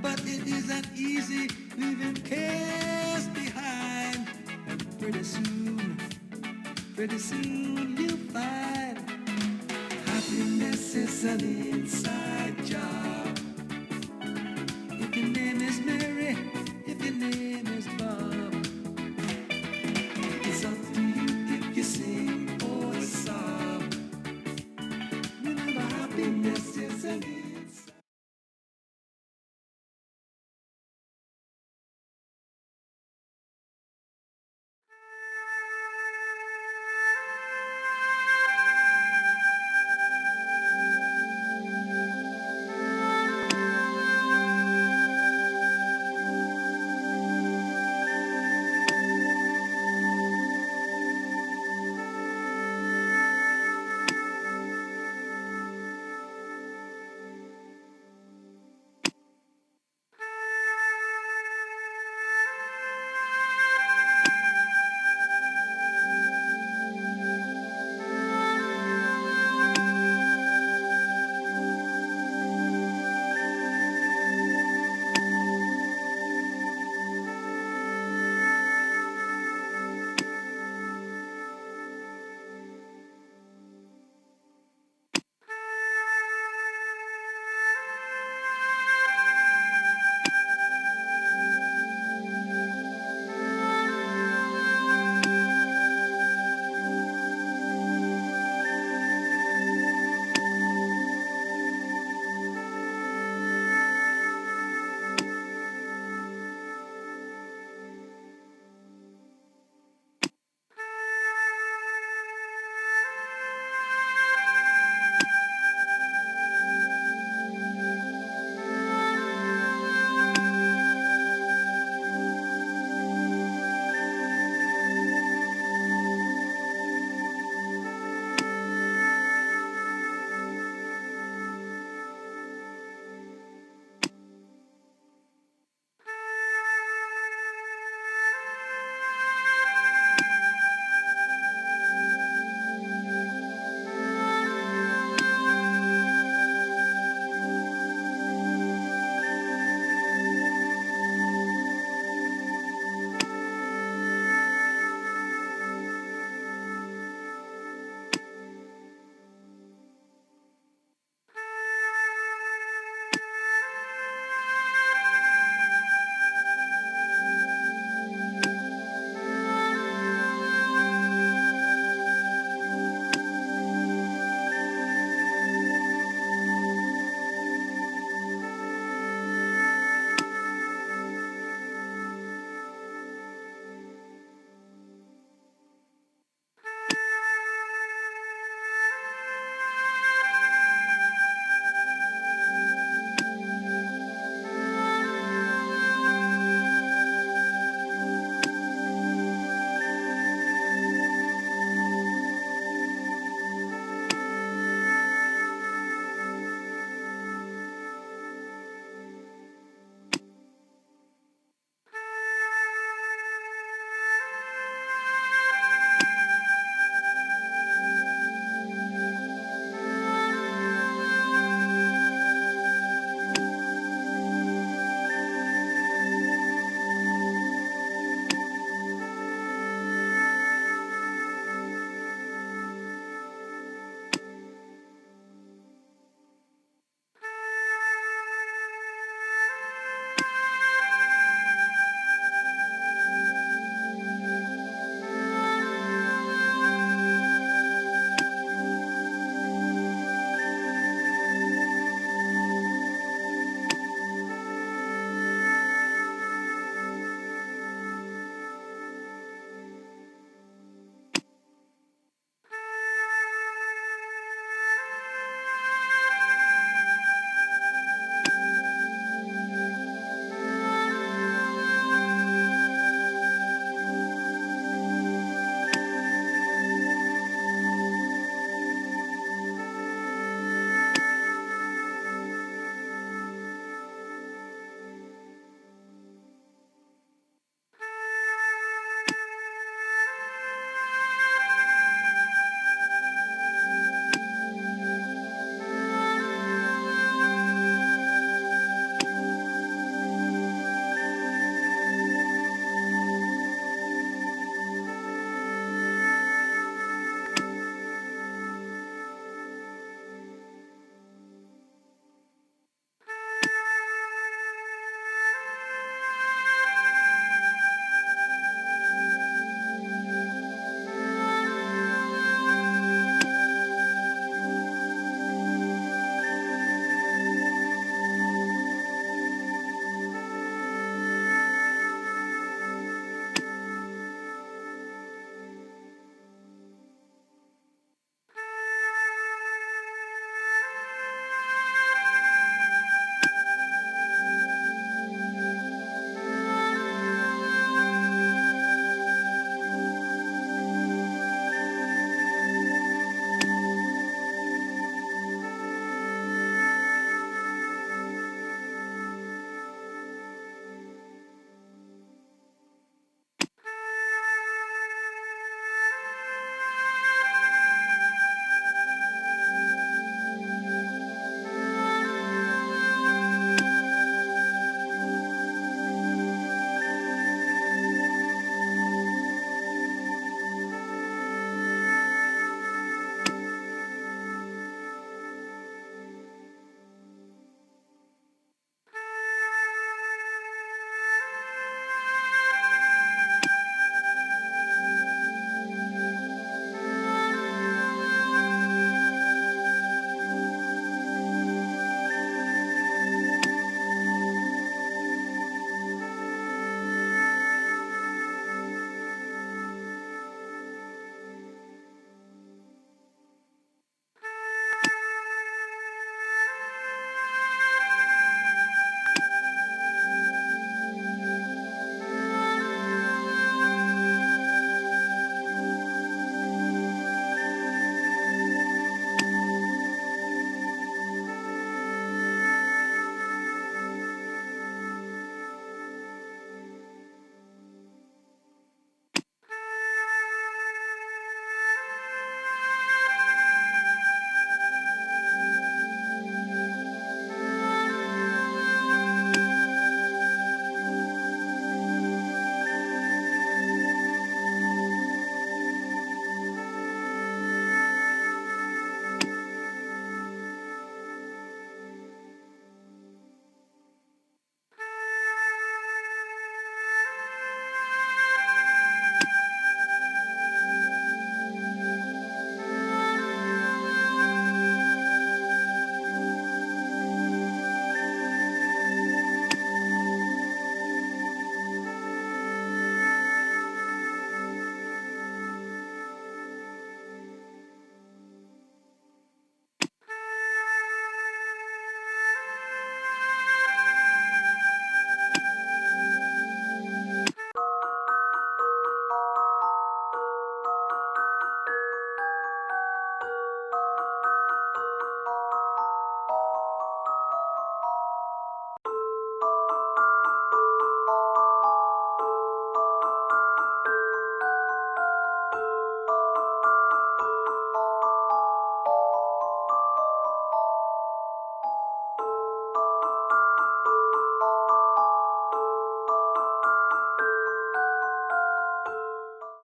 But it isn't easy leaving cares behind. And pretty soon you'll find happiness is an inside job.